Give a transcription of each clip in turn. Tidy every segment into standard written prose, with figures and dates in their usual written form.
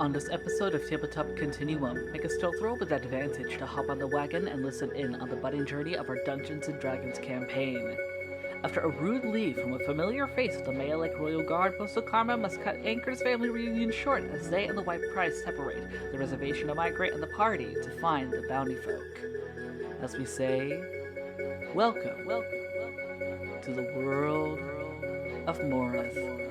On this episode of Tabletop Continuum, make a stealth roll with advantage to hop on the wagon and listen in on the budding journey of our Dungeons & Dragons campaign. After a rude leave from a familiar face of the Mealeq Royal Guard, Postal Karma must cut Ankor's family reunion short as they and the White Price separate, the reservation to migrate and the party to find the Bountyfolk. As we say, welcome to the World of Morath.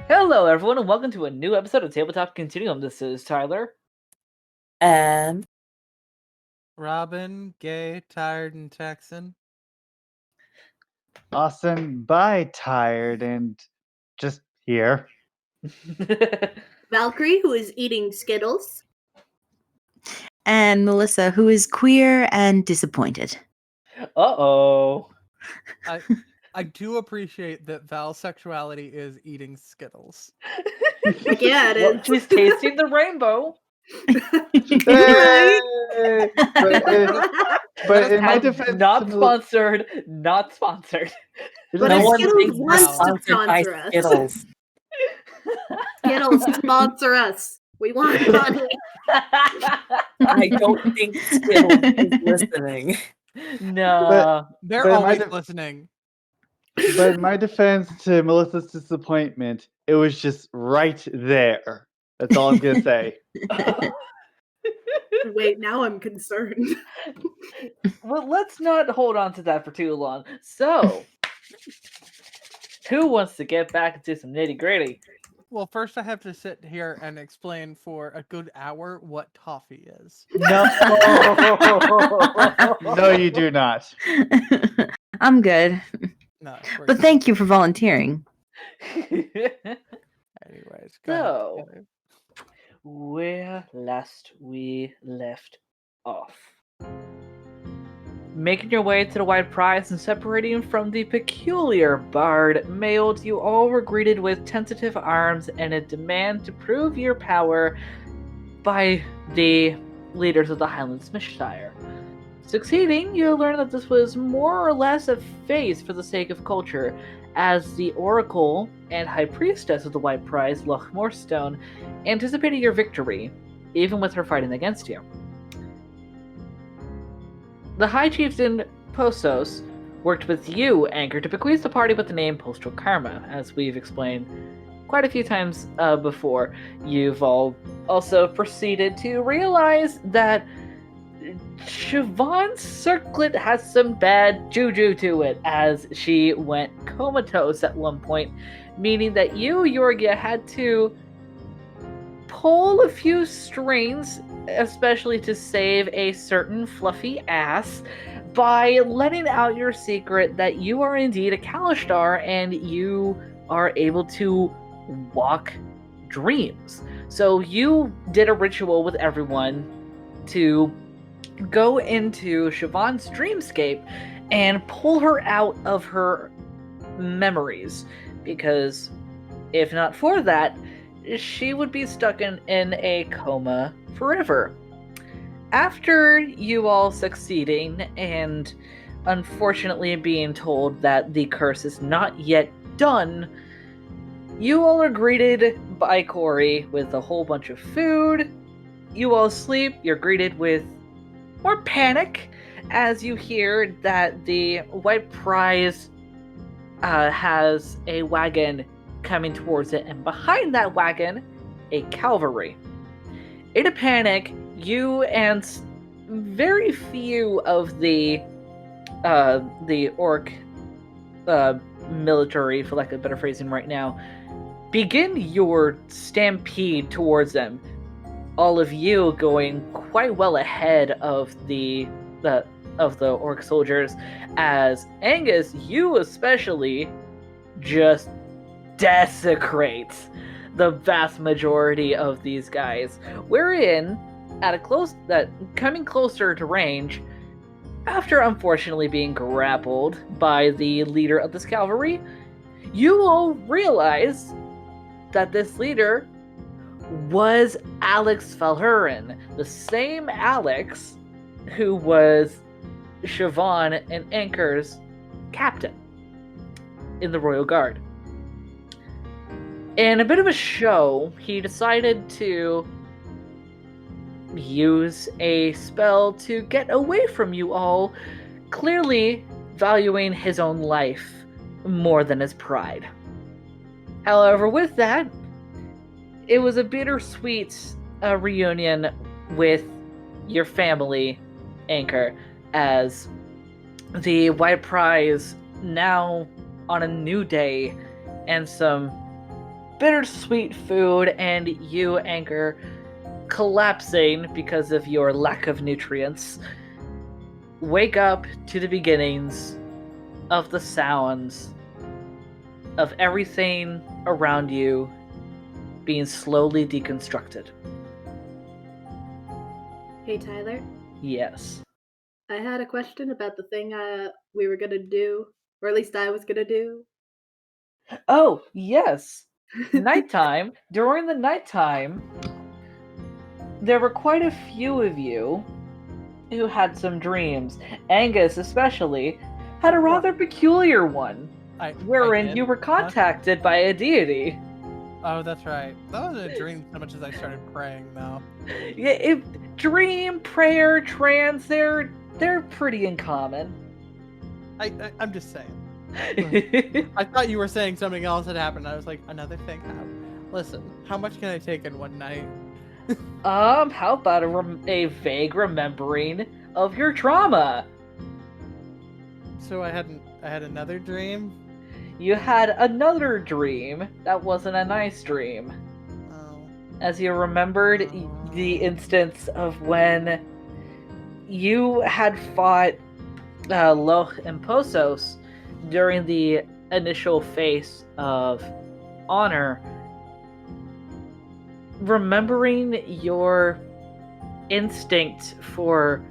Hello, everyone, and welcome to a new episode of Tabletop Continuum. This is Tyler. And Robin, gay, tired, and Texan. Austin, bye, tired, and just here. Valkyrie, who is eating Skittles. And Melissa, who is queer and disappointed. Uh-oh. I do appreciate that Val's sexuality is eating Skittles. Like, yeah, it Well, is. she's tasting the rainbow. Hey! But in my Hashtag defense, not sponsored, not sponsored. But No if one Skittles thinks wants we're to sponsored by sponsor us. Skittles. Skittles, sponsor us. We want money. I don't think Skittles is listening. No. They're But always my- listening. But in my defense, to Melissa's disappointment, it was just right there. That's all I'm gonna say. Wait, now I'm concerned. Well, let's not hold on to that for too long. So, who wants to get back into some nitty-gritty? Well, first I have to sit here and explain for a good hour what toffee is. No, no, you do not. I'm good. No, But thank you for volunteering. Anyways, go So- ahead. Where last we left off. Making your way to the White Prize and separating from the peculiar bard mailed, you all were greeted with tentative arms and a demand to prove your power by the leaders of the Highland Smithshire. Succeeding, you learned that this was more or less a phase for the sake of culture, as the Oracle and High Priestess of the White Prize, Loch Moorstone, anticipated your victory, even with her fighting against you. The High Chieftain Postos worked with you, Ankor, to bequeath the party with the name Postal Karma, as we've explained quite a few times before. You've all also proceeded to realize that Siobhan's circlet has some bad juju to it, as she went comatose at one point, meaning that you, Yorgia, had to pull a few strings, especially to save a certain fluffy ass, by letting out your secret that you are indeed a Kalishtar and you are able to walk dreams. So you did a ritual with everyone to go into Siobhan's dreamscape and pull her out of her memories, because if not for that, she would be stuck in a coma forever. After you all succeeding and unfortunately being told that the curse is not yet done, you all are greeted by Corey with a whole bunch of food. You all sleep. You're greeted with more panic as you hear that the White Prize has a wagon coming towards it, and behind that wagon, a cavalry. In a panic, you and very few of the orc military, for lack of better phrasing right now, begin your stampede towards them. All of you going quite well ahead of the orc soldiers, as Angus, you especially, just desecrates the vast majority of these guys. Wherein, coming closer to range, after unfortunately being grappled by the leader of this cavalry, you all realize that this leader was Alex Valhurin, the same Alex who was Siobhan and Ankor's captain in the Royal Guard. In a bit of a show, he decided to use a spell to get away from you all, clearly valuing his own life more than his pride. However, with that, it was a bittersweet reunion with your family, Ankor, as the White Prize now on a new day and some bittersweet food, and you, Ankor, collapsing because of your lack of nutrients, wake up to the beginnings of the sounds of everything around you being slowly deconstructed. Hey, Tyler. Yes. I had a question about the thing we were gonna do, or at least I was gonna do. Oh, yes. Nighttime. During the nighttime, there were quite a few of you who had some dreams. Angus, especially, had a rather peculiar one, wherein you were contacted by a deity. Oh, that's right. That wasn't a dream so much as I started praying, though. Yeah, dream, prayer, trance, they're pretty in common. I'm just saying. I thought you were saying something else had happened. I was like, another thing happened. Listen, how much can I take in one night? How about a vague remembering of your trauma? So I had another dream? You had another dream that wasn't a nice dream. Oh. As you remembered the instance of when you had fought Loch and Posos during the initial phase of honor, remembering your instinct for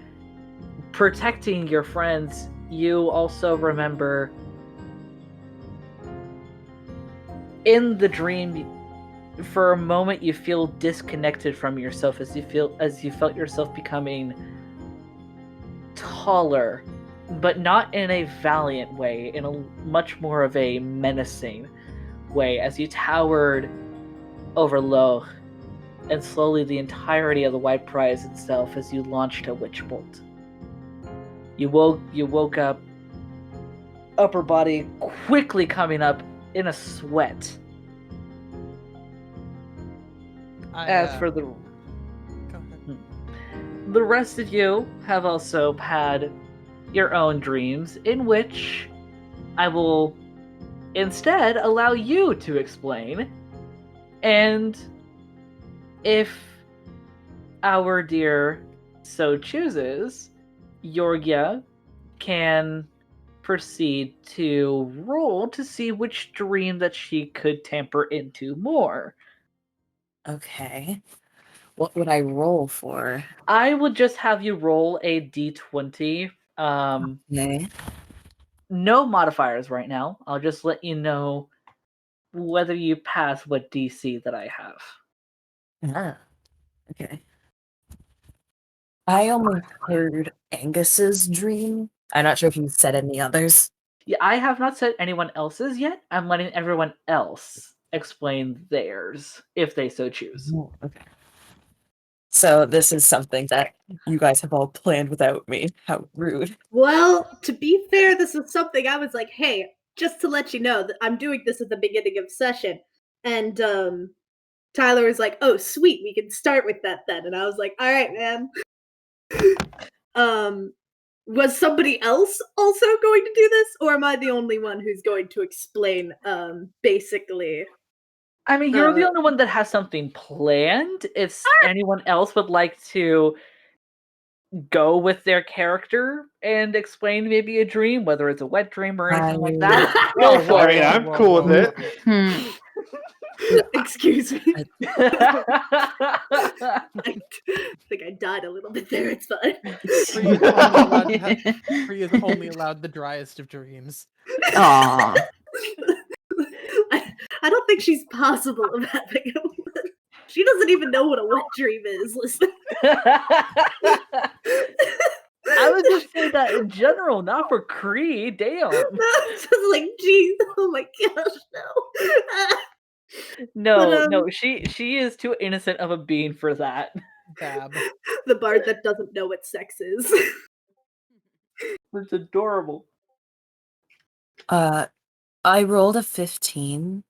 protecting your friends, you also remember in the dream, for a moment you feel disconnected from yourself as you felt yourself becoming taller, but not in a valiant way, in a much more of a menacing way, as you towered over Loch and slowly the entirety of the White Prize itself as you launched a witch bolt. You woke up, upper body quickly coming up in a sweat. As for the rest of you have also had your own dreams, in which I will instead allow you to explain. And if our dear so chooses, Yorgia can proceed to roll to see which dream that she could tamper into more. Okay. What would I roll for? I will just have you roll a d20. Okay. No modifiers right now. I'll just let you know whether you pass what DC that I have. Ah, okay. I only heard Angus's dream. I'm not sure if you said any others. Yeah, I have not said anyone else's yet. I'm letting everyone else explain theirs, if they so choose. Oh, okay. So this is something that you guys have all planned without me. How rude. Well, to be fair, this is something I was like, hey, just to let you know that I'm doing this at the beginning of session. And Tyler was like, oh, sweet, we can start with that then. And I was like, all right, man. Was somebody else also going to do this? Or am I the only one who's going to explain, basically? I mean, you're the only one that has something planned. If anyone else would like to go with their character and explain maybe a dream, whether it's a wet dream or anything like that, go for I mean, it. I'm cool with it. Excuse me. I I think I died a little bit there. It's fine. Free is only allowed the driest of dreams. Aw. I don't think she's possible of having a She doesn't even know what a wet dream is. Listen. I would just say that in general, not for Creed. Damn. It's just like, geez, oh my gosh, no. No, she is too innocent of a being for that. Bab. The bard that doesn't know what sex is. It's adorable. I rolled a 15.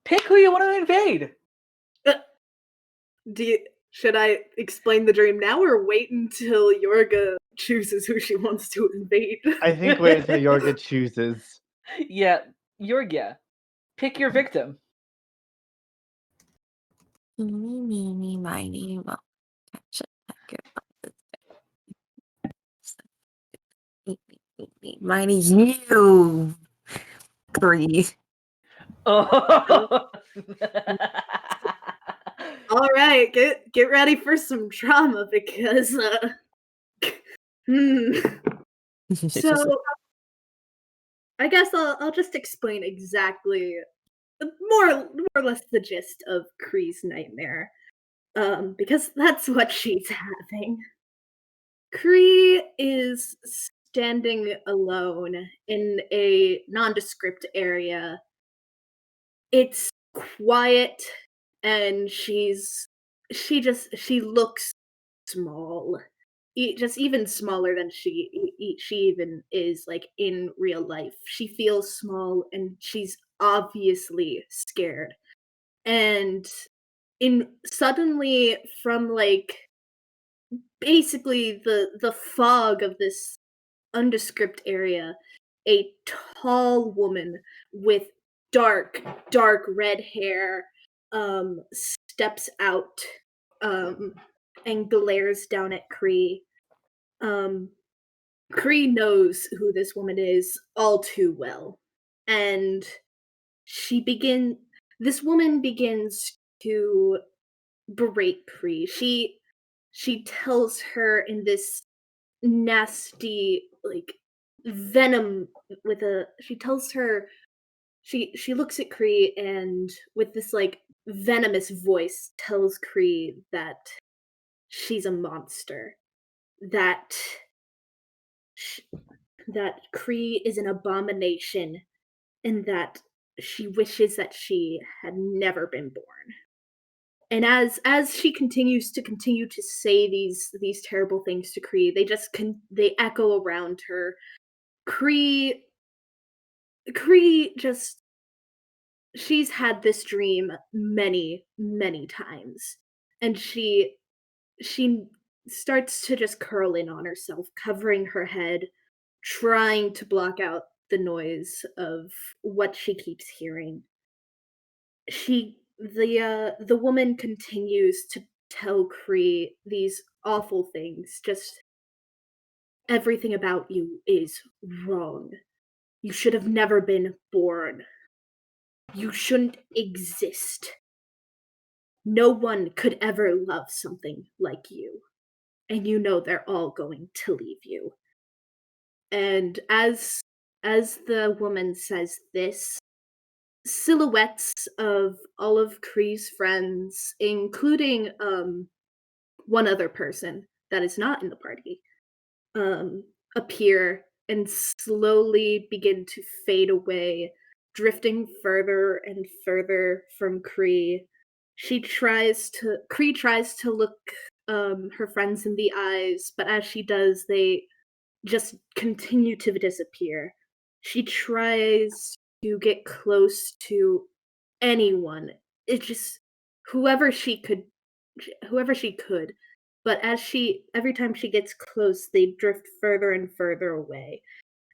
Pick who you want to invade. Should I explain the dream now or wait until Yorga chooses who she wants to invade? I think wait until Yorga chooses. Yeah, Yorga. Pick your victim. Meeny, meeny, miny, mo. Catch it, pack it, miny, you. 3. Oh. All right, get ready for some drama because So I guess I'll just explain exactly more or less the gist of Kree's nightmare. Because that's what she's having. Kree is standing alone in a nondescript area. It's quiet and she looks small. Just even smaller than she even is like in real life. She feels small and she's obviously scared. And suddenly from like basically the fog of this undescript area, a tall woman with dark red hair steps out and glares down at Kree. Kree knows who this woman is all too well, and this woman begins to berate Kree. She tells her in this nasty like venom with a she tells her she looks at Kree and with this like venomous voice tells Kree that she's a monster, that that Kree is an abomination, and that she wishes that she had never been born. And as she continues to say these terrible things to Kree, they echo around her. Kree just she's had this dream many times, and she starts to just curl in on herself, covering her head, trying to block out the noise of what she keeps hearing. The woman continues to tell Kree these awful things. Just everything about you is wrong. You should have never been born. You shouldn't exist. No one could ever love something like you. And you know they're all going to leave you. And as the woman says this, silhouettes of all of Kree's friends, including one other person that is not in the party, appear and slowly begin to fade away, drifting further and further from Kree. Kree tries to look her friends in the eyes, but as she does, they just continue to disappear. She tries to get close to anyone. It just whoever she could whoever she could. But every time she gets close, they drift further and further away.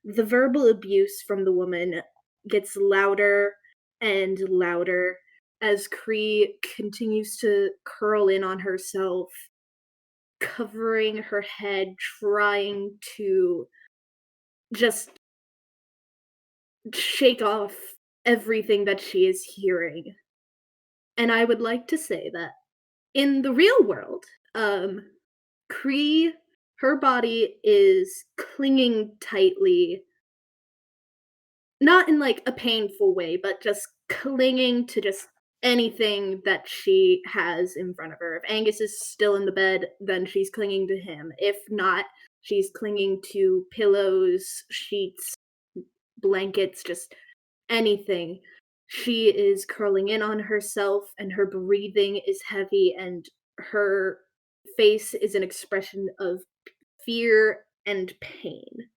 The verbal abuse from the woman gets louder and louder as Cree continues to curl in on herself, covering her head, trying to just shake off everything that she is hearing. And I would like to say that in the real world, Cree, her body is clinging tightly, not in like a painful way, but just clinging to just anything that she has in front of her. If Angus is still in the bed, then she's clinging to him. If not, she's clinging to pillows, sheets, blankets, just anything. She is curling in on herself, and her breathing is heavy, and her face is an expression of fear and pain.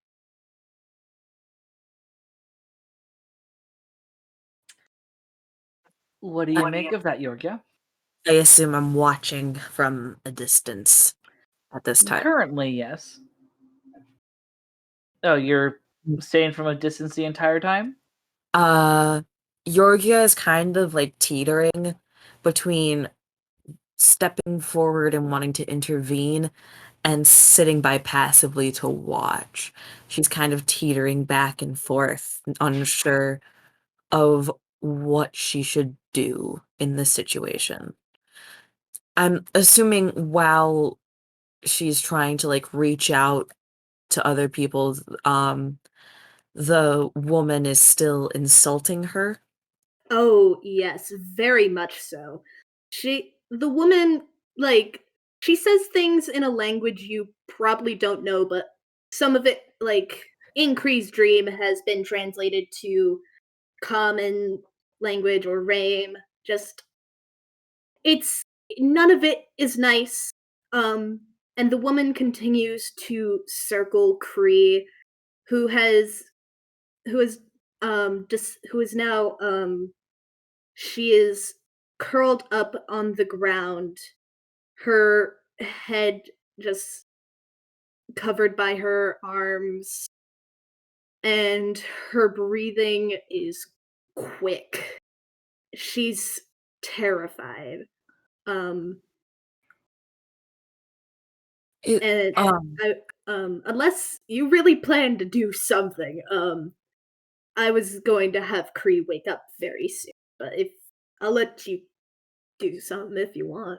What do you make of that, Yorgia? I assume I'm watching from a distance at this time. Currently, yes. Oh, you're staying from a distance the entire time? Yorgia is kind of like teetering between stepping forward and wanting to intervene and sitting by passively to watch. She's kind of teetering back and forth, unsure of what she should do in this situation. I'm assuming while she's trying to like reach out to other people, the woman is still insulting her. Oh, yes, very much so. The woman, like, she says things in a language you probably don't know, but some of it, like, in Kree's dream has been translated to common language or Rame. Just, none of it is nice. And the woman continues to circle Kree, who has, who is, who is now, she is curled up on the ground, her head just covered by her arms, and her breathing is quick. She's terrified. And unless you really plan to do something, I was going to have Kree wake up very soon. But if I'll let you do something if you want,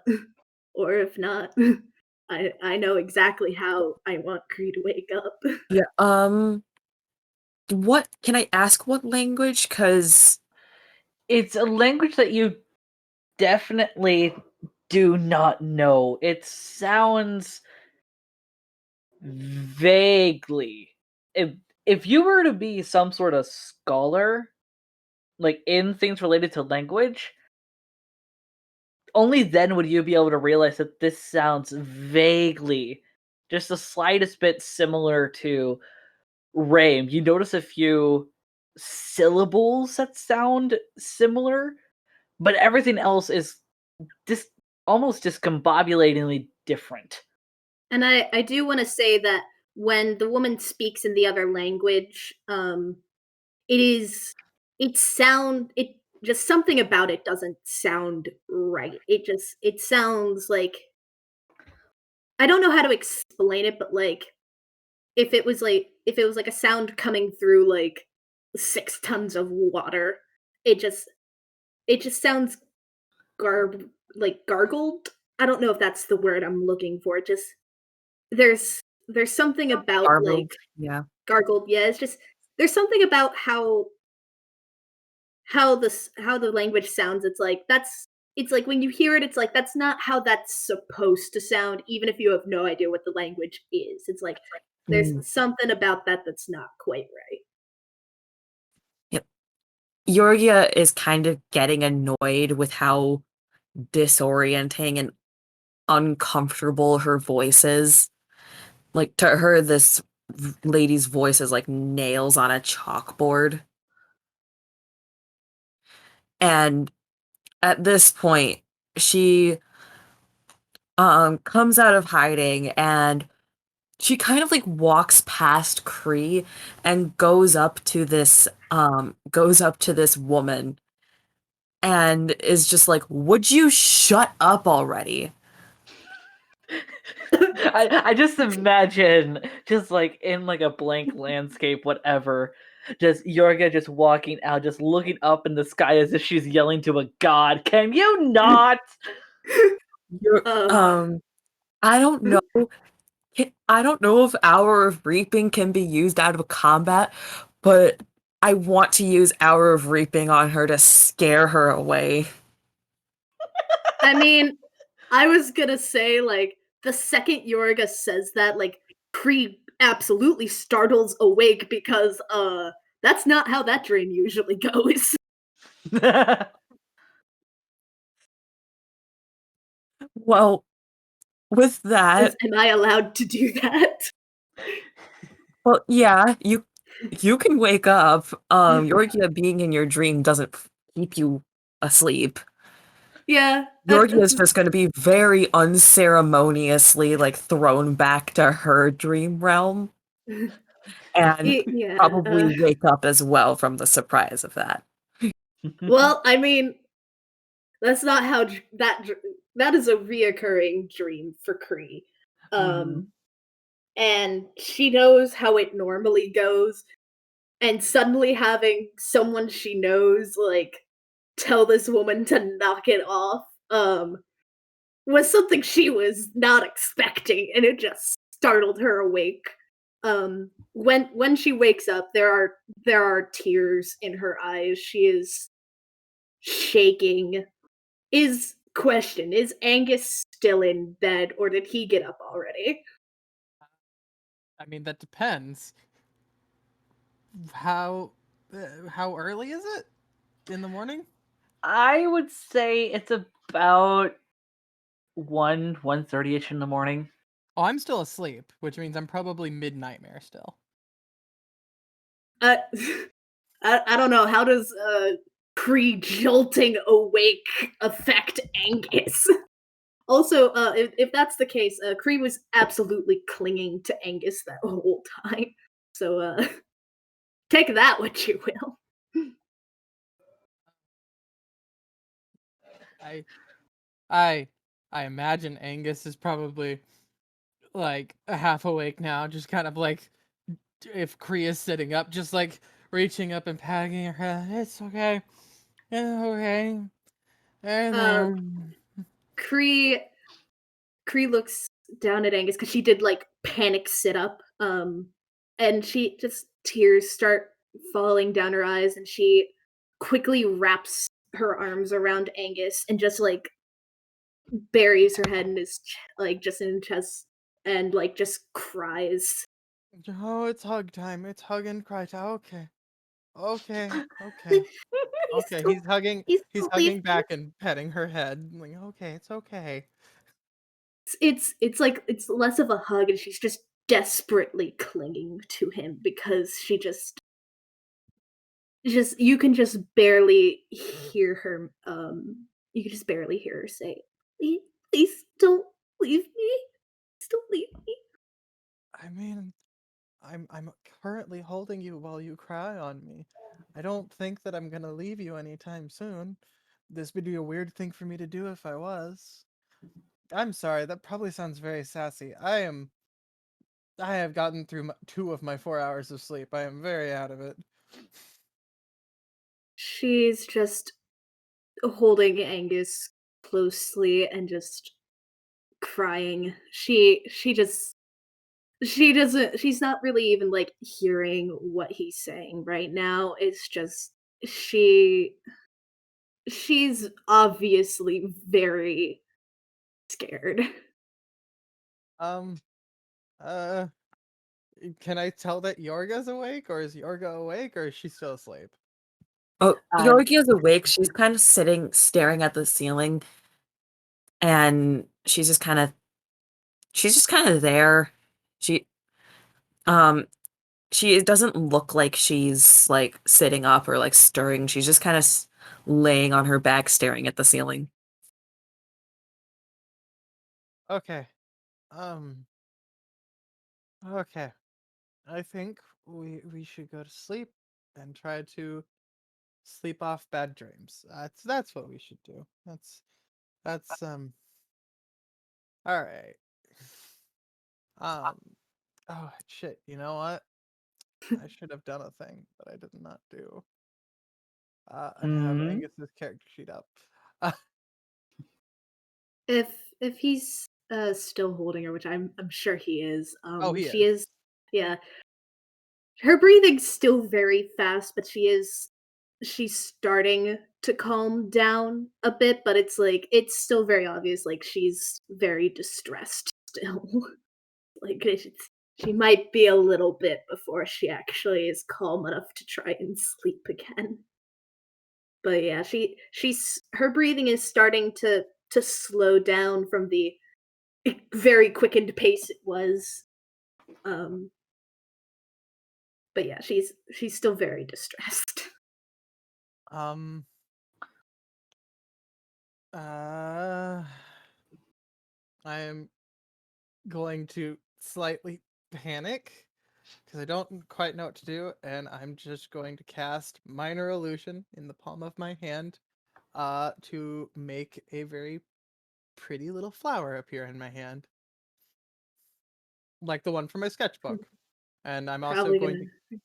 or if not, I know exactly how I want Kree to wake up. Yeah. What can I ask? What language? Because It's a language that you definitely do not know. It sounds vaguely. If you were to be some sort of scholar, like in things related to language, only then would you be able to realize that this sounds vaguely, just the slightest bit similar to Rame. You notice a few syllables that sound similar, but everything else is almost discombobulatingly different. And I do want to say that when the woman speaks in the other language, it just something about it doesn't sound right. It sounds like, I don't know how to explain it, but like if it was like a sound coming through like 6 tons of water, it just sounds gargled. I don't know if that's the word I'm looking for. It just there's something about garbled. like Yeah. gargled. Yeah, it's just there's something about how the language sounds. It's like when you hear it, it's like that's not how that's supposed to sound, even if you have no idea what the language is. It's like there's something about that that's not quite right. Yep. Yorgia is kind of getting annoyed with how disorienting and uncomfortable her voice is. Like to her, this lady's voice is like nails on a chalkboard. And at this point, she comes out of hiding and she kind of like walks past Cree and goes up to this woman and is just like, "Would you shut up already?" I just imagine just like in like a blank landscape, whatever. Just Yorga just walking out, just looking up in the sky as if she's yelling to a god. Can you not? You're, Um, I don't know. I don't know if Hour of Reaping can be used out of combat, but I want to use Hour of Reaping on her to scare her away. I mean, I was gonna say, like, the second Yorga says that, like, Kree absolutely startles awake because, that's not how that dream usually goes. Well, with that, Am I allowed to do that? well, yeah, you can wake up. Yorgia being in your dream doesn't keep you asleep. Yeah. Yorgia is just going to be very unceremoniously like thrown back to her dream realm and Yeah. probably wake up as well from the surprise of that. Well, I mean, that's not how that is a reoccurring dream for Kree. And she knows how it normally goes, and suddenly having someone she knows like tell this woman to knock it off was something she was not expecting, and it just startled her awake. When she wakes up, there are tears in her eyes. She is shaking. Is Angus still in bed, or did he get up already? I mean, that depends. How how early is it in the morning? I would say it's about 1:30ish in the morning. Oh, I'm still asleep, which means I'm probably mid nightmare still. Uh, I don't know. How does pre jolting awake affect Angus? Also, if that's the case, Kree was absolutely clinging to Angus that whole time. So, take that what you will. I I I imagine Angus is probably like half awake now, just kind of like if Kree is sitting up, just like reaching up and patting her head. It's okay. It's okay. And Uh, Kree Kree looks down at Angus because she did like panic sit up. And she just tears start falling down her eyes, and she quickly wraps her arms around Angus and just like buries her head in his like just in his chest and like just cries. oh, it's hug time. It's hug and cry time. Okay. Okay. Okay. Okay. Still, he's He's still hugging leaving. back and petting her head. I'm like, okay, it's okay. It's like it's less of a hug, and she's just desperately clinging to him because she just you can just barely hear her. You can just barely hear her say, Please don't leave me. Please don't leave me." I mean, I'm currently holding you while you cry on me. I don't think that I'm gonna leave you anytime soon. This would be a weird thing for me to do if I was. I'm sorry, that probably sounds very sassy. I have gotten through 2 of my 4 hours of sleep. I am very out of it. She's just holding Angus closely and just crying. She doesn't she's not really even like hearing what he's saying right now. It's just she she's obviously very scared. Um, uh, can I tell that Yorga's awake, or is Yorga awake, or is she still asleep? Oh, Uh, Yorgia's awake. She's kind of sitting, staring at the ceiling, and she's just kind of there. She She it doesn't look like she's like sitting up or like stirring. She's just kind of laying on her back, staring at the ceiling. Okay. Um. Okay. I think we should go to sleep and try to sleep off bad dreams. That's what we should do. That's all right. Um oh shit, you know what? I should have done a thing that I did not do. I have Mhm. Angus's character sheet up. Uh, If he's still holding her, which I'm sure he is, oh, he she is. is, yeah. Her breathing's still very fast, but she's starting to calm down a bit, but it's like it's still very obvious like she's very distressed still. Like she might be a little bit before she actually is calm enough to try and sleep again. But yeah, she's her breathing is starting to slow down from the very quickened pace it was. Um, but yeah, she's still very distressed. Um uh I am going to slightly panic because I don't quite know what to do, and I'm just going to cast Minor Illusion in the palm of my hand to make a very pretty little flower appear in my hand, like the one from my sketchbook. And I'm also Probably going gonna. to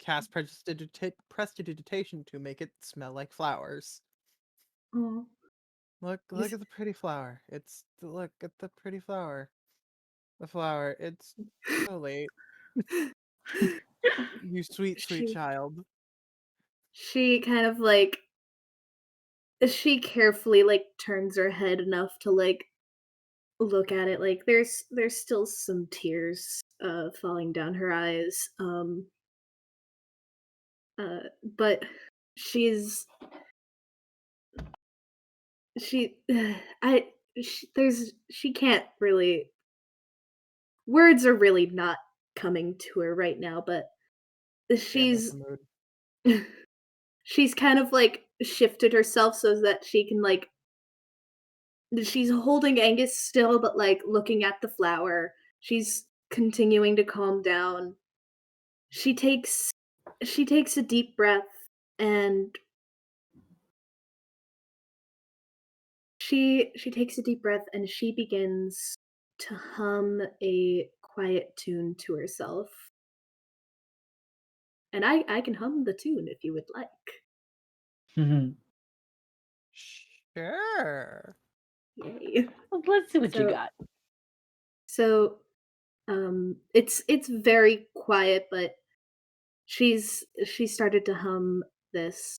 cast Prestidigitation to make it smell like flowers. Oh, Look at the pretty flower. Look at the pretty flower. The flower. It's so late. You sweet she child. she kind of like she carefully like turns her head enough to like look at it. Like there's still some tears falling down her eyes. But she's she I she can't really, words are really not coming to her right now, but Damn, that's she's a mood. she's kind of like shifted herself so that she can like she's holding Angus still but like looking at the flower. She's continuing to calm down. She takes she takes a deep breath and she takes a deep breath and she begins to hum a quiet tune to herself. And I can hum the tune if you would like. Mhm. Sure. Yay. Well, let's see what you So got. so it's very quiet, but she started to hum this.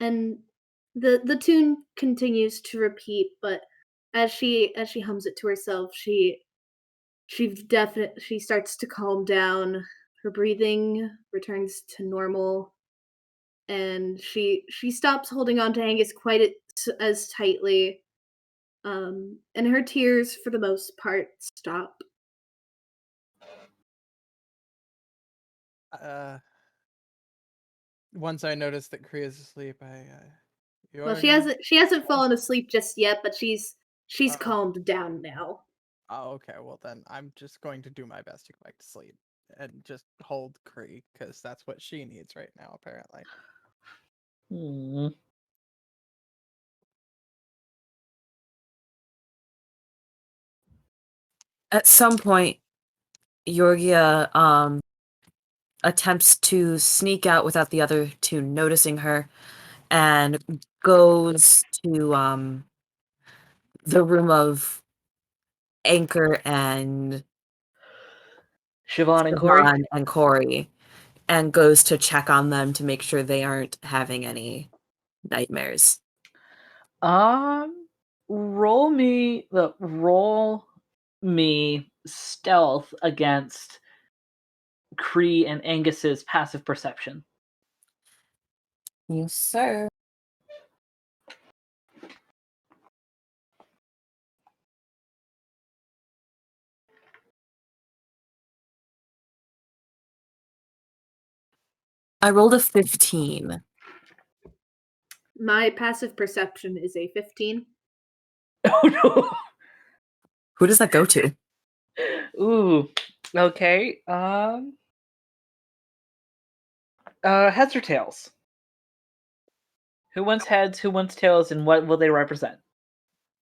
And the tune continues to repeat, but as she hums it to herself, she starts to calm down. Her breathing returns to normal, and she stops holding on to Angus quite as tightly. And her tears, for the most part, stop. Uh, Once I notice that Kriya's asleep, you Well, are gonna. she hasn't fallen asleep just yet, but she's Oh, calmed down now. oh, okay. Well, then I'm just going to do my best to go back to sleep and just hold Kree because that's what she needs right now, apparently. Hmm. At some point, Georgia attempts to sneak out without the other two noticing her and goes to the room of Ankor and Siobhan and Corey. Siobhan and Corey, and goes to check on them to make sure they aren't having any nightmares. Roll me stealth against Cree and Angus's passive perception. Yes, sir. I rolled a 15. My passive perception is a 15. Oh no. Who does that go to? Ooh. Okay. Heads or tails? Who wants heads? Who wants tails? And what will they represent?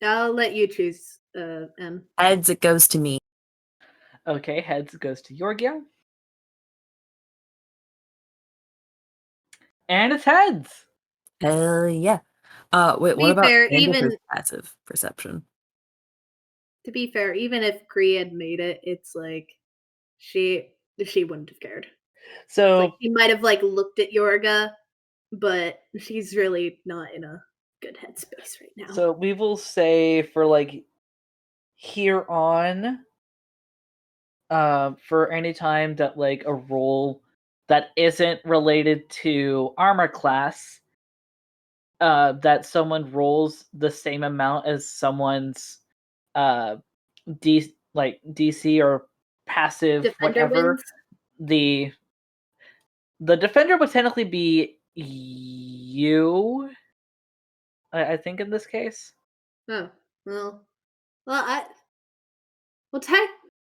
I'll let you choose, M. Heads, it goes to me. Okay, heads goes to Yorgio. And it's heads. Hell yeah. Wait, To what be about fair, Angus's passive perception? To be fair, even if Cree had made it, it's like she wouldn't have cared. So Like she might have like looked at Yorga, but she's really not in a good headspace right now. So we will say for like here on, for any time that like a roll that isn't related to armor class, that someone rolls the same amount as someone's DC or passive Defender whatever, wins. the defender would technically be you. I think in this case. Oh I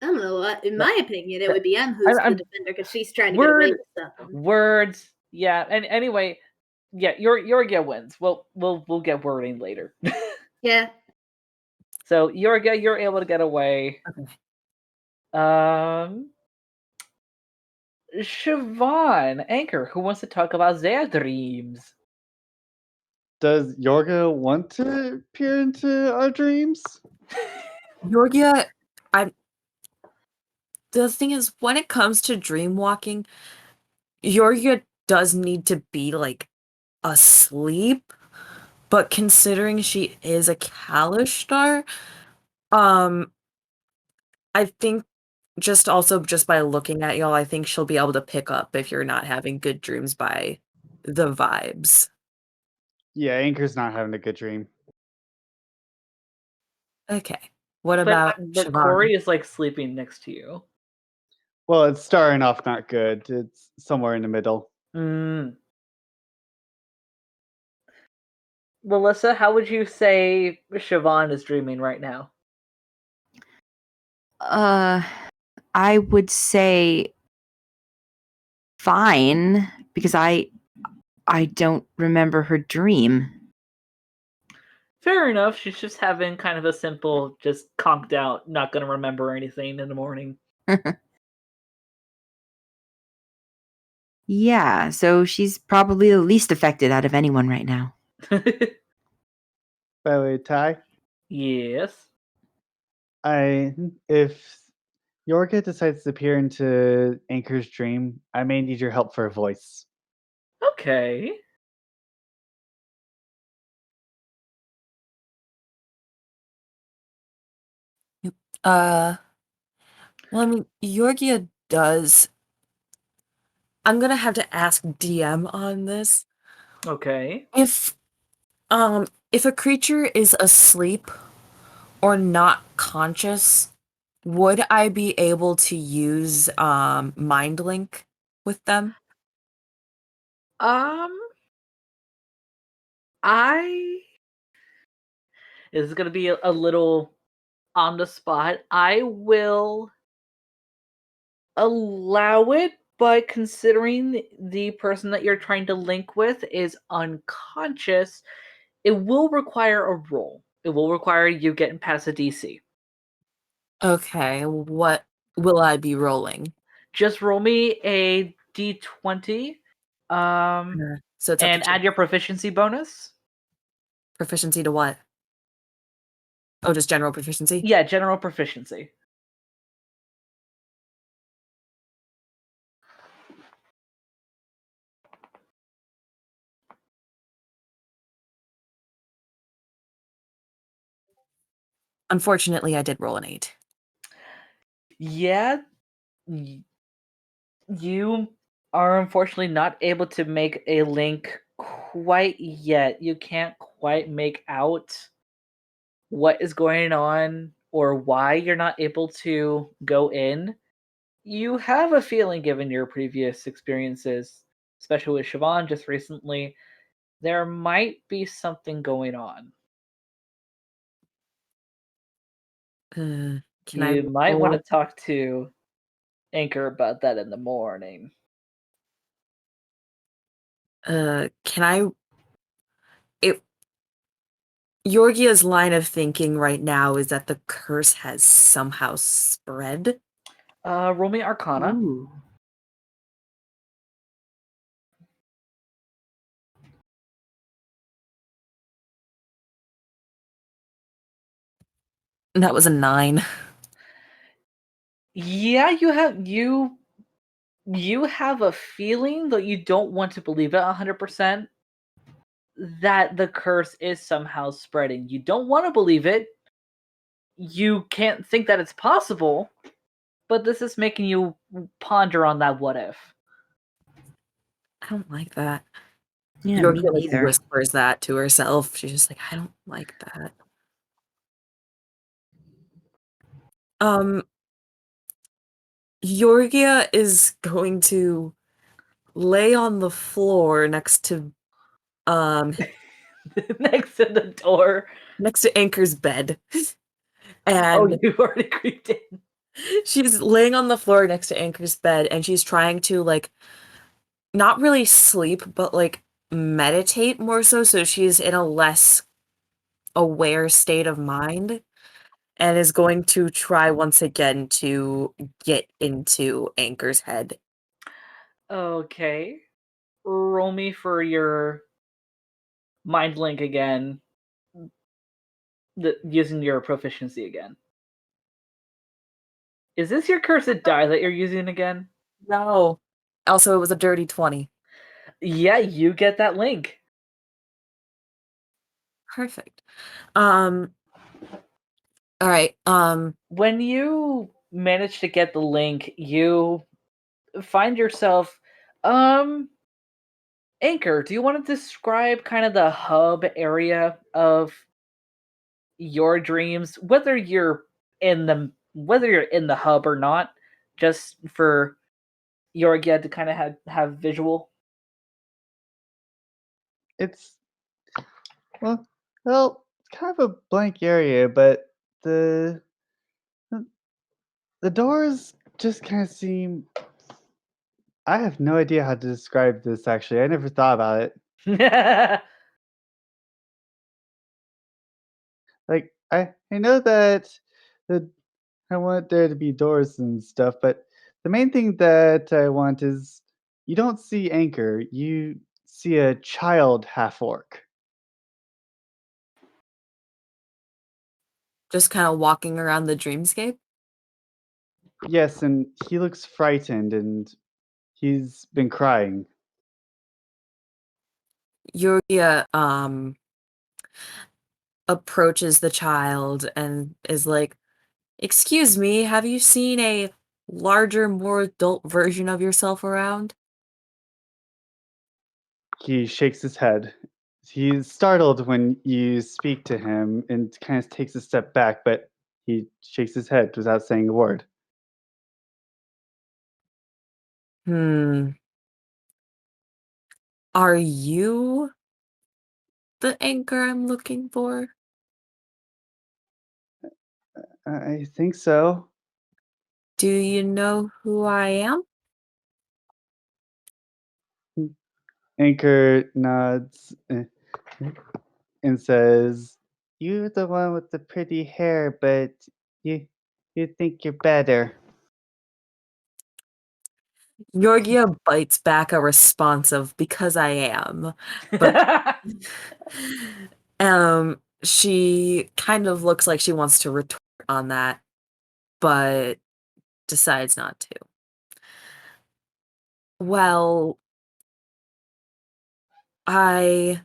don't know. In my opinion, it would be M who's the I'm- defender because she's trying to get away with stuff. Words, yeah. And anyway, yeah, Yorga wins. We'll get wording later. Yeah. So Yorga, you're able to get away. Okay. Siobhan, Ankor, who wants to talk about their dreams? Does Yorga want to peer into our dreams? Yorgia, the thing is, when it comes to dream walking, Yorgia does need to be like asleep, but considering she is a Kalishtar, I think just by looking at y'all, I think she'll be able to pick up if you're not having good dreams by the vibes. Yeah, Anchor's not having a good dream. Okay. What about But Siobhan? Corey is like sleeping next to you. Well, it's starting off not good. It's somewhere in the middle. Melissa, how would you say Siobhan is dreaming right now? I would say fine because I don't remember her dream. Fair enough. She's just having kind of a simple, just conked out, not going to remember anything in the morning. Yeah, so she's probably the least affected out of anyone right now. By the way, Ty, Yes. if Yorga decides to peer into Anchor's dream, I may need your help for a voice. Okay. Well, I mean, Yorgia does. I'm gonna have to ask DM on this. Okay. If a creature is asleep or not conscious, would I be able to use mind link with them? This is going to be a little on the spot. I will allow it, but considering the person that you're trying to link with is unconscious, it will require a roll. It will require you getting past a DC. Okay, what will I be rolling? Just roll me a d20, So it's up and to add your proficiency bonus. proficiency to what? Oh, just general proficiency? Yeah, general proficiency. Unfortunately, I did roll an 8. Yeah, you are unfortunately not able to make a link quite yet. You can't quite make out what is going on or why you're not able to go in. You have a feeling, given your previous experiences, especially with Siobhan just recently, there might be something going on. Can I You might want to roll? talk to Ankor about that in the morning. Can I? Yorgia's line of thinking right now is that the curse has somehow spread. Roll me Arcana. Ooh. And that was a 9. Yeah, you have a feeling, though you don't want to believe it 100%, that the curse is somehow spreading. You don't want to believe it. You can't think that it's possible, but this is making you ponder on that what if. I don't like that. Yeah, me Yorgia like neither. whispers that to herself. She's just like, I don't like that. Yorgia is going to lay on the floor next to Next to the door. Ankor's bed. Oh, And you already creeped in. she's laying on the floor next to Ankor's bed and she's trying to like not really sleep, but like meditate more so she's in a less aware state of mind and is going to try once again to get into Ankor's head. Okay. Roll me for your mind link again. Using your proficiency again. Is this your cursed die that you're using again? No. Also, it was a dirty 20. Yeah, you get that link. Perfect. All right. When you manage to get the link, you find yourself Ankor, do you want to describe kind of the hub area of your dreams, whether you're in the hub or not, just for Yorgia to kind of have visual? It's well, it's kind of a blank area, but the doors just kind of seem. I have no idea how to describe this. Actually, I never thought about it. Like I know that the I want there to be doors and stuff, but the main thing that I want is you don't see Anchor, you see a child half orc. just kind of walking around the dreamscape. Yes, and he looks frightened and he's been crying. Yuria approaches the child and is like, "Excuse me, have you seen a larger, more adult version of yourself around?" He shakes his head. He's startled when you speak to him and kind of takes a step back, but he shakes his head without saying a word. Are you the Anchor I'm looking for? I think so. Do you know who I am? Anchor nods and says, "You're the one with the pretty hair, but you you think you're better." Yorgia bites back a response of because I am. But she kind of looks like she wants to retort on that, but decides not to. Well, I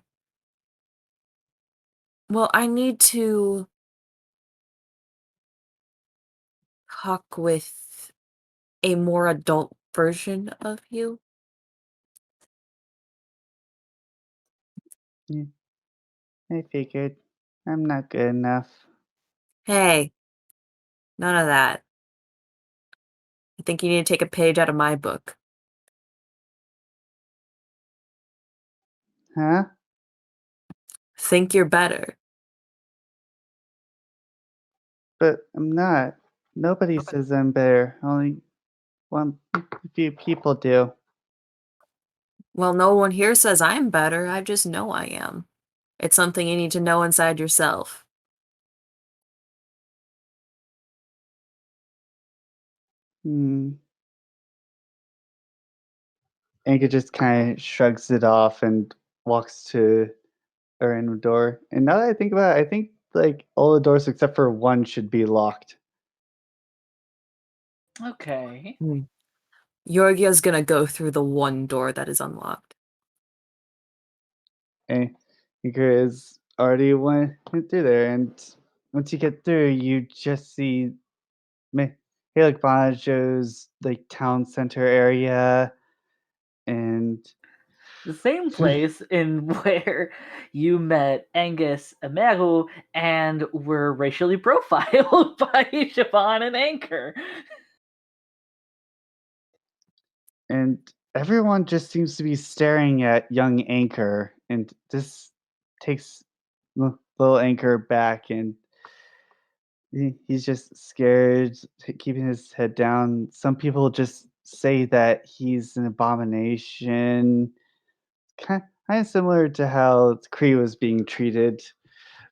need to talk with a more adult version of you? Yeah, I figured I'm not good enough. Hey, none of that. I think you need to take a page out of my book. Huh? Think you're better. But I'm not. Nobody says I'm better. Only one few people do. Well, no one here says I'm better. I just know I am. It's something you need to know inside yourself. Hmm. Anka just kind of shrugs it off and walks to her own door. And now that I think about it, I think like all the doors except for one should be locked. Okay. Yorgia's gonna go through the one door that is unlocked. And Anka is already went through there. And once you get through, you just see Mealeq Bonajo's like town center area and The same place in where you met Angus Amaru and were racially profiled by Siobhan and Ankor. and everyone just seems to be staring at young Ankor, and this takes little Ankor back, and he's just scared, keeping his head down. Some people just say that he's an abomination, kind of similar to how Kree was being treated,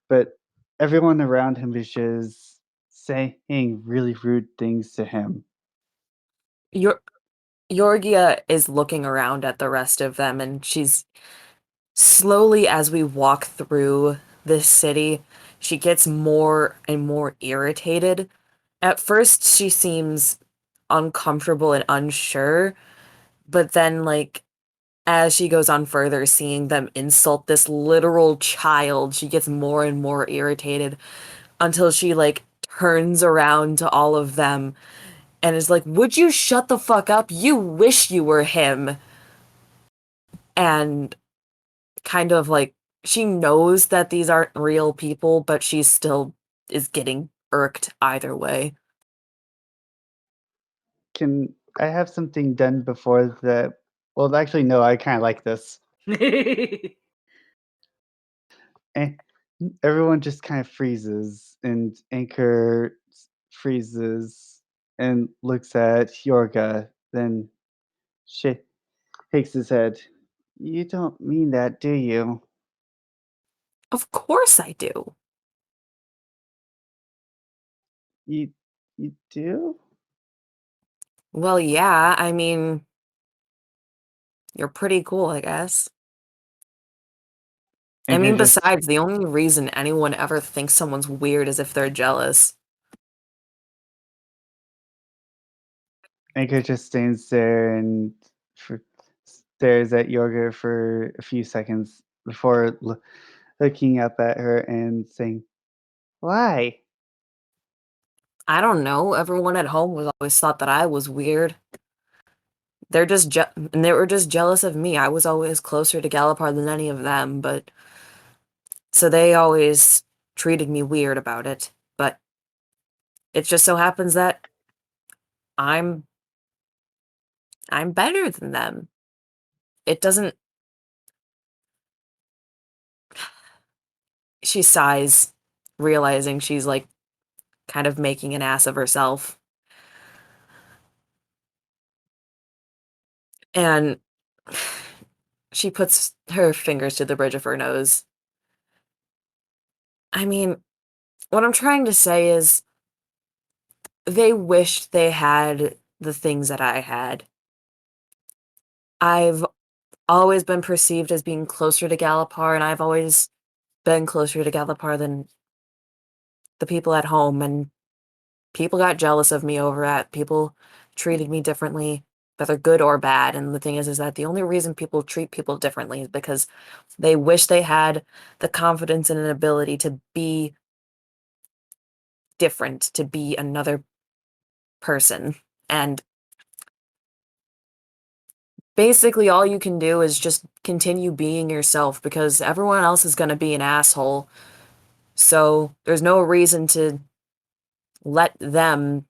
but everyone around him is just saying really rude things to him. Yorgia is looking around at the rest of them, and she's slowly, as we walk through this city, she gets more and more irritated. At first, she seems uncomfortable and unsure, but then, like, as she goes on further, seeing them insult this literal child, she gets more and more irritated until she, like, turns around to all of them and is like, "Would you shut the fuck up? You wish you were him." And kind of like, she knows that these aren't real people, but she still is getting irked either way. Can I have something done before the? Well, actually, no. I kind of like this. And everyone just kind of freezes, and Anchor freezes and looks at Yorga. Then shakes his head. You don't mean that, do you? Of course I do. You you do? Well, yeah, I mean, you're pretty cool, I guess. I Anchor mean, just besides, the only reason anyone ever thinks someone's weird is if they're jealous. Anchor just stands there and stares at Yorga for a few seconds before looking up at her and saying, "Why?" I don't know. Everyone at home was always thought that I was weird. And they were just jealous of me. I was always closer to Galapar than any of them, but so they always treated me weird about it. But it just so happens that I'm I'm better than them. It doesn't She sighs, realizing she's like kind of making an ass of herself. And she puts her fingers to the bridge of her nose. I mean, what I'm trying to say is they wished they had the things that I had. I've always been perceived as being closer to Galapar, and I've always been closer to Galapar than the people at home, and people got jealous of me over it. People treated me differently, whether good or bad. And the thing is that the only reason people treat people differently is because they wish they had the confidence and an ability to be different, to be another person. And basically all you can do is just continue being yourself because everyone else is going to be an asshole. So there's no reason to let them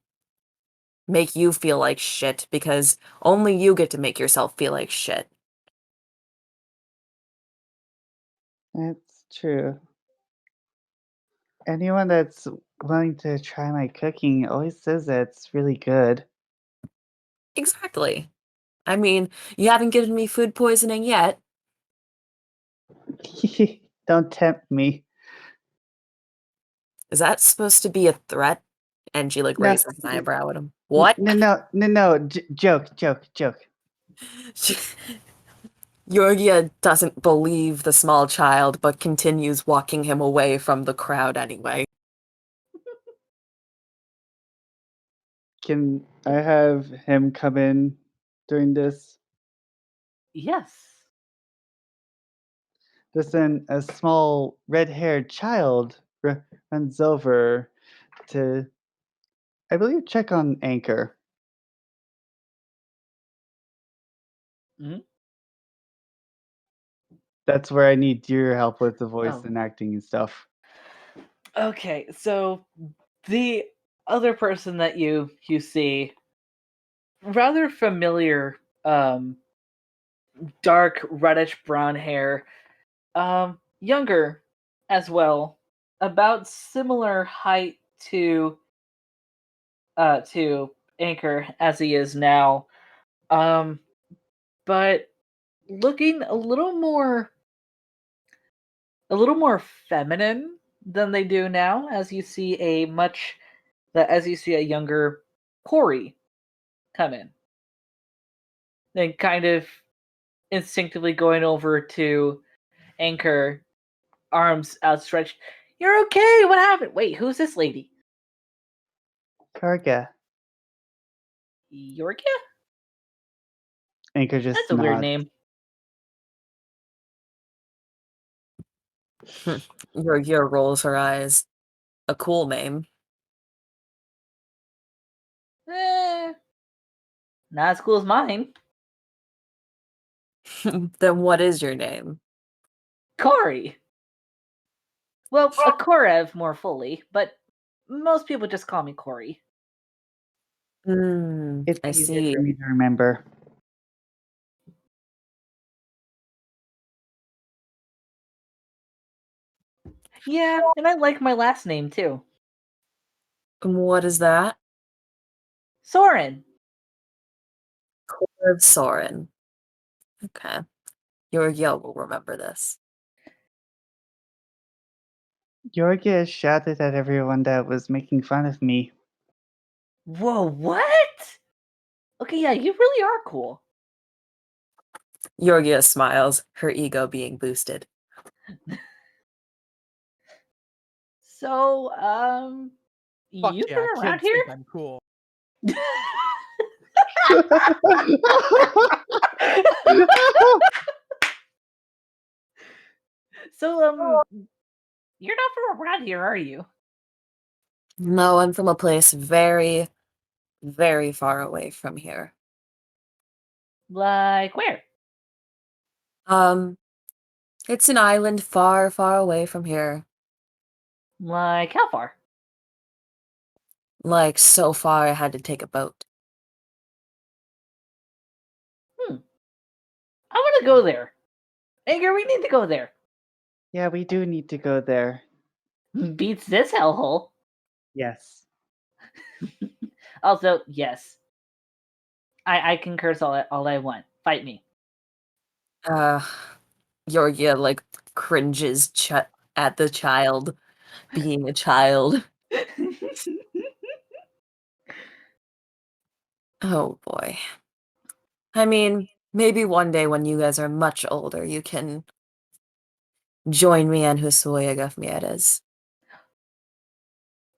make you feel like shit because only you get to make yourself feel like shit. That's true. Anyone that's willing to try my cooking always says that it's really good. Exactly. I mean, you haven't given me food poisoning yet. Don't tempt me. Is that supposed to be a threat? And she like No, raises an eyebrow at him. What? No. Joke. Georgia doesn't believe the small child, but continues walking him away from the crowd anyway. Can I have him come in during this? Yes. Then a small red-haired child runs over to, I believe, check on Ankor. Mhm. That's where I need your help with the voice Oh. and acting and stuff. Okay, so the other person that you see, rather familiar, dark reddish brown hair, younger as well, about similar height to Ankor as he is now, but looking a little more feminine than they do now, as you see a younger Corey come in. Then kind of instinctively going over to Ankor, arms outstretched. You're okay, what happened? Wait, who's this lady? Karga. Yorkia? Ankor just That's a weird nods. name. Georgia rolls her eyes. A cool name. Not as cool as mine. Then what is your name? Corey. Well, a Korev more fully, but most people just call me Corey. It's I easier see. for me to remember. Yeah, and I like my last name too. What is that? Soren. Corv Soren. Okay. Georgia will remember this. Yorga shouted at everyone that was making fun of me. Whoa, what? Okay, yeah, you really are cool. Georgia smiles, her ego being boosted. So, Fuck you've yeah, been around kids here? think I'm cool. So, you're not from around here, are you? No, I'm from a place very, very far away from here. Like where? It's an island far, far away from here. Like how far? Like, so far I had to take a boat. I want to go there. Anger, we need to go there. Yeah, we do need to go there. Beats this hellhole. Yes. Also, yes. I can curse all I want. Fight me. Georgia, like, cringes at the child being a child. Oh, boy. I mean, maybe one day when you guys are much older, you can join me and Husuya Gafmieres.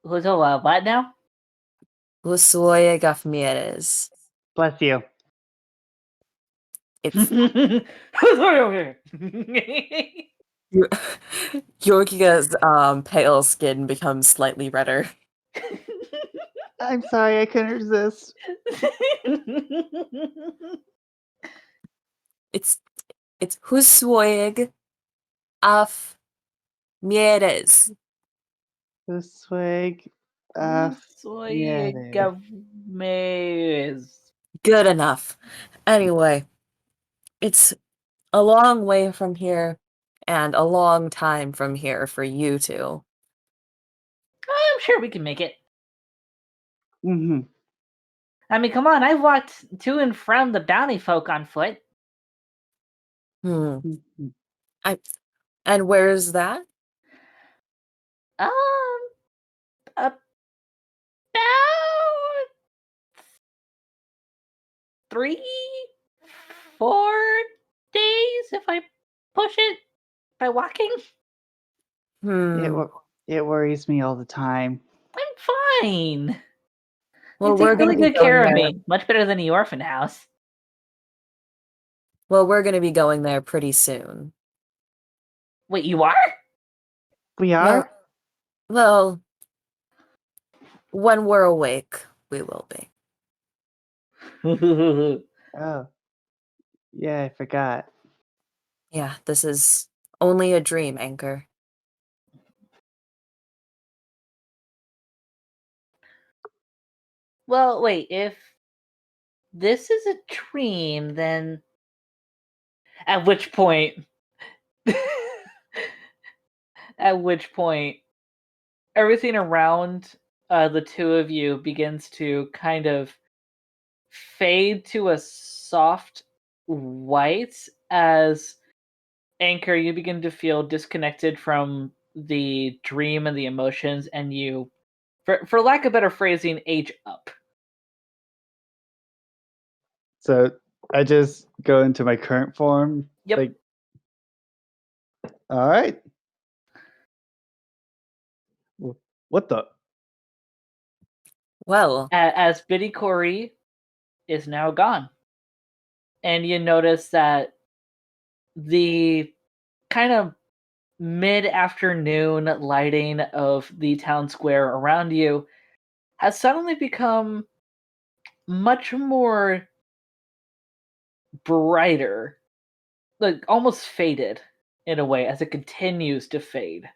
What now? Husuya Gafmieres. Bless you. It's Sorry over Georgia's pale skin becomes slightly redder. here. I'm sorry, I couldn't resist. It's Huswoig af Mieres. The swag. Soy Yeah. Gavmez. Good enough. Anyway, it's a long way from here and a long time from here for you two. I'm sure we can make it. Mm-hmm. I mean, come on, I've walked to and from the Bountyfolk on foot. Hmm. Mm-hmm. And where's that? Um, about 3, 4 days if I push it by walking. Hmm. It worries me all the time. I'm fine. Well, You take we're gonna really be good going care of there. me. Much better than the orphan house. Well, we're gonna be going there pretty soon. Wait, you are? We Well, are? well, when we're awake, we will be. Oh. Yeah, I forgot. Yeah, this is only a dream, Ankor. Well, wait, if this is a dream, then at which point at which point everything around the two of you begins to kind of fade to a soft white as Ankor, you begin to feel disconnected from the dream and the emotions, and you, for lack of better phrasing, age up. So I just go into my current form. Yep. Like, all right. What the? Well, As Biddy Corey is now gone. And you notice that the kind of mid-afternoon lighting of the town square around you has suddenly become much more brighter, like almost faded in a way as it continues to fade.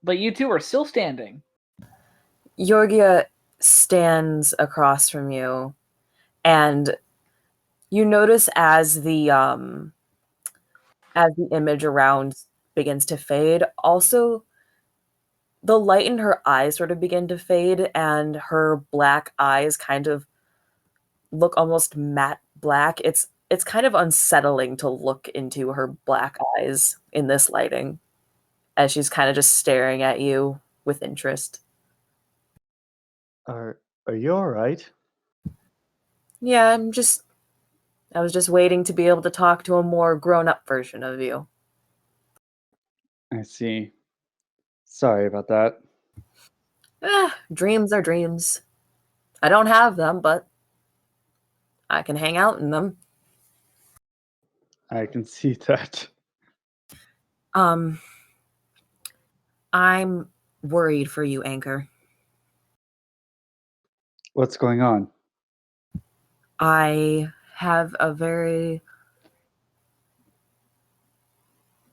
But you two are still standing. Yorgia stands across from you, and you notice as the image around begins to fade, also the light in her eyes sort of begin to fade, and her black eyes kind of look almost matte black. It's kind of unsettling to look into her black eyes in this lighting as she's kind of just staring at you with interest. Are you all right? Yeah, I was just waiting to be able to talk to a more grown-up version of you. I see. Sorry about that. Dreams are dreams. I don't have them, but I can hang out in them. I can see that. I'm worried for you, Ankor. What's going on? I have a very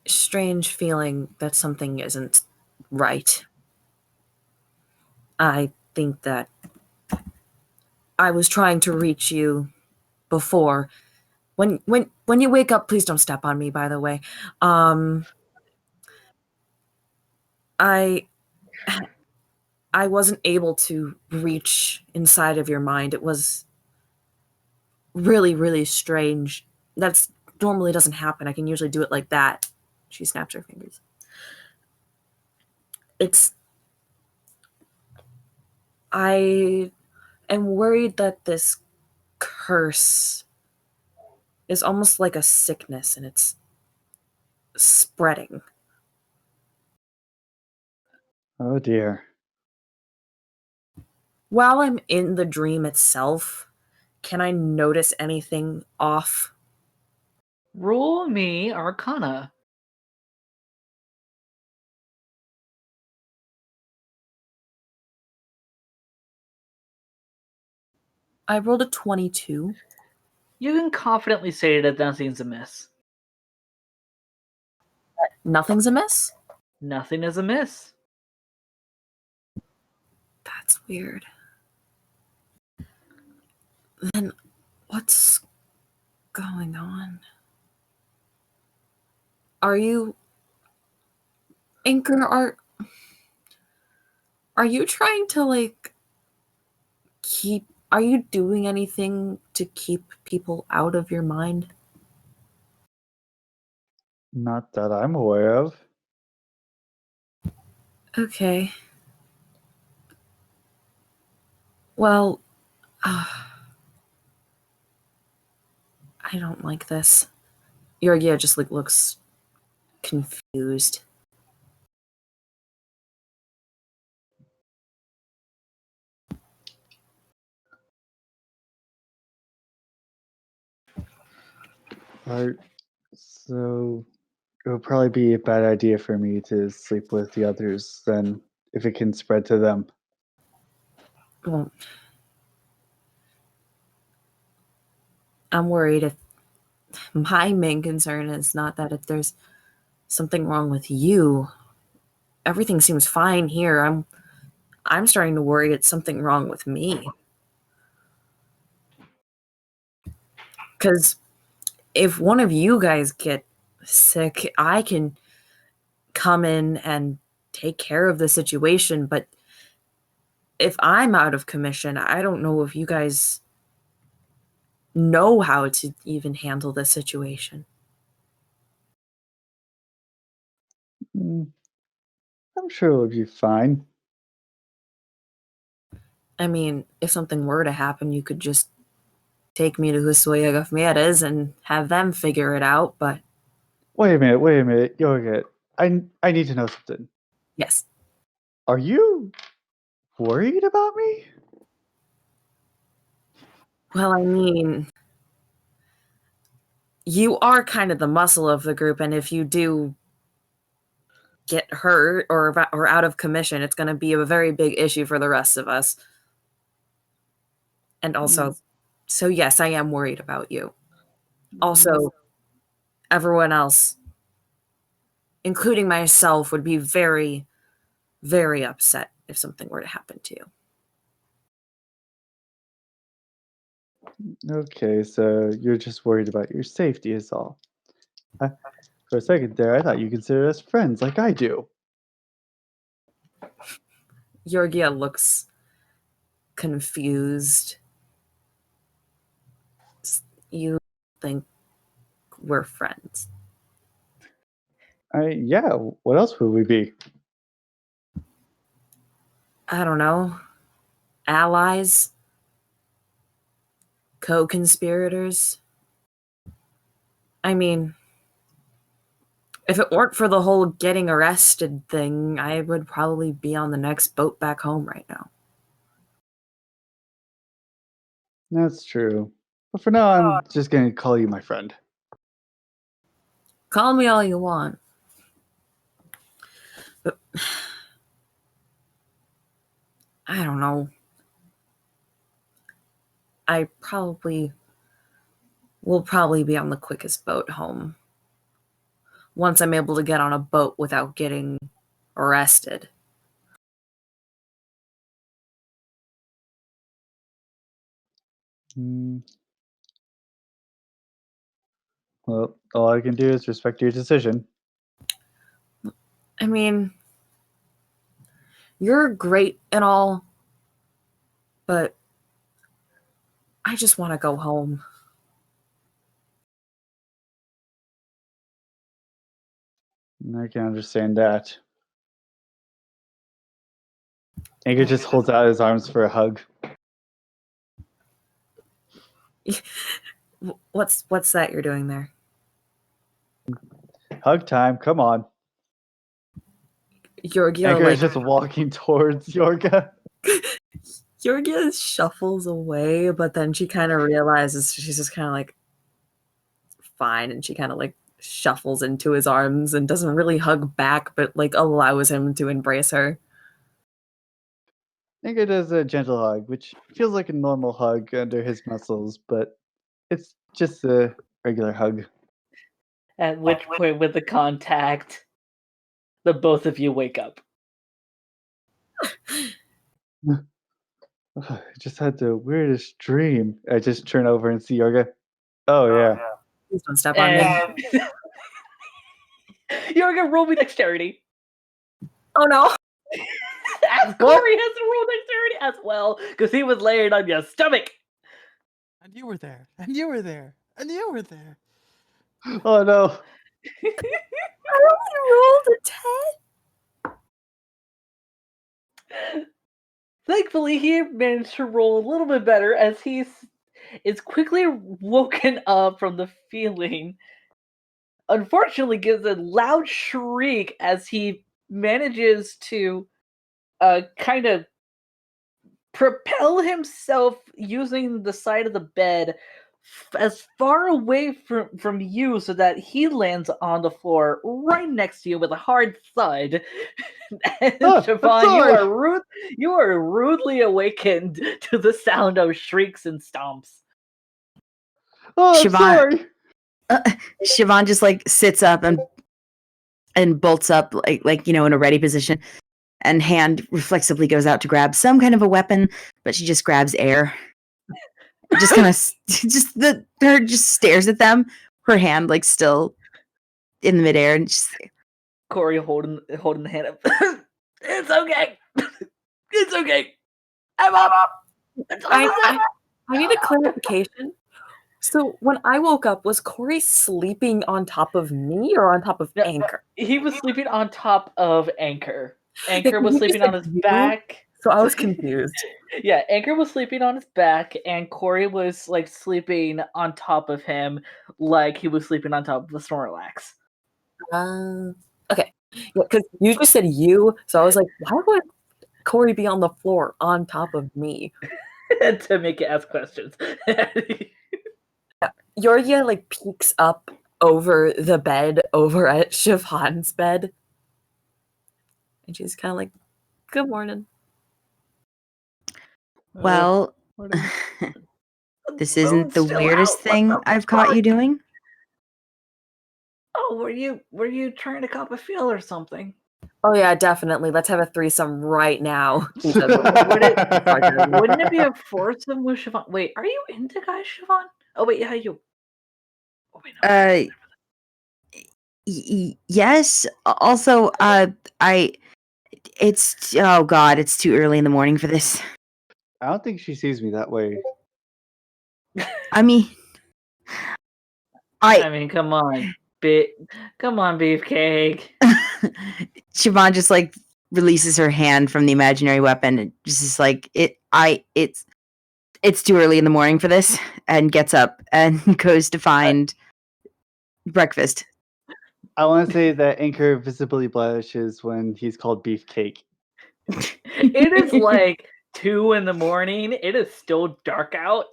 strange feeling that something isn't right. I think that I was trying to reach you before. When you wake up, please don't step on me, by the way. I wasn't able to reach inside of your mind. It was really, really strange. That's normally doesn't happen. I can usually do it like that. She snaps her fingers. I am worried that this curse is almost like a sickness and it's spreading. Oh dear. While I'm in the dream itself, can I notice anything off? Roll me Arcana. I rolled a 22. You can confidently say that nothing's amiss. Nothing's amiss? Nothing is amiss. That's weird. Then what's going on? Are you... Ankor, are you trying to, like, are you doing anything to keep people out of your mind? Not that I'm aware of. Okay. Well, I don't like this. Yorgia just, like, looks confused. So it would probably be a bad idea for me to sleep with the others then if it can spread to them. Well, I'm worried if my main concern is not that if there's something wrong with you. Everything seems fine here. I'm starting to worry it's something wrong with me. Because if one of you guys get sick, I can come in and take care of the situation. But if I'm out of commission, I don't know if you guys know how to even handle the situation. I'm sure it'll be fine. I mean, if something were to happen, you could just take me to Husuya Gafmieres and have them figure it out, but... Wait a minute, Yorga. I need to know something. Yes. Are you worried about me? Well, I mean, you are kind of the muscle of the group, and if you do get hurt or out of commission, it's going to be a very big issue for the rest of us. And also, so yes, I am worried about you. Also, everyone else, including myself, would be very, very upset if something were to happen to you. Okay, so you're just worried about your safety is all. For a second there, I thought you considered us friends like I do. Yorgia looks confused. You think we're friends? Yeah, what else would we be? I don't know. Allies? Co-conspirators? I mean, if it weren't for the whole getting arrested thing, I would probably be on the next boat back home right now. That's true. But for now, I'm just going to call you my friend. Call me all you want. But I don't know. I will probably be on the quickest boat home. Once I'm able to get on a boat without getting arrested. Well, all I can do is respect your decision. I mean, you're great and all, but I just want to go home. I can understand that. Anger just holds out his arms for a hug. What's that you're doing there? Hug time, come on. Anger is just walking towards Yorga. Yorgia shuffles away, but then she kind of realizes she's just kind of like, fine, and she kind of like shuffles into his arms and doesn't really hug back, but like allows him to embrace her. Ankor does a gentle hug, which feels like a normal hug under his muscles, but it's just a regular hug. At which point, with the contact, the both of you wake up. I just had the weirdest dream. I just turn over and see Yorga. Oh, yeah. Please don't step on me. And you're gonna roll me dexterity. Oh no! As Corey has to roll dexterity as well, because he was laying on your stomach. And you were there. And you were there. And you were there. Oh, no. I only rolled a 10. Thankfully, he managed to roll a little bit better as he is quickly woken up from the feeling. Unfortunately, gives a loud shriek as he manages to kind of propel himself using the side of the bed as far away from you so that he lands on the floor right next to you with a hard thud. And Oh, I'm Siobhan, sorry. you are rudely awakened to the sound of shrieks and stomps. Oh, I'm Siobhan- sorry. Siobhan just like sits up and bolts up like in a ready position, and hand reflexively goes out to grab some kind of a weapon, but she just grabs air. Just kind of her just stares at them. Her hand like still in the midair, and just Corey holding the hand up. It's okay. It's okay. I'm up. I need a clarification. So when I woke up, was Corey sleeping on top of me or on top of No, Ankor? He was sleeping on top of Ankor. Ankor was You sleeping said on his you? back. So I was confused. Yeah, Ankor was sleeping on his back, and Corey was like sleeping on top of him, like he was sleeping on top of a Snorlax. Okay, because you just said you, so I was like, why would Corey be on the floor on top of me? To make you ask questions. Yorgia like peeks up over the bed over at Siobhan's bed, and she's kind of like, "Good morning." well, this isn't the Still weirdest out. thing What the I've caught you fuck? doing. Oh, were you trying to cop a feel or something? Oh yeah, definitely. Let's have a threesome right now. He says, Wouldn't it be a foursome with Siobhan? Wait, are you into guys, Siobhan? Oh wait, yeah, you. Oh, wait, no. Yes. Also, it's oh god, it's too early in the morning for this. I don't think she sees me that way. I mean, I mean, come on, beefcake. Siobhan just like releases her hand from the imaginary weapon and just is like it's too early in the morning for this, and gets up and goes to find breakfast. I want to say that Ankor visibly blushes when he's called beefcake. It is like 2 a.m. It is still dark out.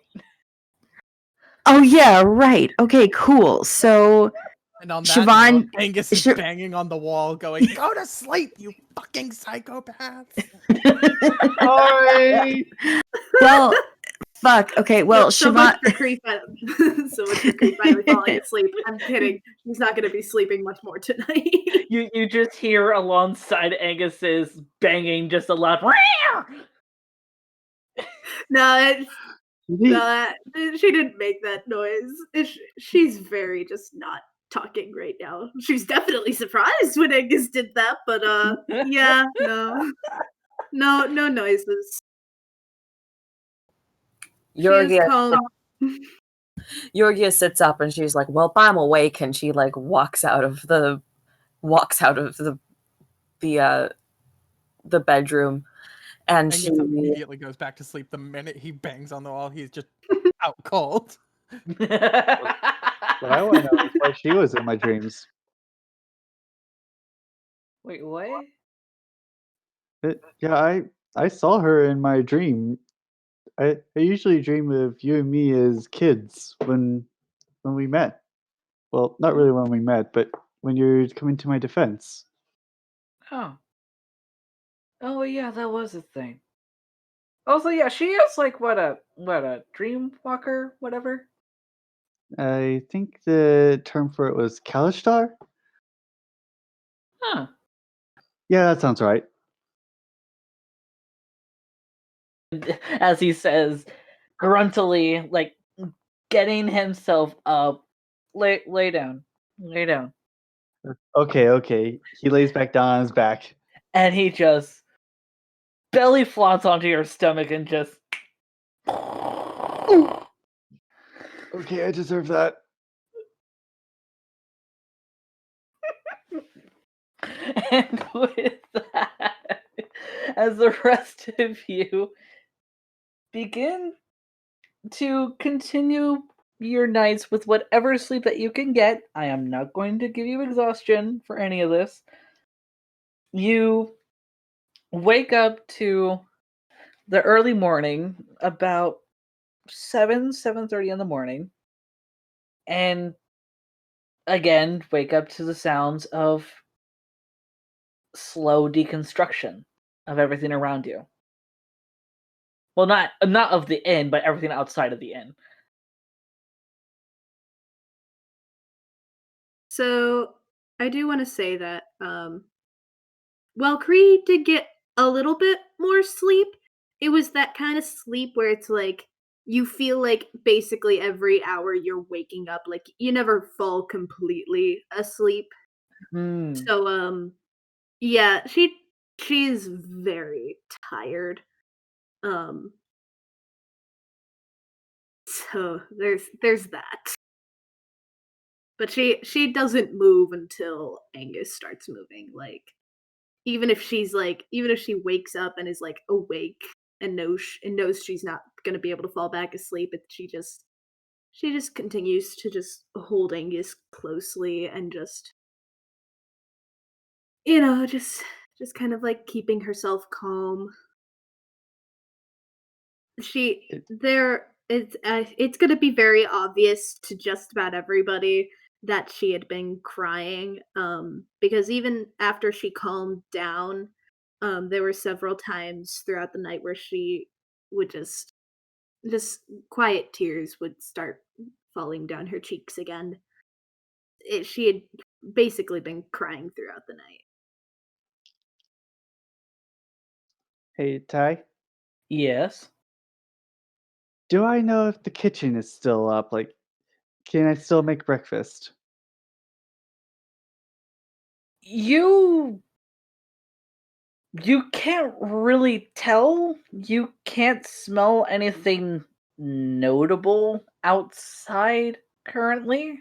Oh yeah, right. Okay, cool. So And on that Siobhan- note, Angus is Sure- banging on the wall going, "Go to sleep, you fucking psychopaths." Sorry. well, fuck. Okay, well, so Siobhan. much for Cree finally falling asleep. I'm kidding. He's not going to be sleeping much more tonight. You just hear alongside Angus's banging just a loud. No, she didn't make that noise. She's very just not talking right now. She's definitely surprised when Angus did that, but yeah, no noises. She is calm. Yorgia sits up and she's like, "Well, I'm awake," and she like walks out of the bedroom, and Angus she immediately goes back to sleep the minute he bangs on the wall. He's just out cold. What I want to know is why she was in my dreams. Wait, what? Yeah, I saw her in my dream. I usually dream of you and me as kids when we met. Well, not really when we met, but when you're coming to my defense. Oh. Oh yeah, that was a thing. Also, yeah, she is like what a dream walker, whatever. I think the term for it was Kalishtar? Huh. Yeah, that sounds right. As he says, gruntily, like getting himself up. Lay down. Lay down. Okay. He lays back down on his back. And he just belly flops onto your stomach and just Okay, I deserve that. and with that, as the rest of you begin to continue your nights with whatever sleep that you can get, I am not going to give you exhaustion for any of this. You wake up to the early morning, about 7:30 in the morning, and again wake up to the sounds of slow deconstruction of everything around you. Well, not of the inn, but everything outside of the inn. So I do want to say that while Cree did get a little bit more sleep, it was that kind of sleep where it's like you feel like basically every hour you're waking up, like you never fall completely asleep. Hmm. So yeah, she's very tired. Um so there's that. But she doesn't move until Angus starts moving. Like even if she wakes up and is like awake and knows she's not gonna be able to fall back asleep, she just continues to just hold Angus closely and just just kind of like keeping herself calm. She It, there it's gonna be very obvious to just about everybody that she had been crying, because even after she calmed down, there were several times throughout the night where she would just quiet tears would start falling down her cheeks again. She had basically been crying throughout the night. hey, Ty, Yes. do I know if the kitchen is still up? Like, can I still make breakfast? You can't really tell. You can't smell anything notable outside currently.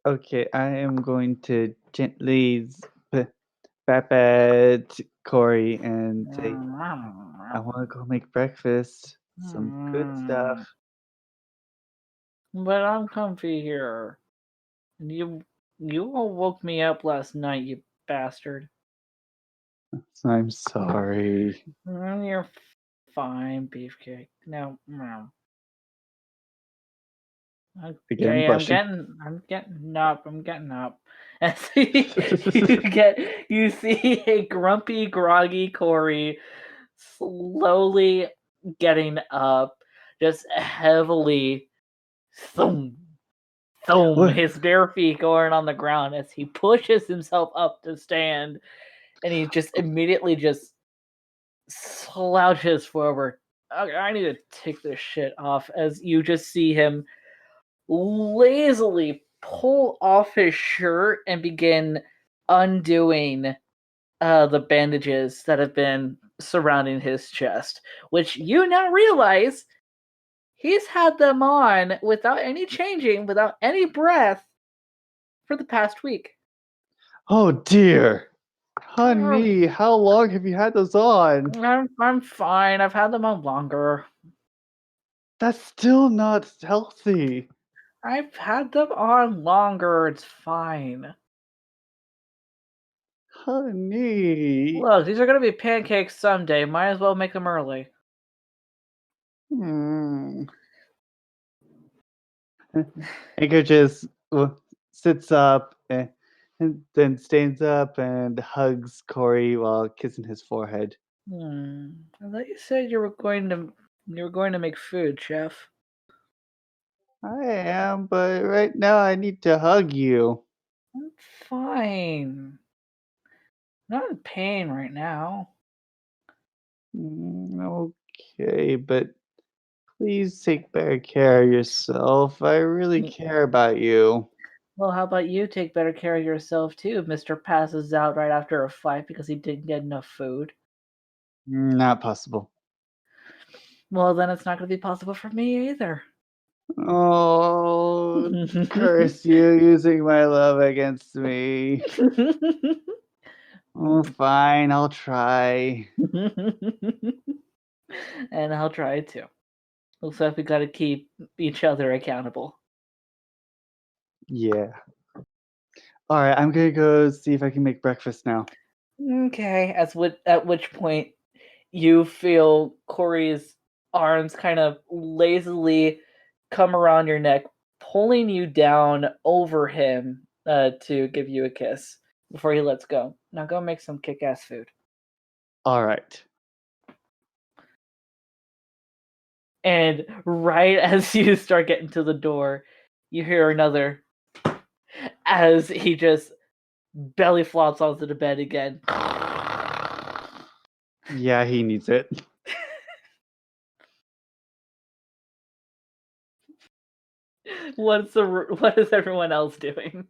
Okay, I am going to gently bap at Corey and say, I want to go make breakfast. Some good stuff. But I'm comfy here. You all woke me up last night, you bastard. I'm sorry. You're fine, beefcake. No, no. Again, Okay, blushing. I'm getting up. I'm getting up. And so you see a grumpy, groggy Corey slowly getting up, just heavily thump, thump, What? his bare feet going on the ground as he pushes himself up to stand, and he just immediately just slouches forward. I need to take this shit off as you just see him lazily pull off his shirt and begin undoing the bandages that have been surrounding his chest, which you now realize he's had them on without any changing, without any breath for the past week. Oh dear. Oh, Honey, how long have you had those on? I'm fine. I've had them on longer. That's still not healthy. I've had them on longer. It's fine. Honey. Look, these are gonna be pancakes someday. Might as well make them early. Hmm. Anchor just sits up and then stands up and hugs Corey while kissing his forehead. I thought you said you were going to make food, chef. I am, but right now I need to hug you. I'm fine. Not in pain right now. Okay, but please take better care of yourself. I really Mm. care about you. Well, how about you take better care of yourself too? If Mr. passes out right after a fight because he didn't get enough food. Not possible. Well, then it's not going to be possible for me either. Oh, curse you using my love against me. Oh, fine, I'll try. And I'll try too. Looks like we got to keep each other accountable. Yeah. Alright, I'm gonna go see if I can make breakfast now. Okay. At which point you feel Corey's arms kind of lazily come around your neck, pulling you down over him to give you a kiss before he lets go. Now go make some kick-ass food. Alright. And right as you start getting to the door, you hear another as he just belly flops onto the bed again. Yeah, he needs it. What is everyone else doing?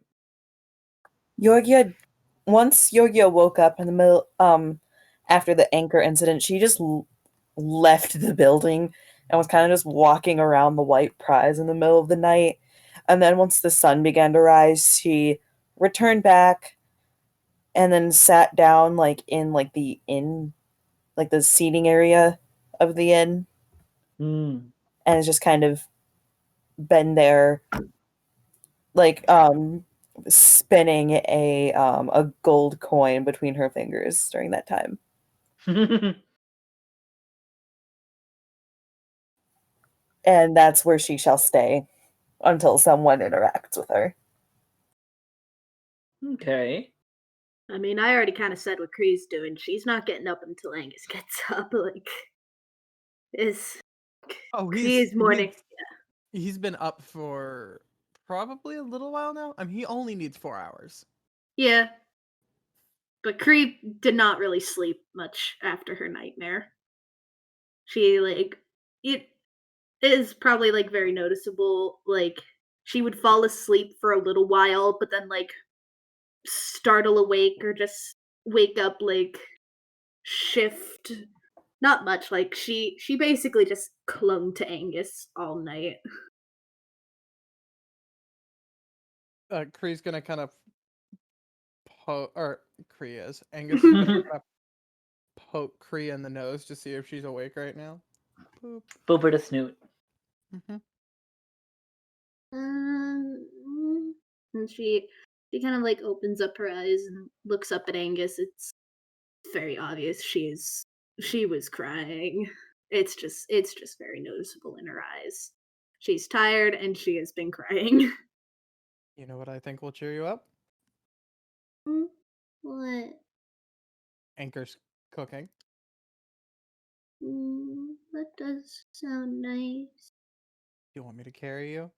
Yorgia, once Yorgia woke up in the middle, after the Ankor incident, she just left the building and was kind of just walking around the White Prize in the middle of the night. And then once the sun began to rise, she returned back and then sat down in the inn, like the seating area of the inn, Hmm. and has just kind of been there, spinning a gold coin between her fingers during that time. And that's where she shall stay until someone interacts with her. Okay. I mean, I already kind of said what Kree's doing. She's not getting up until Angus gets up. Like, is Oh, Kree's morning. he's been up for probably a little while now. I mean, he only needs 4 hours. Yeah, but Kree did not really sleep much after her nightmare. She it is probably very noticeable. Like she would fall asleep for a little while, but then startle awake or just wake up shift. Not much. Like she basically just clung to Angus all night. Kree's gonna kind of Kree is. Angus is gonna kind of poke Kree in the nose to see if she's awake right now. Boop. Boober to snoot. Mm-hmm. And she kind of opens up her eyes and looks up at Angus. It's very obvious she was crying. It's just very noticeable in her eyes. She's tired and she has been crying. You know what I think will cheer you up? What? Ankor's cooking. That does sound nice. Do you want me to carry you?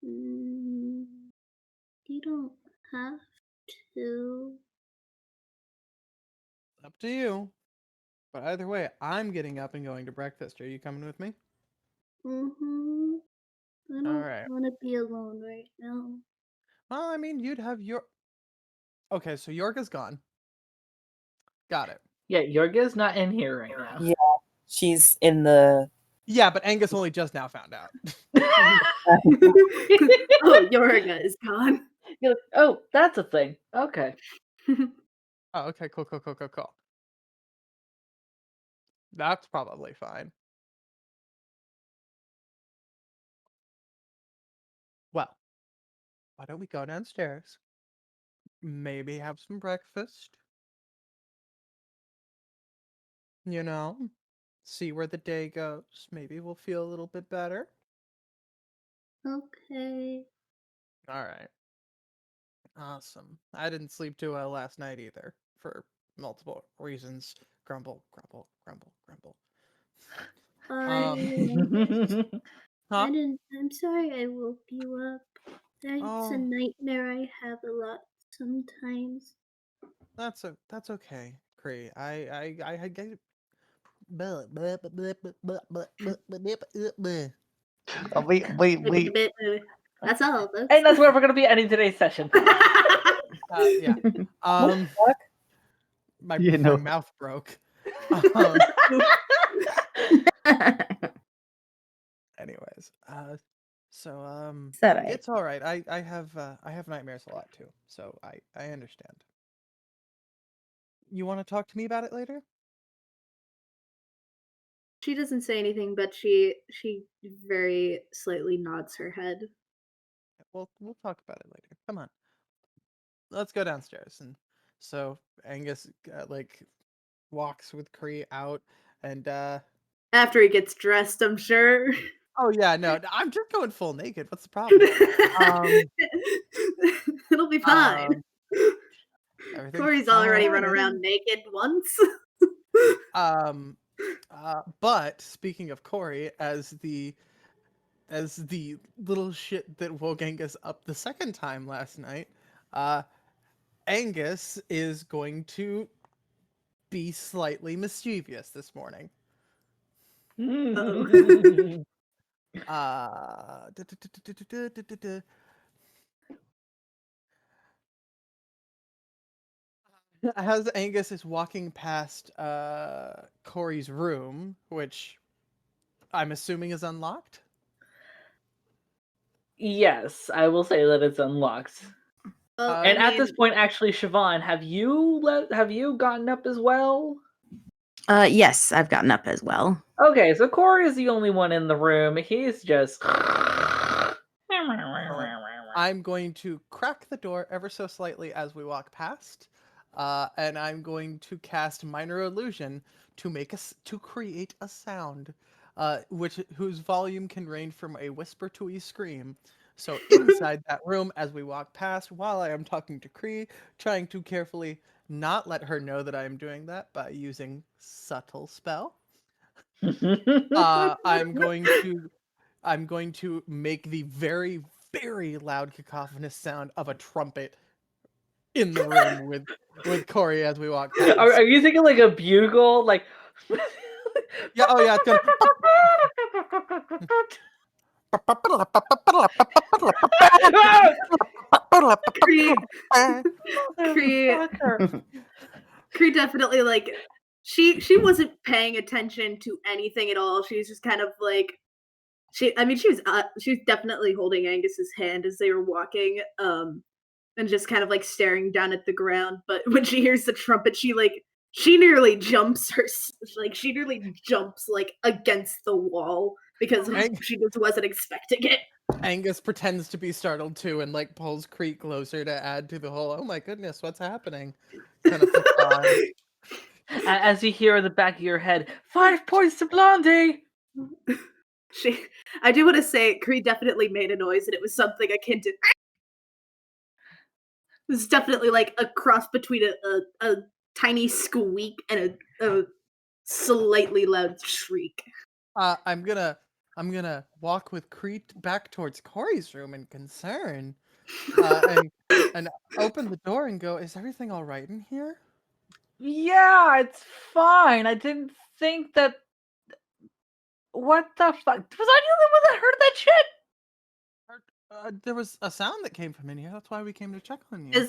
You don't have to. Up to you. But either way, I'm getting up and going to breakfast. Are you coming with me? I don't Alright. want to be alone right now. Well, I mean, you'd have your... Okay, so Yorga's gone. Got it. Yeah, Yorga's not in here right now. Yeah, she's in the. Yeah, but Angus only just now found out. Oh, Yorga is gone. You're like, oh, that's a thing. Okay. Oh, okay, cool. That's probably fine. Well, why don't we go downstairs? Maybe have some breakfast. You know, see where the day goes. Maybe we'll feel a little bit better. Okay. All right. Awesome. I didn't sleep too well last night either, for multiple reasons. Grumble, grumble, grumble, grumble. Huh? I'm sorry I woke you up. It's Oh. a nightmare I have a lot sometimes. That's okay, Cree. I get. Blah, blah, blah, blah, blah, blah, blah, blah, blah, blah. Oh, wait. That's all, folks. And that's where we're going to be ending today's session. Yeah. My You know. mouth broke. Anyways, so It's all right. it's all right. I have nightmares a lot too, so I understand. You want to talk to me about it later? She doesn't say anything, but she very slightly nods her head. We'll talk about it later. Come on, let's go downstairs. And so Angus like walks with Cree out, and After he gets dressed, I'm sure. oh yeah, no, I'm just going full naked. What's the problem? It'll be fine. Everything's Corey's already run fine. around naked once. But speaking of Corey, as the little shit that woke Angus up the second time last night, Angus is going to be slightly mischievous this morning. As Angus is walking past Corey's room, which I'm assuming is unlocked. Yes, I will say that it's unlocked. Well, And at this point, actually, Siobhan, have you gotten up as well? Yes, I've gotten up as well. Okay, so Corey is the only one in the room. He's just. I'm going to crack the door ever so slightly as we walk past, and I'm going to cast Minor Illusion to create a sound, whose volume can range from a whisper to a scream. So inside that room, as we walk past, while I am talking to Cree, trying to carefully not let her know that I am doing that by using subtle spell, I'm going to make the very, very loud cacophonous sound of a trumpet in the room with Corey as we walk past. Are you thinking like a bugle? Like. Yeah, oh yeah, it's gonna. Cree definitely like she wasn't paying attention to anything at all. She was just kind of like she was definitely holding Angus's hand as they were walking, and just kind of like staring down at the ground. But when she hears the trumpet, she nearly jumps like against the wall because she just wasn't expecting it. Angus pretends to be startled too and like pulls Cree closer to add to the whole "oh my goodness, what's happening" kind of facade. As you hear in the back of your head, 5 points to Blondie! I do want to say Cree definitely made a noise, and it was something akin to. It was definitely like a cross between a tiny squeak and a slightly loud shriek. I'm gonna walk with Cree back towards Corey's room in concern, and open the door and go, "Is everything all right in here?" Yeah, it's fine. I didn't think that. What the fuck? Was I the only one that heard that shit? There was a sound that came from in here. That's why we came to check on you.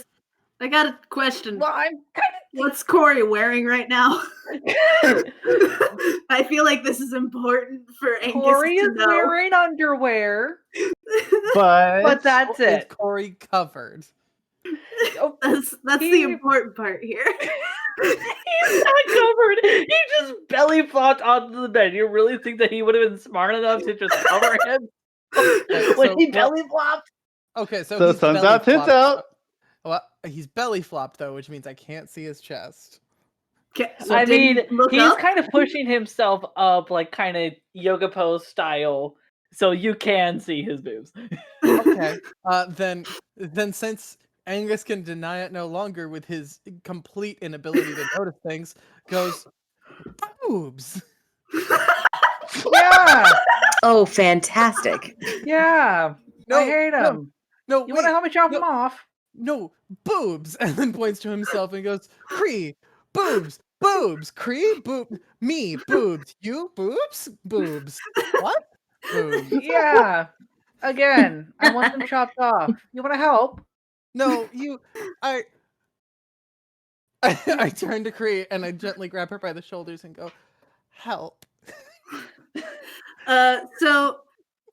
I got a question. Well, I'm kind of. What's Corey wearing right now? I feel like this is important for Angus Corey to is know. wearing underwear, But but that's Is it. Corey covered? That's the important part here. He's not covered. He just belly flopped onto the bed. You really think that he would have been smart enough to just cover him when he belly flopped? Okay, so So he's sun's belly out, tits flopped. out. Well, he's belly flopped though, which means I can't see his chest. Okay, so I did he mean, look he's up? kind of pushing himself up, like kind of yoga pose style, so you can see his boobs. Okay, then since Angus can deny it no longer with his complete inability to notice things, goes, boobs! Yeah, Oh, fantastic. yeah. I No, hate no, him. no, You want to wait, help me chop no, him off? no, boobs! And then points to himself and goes, Cree, boobs, boobs, Cree, me, boobs, you, boobs, boobs. What? Boobs. Yeah. Again, I want them chopped off. You want to help? No, I, I turn to Cree and I gently grab her by the shoulders and go, help.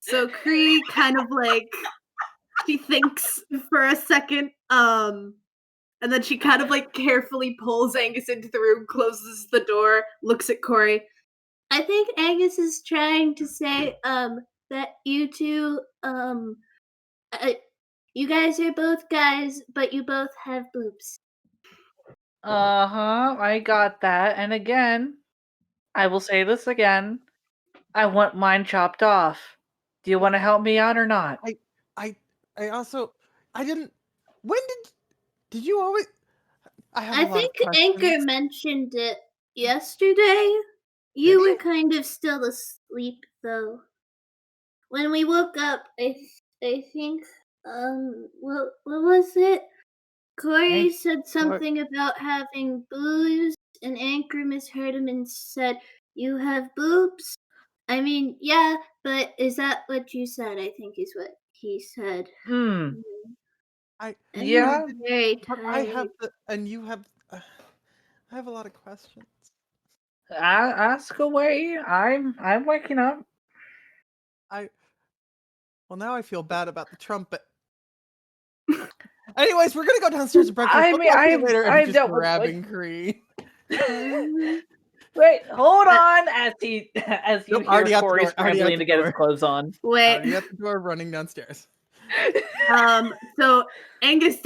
So Cree kind of like she thinks for a second, and then she kind of like carefully pulls Angus into the room, closes the door, looks at Corey. I think Angus is trying to say, that you two, you guys are both guys, but you both have boobs. Uh-huh, I got that. And again, I will say this again. I want mine chopped off. Do you want to help me out or not? I also, I didn't, when did you always, I have I a lot of think Ankor questions. mentioned it yesterday. You were kind of still asleep, though. When we woke up, I think, what was it? Corey said something about having boobs, and Ankor misheard him and said, "You have boobs." I mean, yeah, but is that what you said? I think is what he said. Hmm. I, And Yeah. I'm very but I have tired. and you have, I have a lot of questions. Ask away. I'm waking up. Well, now I feel bad about the trumpet. Anyways, we're gonna go downstairs to breakfast. I We'll mean, talk to you later. And I've just dealt with grabbing Cree. Wait, hold on. As you Nope, hear already at the Corey door, already at scrambling the to get his door. clothes on. Wait. Already at the door, running downstairs. So Angus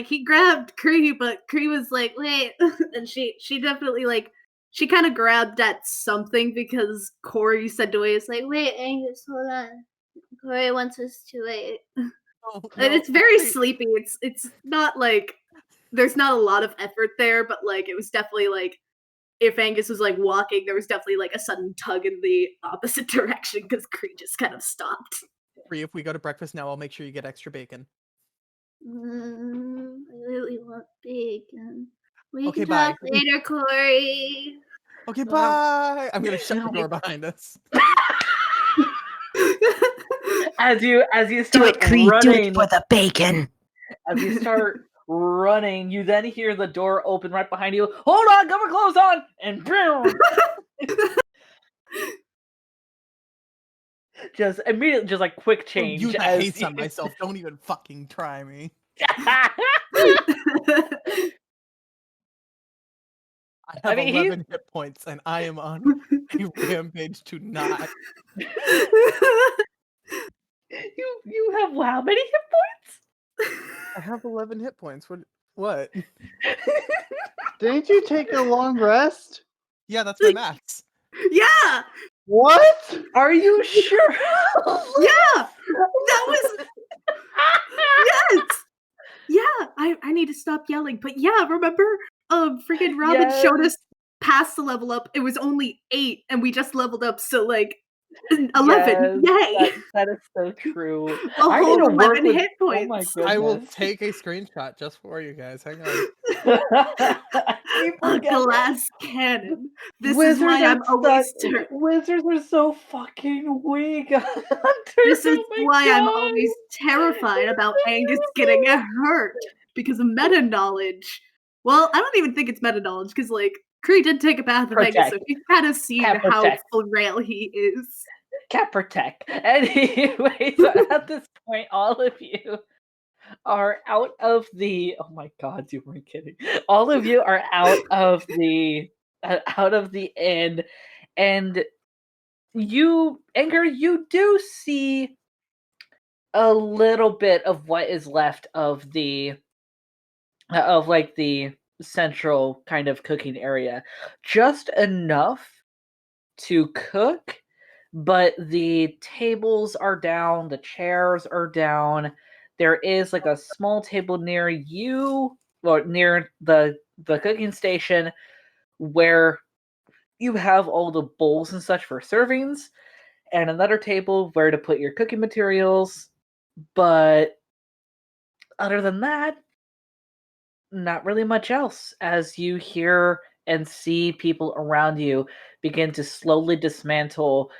he grabbed Cree, but Cree was like, wait, and she definitely she kind of grabbed at something because Corey said to wait. It's like, wait, Angus, hold on. Corey wants us to wait. Oh, And no, it's very Cree. sleepy. It's not like there's not a lot of effort there, but it was definitely if Angus was walking, there was definitely a sudden tug in the opposite direction because Cree just kind of stopped. Cree, if we go to breakfast now, I'll make sure you get extra bacon. I really want bacon. We Okay, can bye. talk later, Corey. Okay, bye. I'm gonna shut the door behind us. As you Do start it, Cree. running, Do it for the bacon. as you start running, you then hear the door open right behind you. Hold on, got my clothes on, and boom! Just immediately, just quick change. Use the as haste on myself. Don't even fucking try me. I have mean, 11 hit points, and I am on a rampage to not. You have how many hit I have 11 hit points. What? Didn't you take a long rest? Yeah, that's my max. Yeah, What? Are you sure? yeah, that was yes. Yeah, I need to stop yelling, but yeah, remember, freaking Robin showed us past the level up. It was only 8, and we just leveled up, so 11. Yay! That is so true. A I need whole to work 11 with. hit Oh my points. goodness! I will take a screenshot just for you guys. Hang on. We A forget. glass cannon. This is Wizards why I'm are always Wizards are so fucking weak. This is Oh my why I'm God. always terrified about Angus getting hurt because of meta knowledge. Well, I don't even think it's meta knowledge because Cree did take a bath of Angus, so Protect. she's kind of seen Cat how protect. frail he is. Cat protect. Anyway, so at this point, all of you are out of the. Oh my God, you weren't kidding. All of you are out of the inn, and you, Ankor, you do see a little bit of what is left of the the central kind of cooking area, just enough to cook, but the tables are down, the chairs are down, there is like a small table near you, or near the cooking station, where you have all the bowls and such for servings, and another table where to put your cooking materials. But other than that, not really much else, as you hear and see people around you begin to slowly dismantle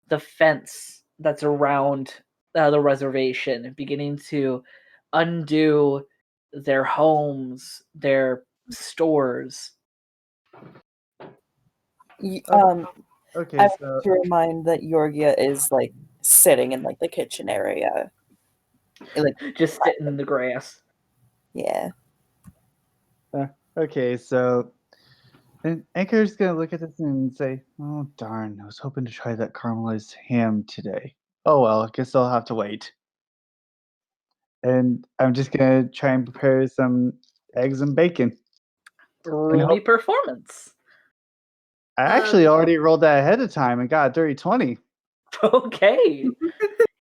the fence that's around the reservation, beginning to undo their homes, their stores. Okay, I so want to remind that Yorgia is like sitting in like the kitchen area. Like, Just sitting in the grass. yeah. okay, so and Anchor's gonna look at this and say, "Oh darn, I was hoping to try that caramelized ham today. Oh well, I guess I'll have to wait." And I'm just gonna try and prepare some eggs and bacon. And Roll me hope performance. I actually already rolled that ahead of time and got a dirty 20. Okay.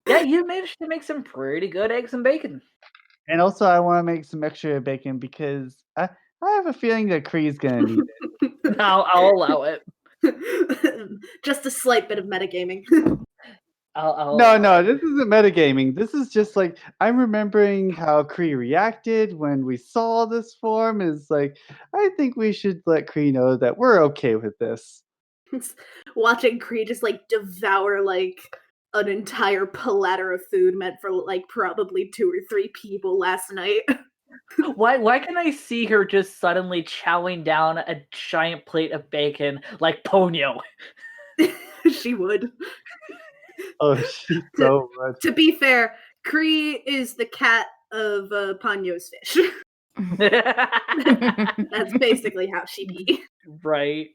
Yeah, you managed to make some pretty good eggs and bacon. And also, I want to make some extra bacon because I have a feeling that Kree's gonna need it. I'll allow it. Just a slight bit of metagaming. I'll No, allow no, it. this isn't metagaming. This is just like I'm remembering how Kree reacted when we saw this form. Is like I think we should let Kree know that we're okay with this. Watching Kree just like devour like an entire platter of food meant for like probably 2 or 3 people last night. Why can I see her just suddenly chowing down a giant plate of bacon like Ponyo? She would. Oh, she's so much. To be fair, Kree is the cat of Ponyo's fish. That's basically how she be. Right.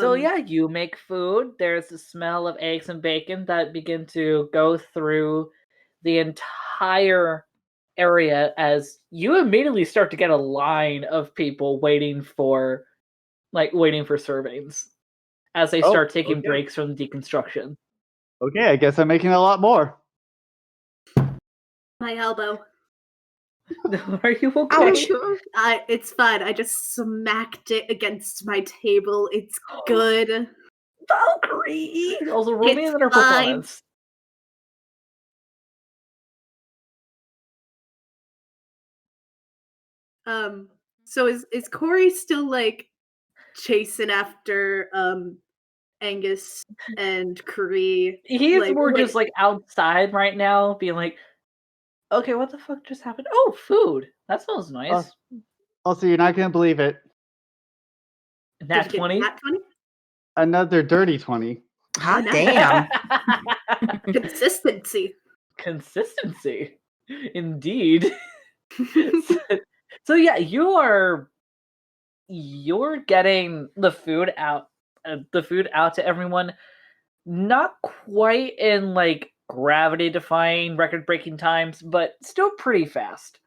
So yeah, you make food. There's the smell of eggs and bacon that begin to go through the entire area as you immediately start to get a line of people waiting for servings as they Oh, start taking okay. breaks from deconstruction. Okay, I guess I'm making a lot more. My elbow. Are you okay? It's fine. I just smacked it against my table. It's good. Valkyrie! Also, roll me It's another fine. performance. So is Corey still like chasing after Angus and Kree? He's Like, more wait, just like outside right now, being like, okay, what the fuck just happened? Oh, food. That smells nice. Also, you're not gonna believe it. Nat did you 20? get that 20? Another dirty 20. Hot nice. damn. Consistency. Consistency. Indeed. so yeah, you're getting the food out to everyone, not quite in like gravity defying record breaking times, but still pretty fast.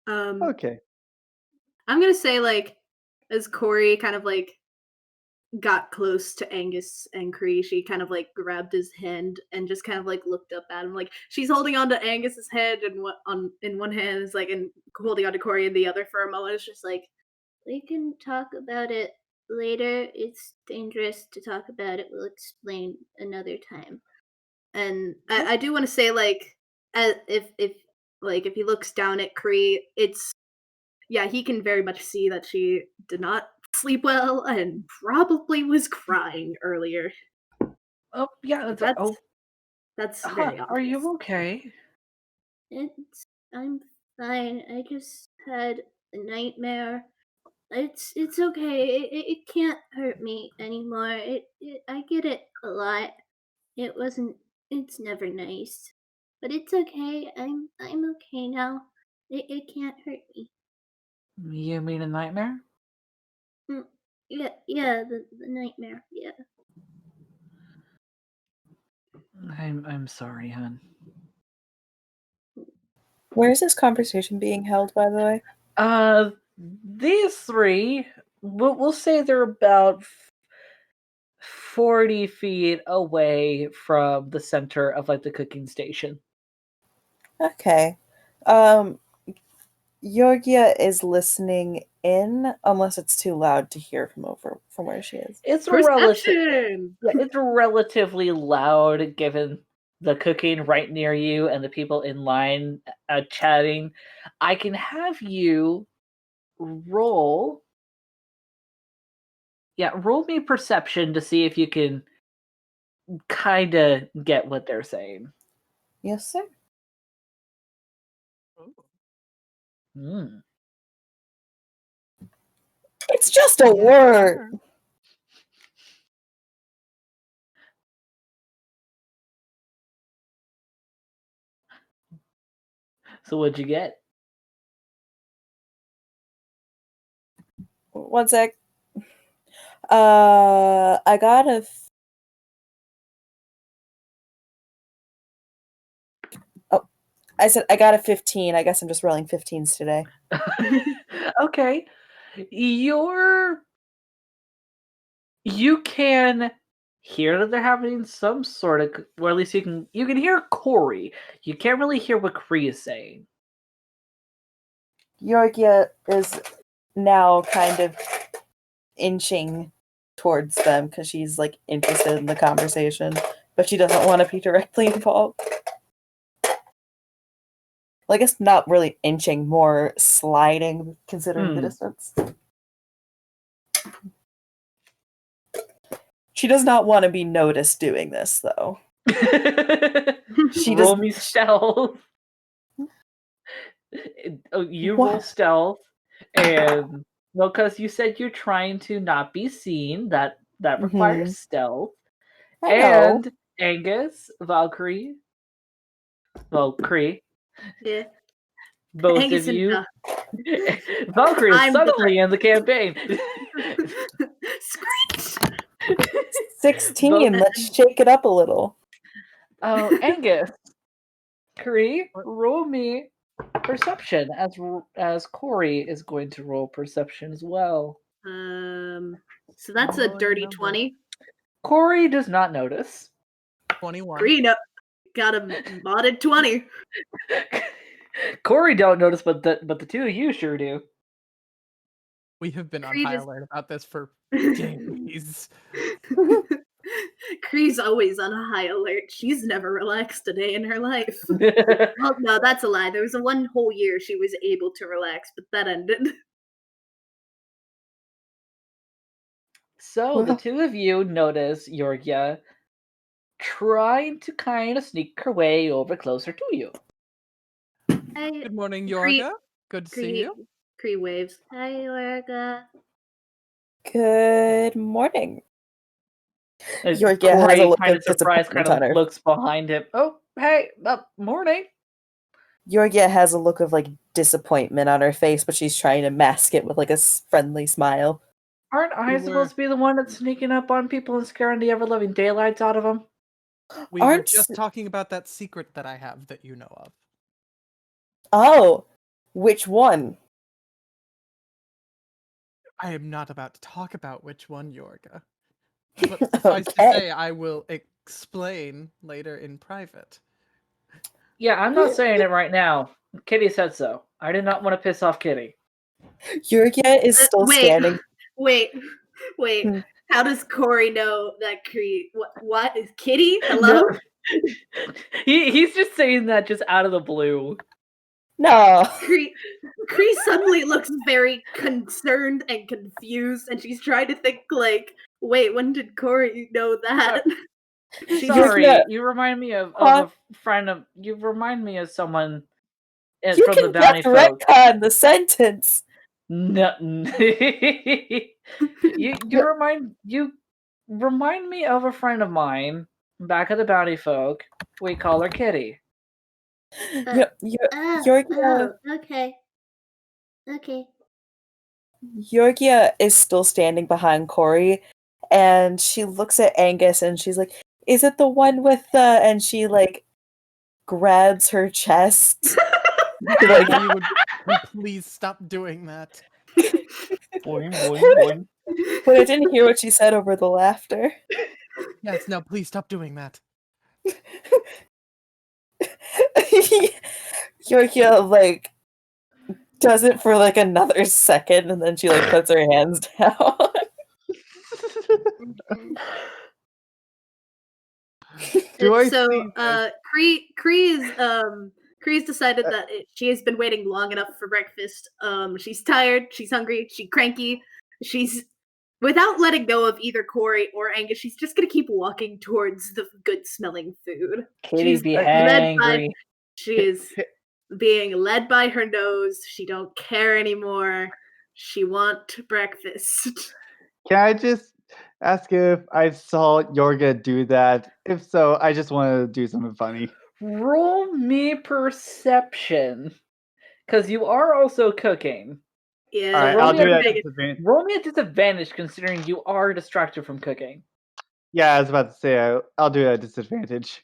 Okay. I'm gonna say like as Corey kind of like got close to Angus and Kree, she kind of like grabbed his hand and just kind of like looked up at him. Like she's holding on to Angus's head and in one hand is like and holding on to Corey in the other for a moment. It's just like, we can talk about it later. It's dangerous to talk about it. We'll explain another time. And I do want to say like if he looks down at Kree, it's yeah, he can very much see that she did not sleep well and probably was crying earlier. Oh yeah, That's very obvious. Are you okay? I'm fine. I just had a nightmare. It's okay. It can't hurt me anymore. I get it a lot. It wasn't. It's never nice, but it's okay. I'm okay now. It can't hurt me. You mean a nightmare? Yeah. The nightmare. Yeah. I'm sorry, hon. Where is this conversation being held, by the way? These three, we'll say they're about 40 feet away from the center of like the cooking station. Okay. Yorgia is listening in, unless it's too loud to hear from where she is. It's Perception! it's relatively loud given the cooking right near you and the people in line chatting. I can have you roll. Yeah, roll me perception to see if you can kind of get what they're saying. Yes, sir. Hmm. It's just a word. So what'd you get? One sec. I got a. Oh, I said I got a 15. I guess I'm just rolling 15s today. Okay. You can hear that they're having some sort of, or at least you can hear Corey. You can't really hear what Kree is saying. Yorgia is now kind of inching towards them because she's like interested in the conversation, but she doesn't want to be directly involved. Well, I guess not really inching, more sliding considering the distance. She does not want to be noticed doing this, though. She Roll does. me stealth. You roll stealth, and well, because you said you're trying to not be seen. That requires stealth. I know. And Angus, Valkyrie, Yeah. both Angus of and you. Valkyrie is I'm suddenly in the campaign. Screech! 16. Let's shake it up a little. Oh, Angus, Kree, roll me perception as Corey is going to roll perception as well. So that's a dirty 20. Corey does not notice. 21. Green got a modded 20. Corey don't notice, but the two of you sure do. We have been on Kree high just- alert about this for days. Kree's always on a high alert. She's never relaxed a day in her life. Well, no, that's a lie. There was a one whole year she was able to relax, but that ended. So the two of you notice Yorgia trying to kind of sneak her way over closer to you. Good morning, Yorga. Good to see you. Kree waves. Hi, Yorga. Good morning. As Yorgia has a Corey, look kind of of surprised, kind disappointment on of her. looks behind him. Oh, hey, morning. Yorgia has a look of like disappointment on her face, but she's trying to mask it with like a friendly smile. Aren't I supposed to be the one that's sneaking up on people and scaring the ever-living daylights out of them? We were just talking about that secret that I have that you know of. Oh, which one? I am not about to talk about which one, Yorga. But suffice to say, I will explain later in private. Yeah, I'm not saying it right now. Kitty said so. I did not want to piss off Kitty. Yorgia is still standing. Wait. How does Corey know that Kree? What is Kitty? Hello? No. He's just saying that just out of the blue. No. Kree suddenly looks very concerned and confused, and she's trying to think like, wait, when did Corey know that? Sorry, you remind me of a friend of. You remind me of someone from the Bountyfolk. Retcon the sentence. No, you remind me of a friend of mine back at the Bountyfolk. We call her Kitty. Yorgia. Okay. Yorgia is still standing behind Corey, and she looks at Angus and she's like, "Is it the one with the?" And she like grabs her chest. Like, you would please stop doing that. Boing, boing, boing. But I didn't hear what she said over the laughter. Yes, no, please stop doing that. Yorkia like does it for like another second, and then she like puts her hands down. Do I So, see this? Kree's decided that she has been waiting long enough for breakfast. She's tired, she's hungry, she's cranky. She's without letting go of either Corey or Angus. She's just gonna keep walking towards the good-smelling food. Kitty She's be led by. hangry. She is being led by her nose. She don't care anymore. She want breakfast. Can I just ask if I saw Yorga do that? If so, I just want to do something funny. Roll me perception, because you are also cooking. Yeah, All right, roll I'll me do a that. big- Roll me a disadvantage, considering you are distracted from cooking. Yeah, I was about to say I'll do it at disadvantage.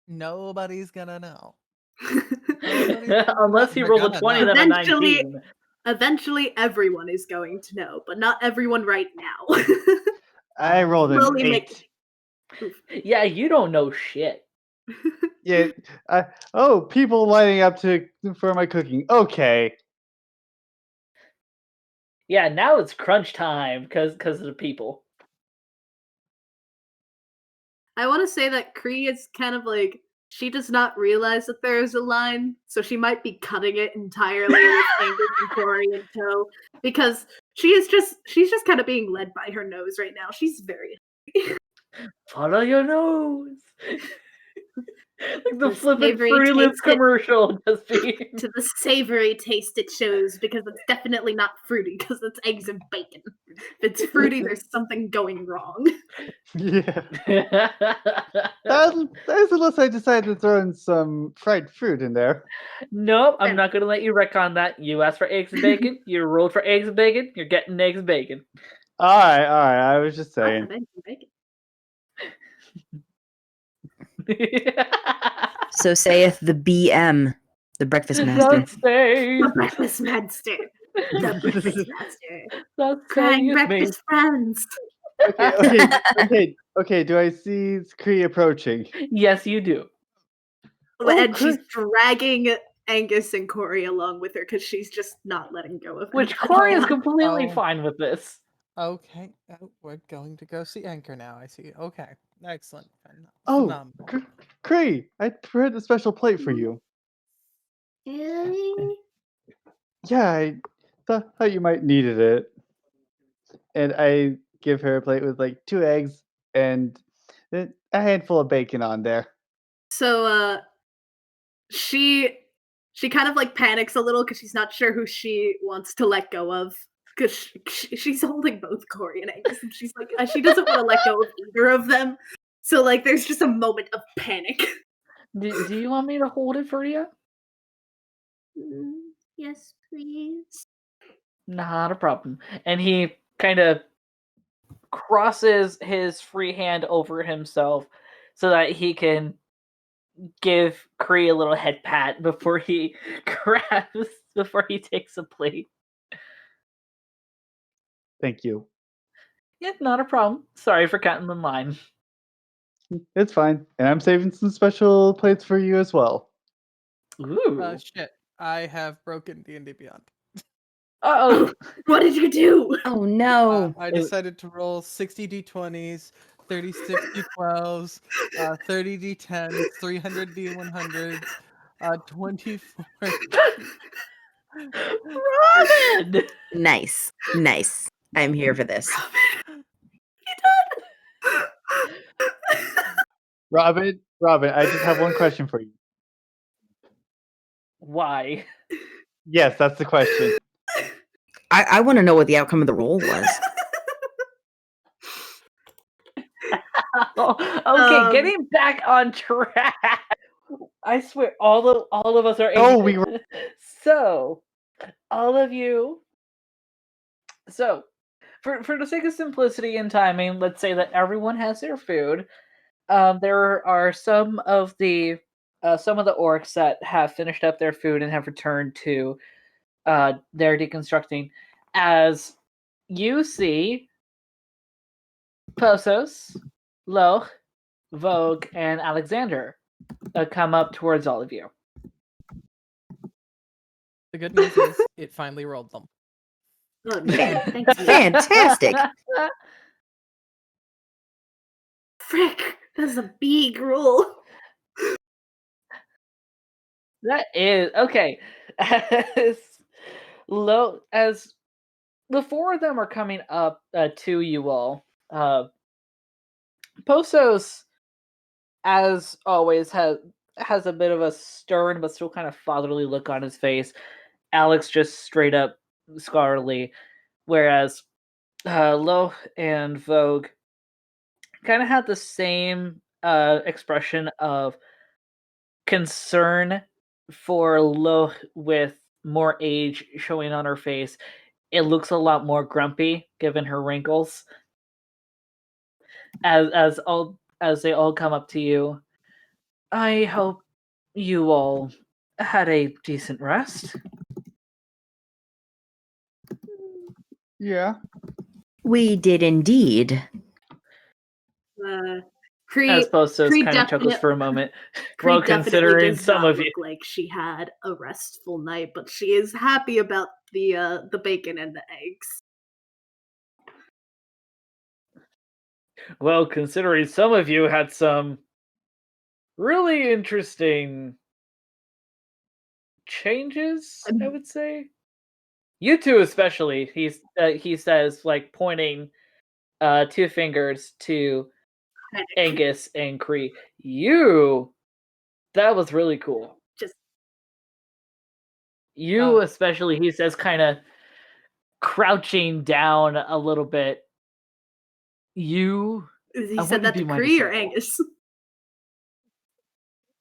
Nobody's gonna know. Unless he rolls a Gonna 20 know. then a Eventually- 19. Eventually, everyone is going to know, but not everyone right now. I rolled an Slowly 8. make- Yeah, you don't know shit. Yeah. People lining up for my cooking. Okay. Yeah, now it's crunch time because of the people. I want to say that Kree is kind of like she does not realize that there is a line, so she might be cutting it entirely with Angus and Corey in tow because she's just kind of being led by her nose right now. She's very Follow your nose. Like the The flippin' savory Fruity Loops taste it- commercial just being. to the savory taste it shows because it's definitely not fruity because it's eggs and bacon. If it's fruity, there's something going wrong. Yeah. That's unless I decide to throw in some fried fruit in there. Nope, I'm Fair. not gonna let you wreck on that. You asked for eggs and bacon. You rolled for eggs and bacon. You're getting eggs and bacon. All right. I was just Lots saying. of eggs and bacon. So saith the BM, the breakfast master. Thus says, The breakfast monster. The breakfast master. thus Crying saith me. breakfast friends. Okay. Do I see Kree approaching? Yes, you do. And she's Chris. dragging Angus and Corey along with her because she's just not letting go of Which anybody. Corey is completely Oh. fine with this. Okay, we're going to go see Ankor now. I see. Okay, excellent. Oh, Phenomenal. Kree, I prepared a special plate for you. Really? Yeah, I thought you might needed it. And I give her a plate with like 2 eggs and a handful of bacon on there. So she kind of like panics a little because she's not sure who she wants to let go of because she's holding both Corey and Angus and she's like she doesn't want to let go of either of them. So like there's just a moment of panic. Do you want me to hold it for you? Yes, please. Not a problem. And he kind of crosses his free hand over himself so that he can give Kree a little head pat before he before he takes a plate. Thank you. Yeah, not a problem. Sorry for cutting the line. It's fine. And I'm saving some special plates for you as well. Ooh. Shit, I have broken D&D Beyond. Uh-oh. What did you do? Oh no. I decided to roll 60 d20s, 36 d12s, 30 d10s, 300 d100s, 24. Robin! Nice. Nice. I'm here for this. Robin, I just have one question for you. Why? Yes, that's the question. I want to know what the outcome of the roll was. Okay, getting back on track. I swear, all of us are. Oh, we were. So, all of you. So, for the sake of simplicity and timing, let's say that everyone has their food. There are some of the orcs that have finished up their food and have returned to their deconstructing. As you see, Posos, Loch, Vogue, and Alexander come up towards all of you. The good news is it finally rolled them. Oh, no. Fan- Thanks, me. Fantastic. Frick! That's a big roll. That is okay. As the four of them are coming up to you all, Posos, as always, has a bit of a stern but still kind of fatherly look on his face. Alex just straight up scholarly, whereas Lo and Vogue kind of had the same expression of concern for Lo with more age showing on her face. It looks a lot more grumpy given her wrinkles. As they all come up to you, I hope you all had a decent rest. Yeah. We did indeed. Uh, As Cree, Postos Cree kind of chuckles definite- for a moment. Cree Well, definitely considering does some not of you, look like she had a restful night, but she is happy about the bacon and the eggs. well, considering some of you had some really interesting changes, I would say. You two especially. He says, like, pointing two fingers to Angus and Cree. That was really cool. Just You especially, he says, kind of crouching down a little bit. You. he I said want you that to to be my Cree or disciple. Angus.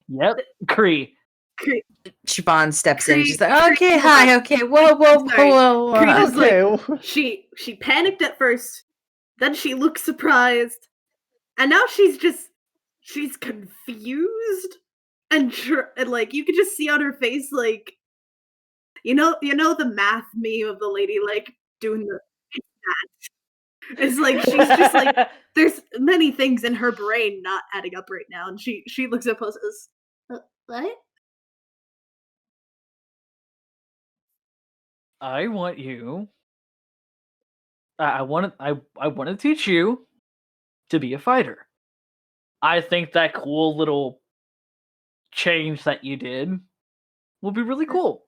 Yep, Cree. Cree, Siobhan steps in. Cree- She's like, okay, Cree- hi, okay, whoa, whoa, Sorry. whoa, whoa. Cree whoa. was like, Okay. she panicked at first, then she looked surprised, and now she's confused and like you could just see on her face, like, you know the math meme of the lady like doing the it's like she's just like there's many things in her brain not adding up right now, and she looks at Post as what? I want you. I want to teach you to be a fighter. I think that cool little change that you did will be really cool.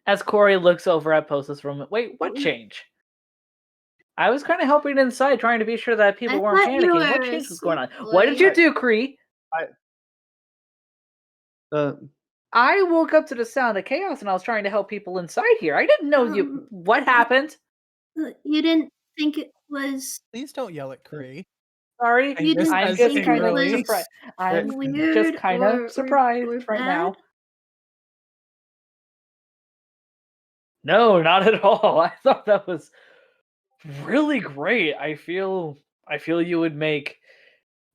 As Corey looks over at Postus for a moment, wait, what change? I was kind of helping inside, trying to be sure that people I weren't thought you panicking. What were change was going on? asleep, What did you boy. do, Cree? Uh, I woke up to the sound of chaos and I was trying to help people inside here. I didn't know you. What happened? You didn't think it was Please don't yell at Cree. Sorry, You didn't I'm as just think kind it of was surprised. I'm weird just kind of or surprised right bad? now. No, not at all. I thought that was really great. I feel you would make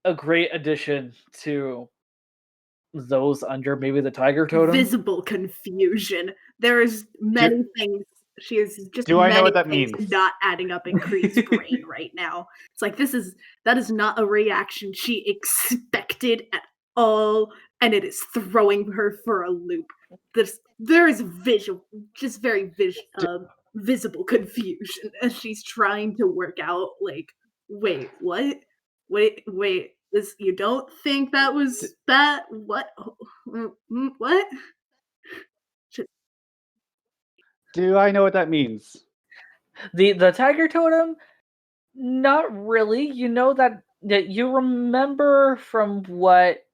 a great addition to those under maybe the tiger totem. Visible confusion. There is many things. She is just Do I know many what that things means? not adding up in Cree's brain right now. It's like that is not a reaction she expected at all, and it is throwing her for a loop. There is very visible confusion as she's trying to work out. Like, wait, what? Wait. This, you don't think that was bad? What? What? do I know what that means? The tiger totem, not really. You know that you remember from what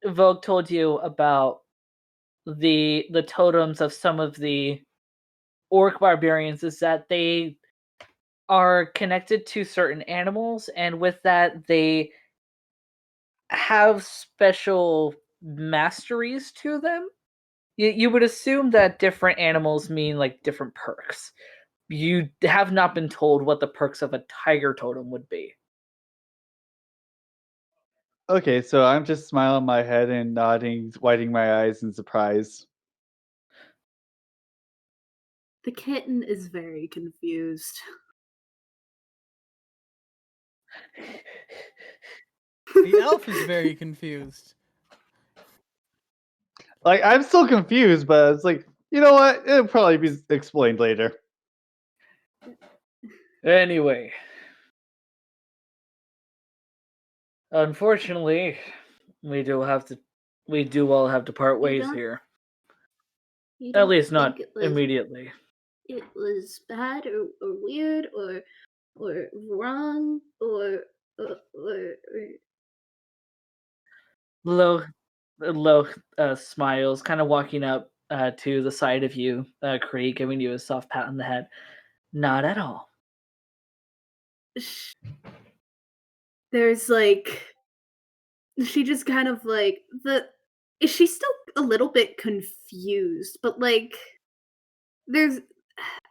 Vogue told you about the totems of some of the orc barbarians is that they are connected to certain animals, and with that they have special masteries to them. You would assume that different animals mean like different perks. You have not been told what the perks of a tiger totem would be. Okay, so I'm just smiling my head and nodding, widening my eyes in surprise. The kitten is very confused. The elf is very confused. Like, I'm still confused, but it's like, you know what? It'll probably be explained later. Anyway. Unfortunately, we do all have to part You ways don't- here. You At don't least not think immediately. it was bad or weird or wrong or Loch smiles, kind of walking up to the side of you, Kree, giving you a soft pat on the head. Not at all. There's like she just kind of like is she still a little bit confused, but like there's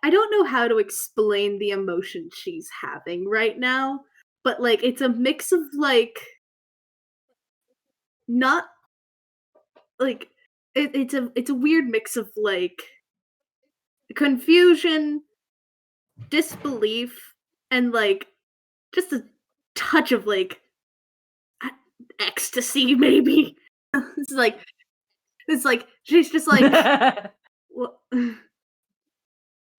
I don't know how to explain the emotion she's having right now, but like it's a mix of like not like it's a weird mix of like confusion, disbelief, and like just a touch of like ecstasy maybe. it's like she's just like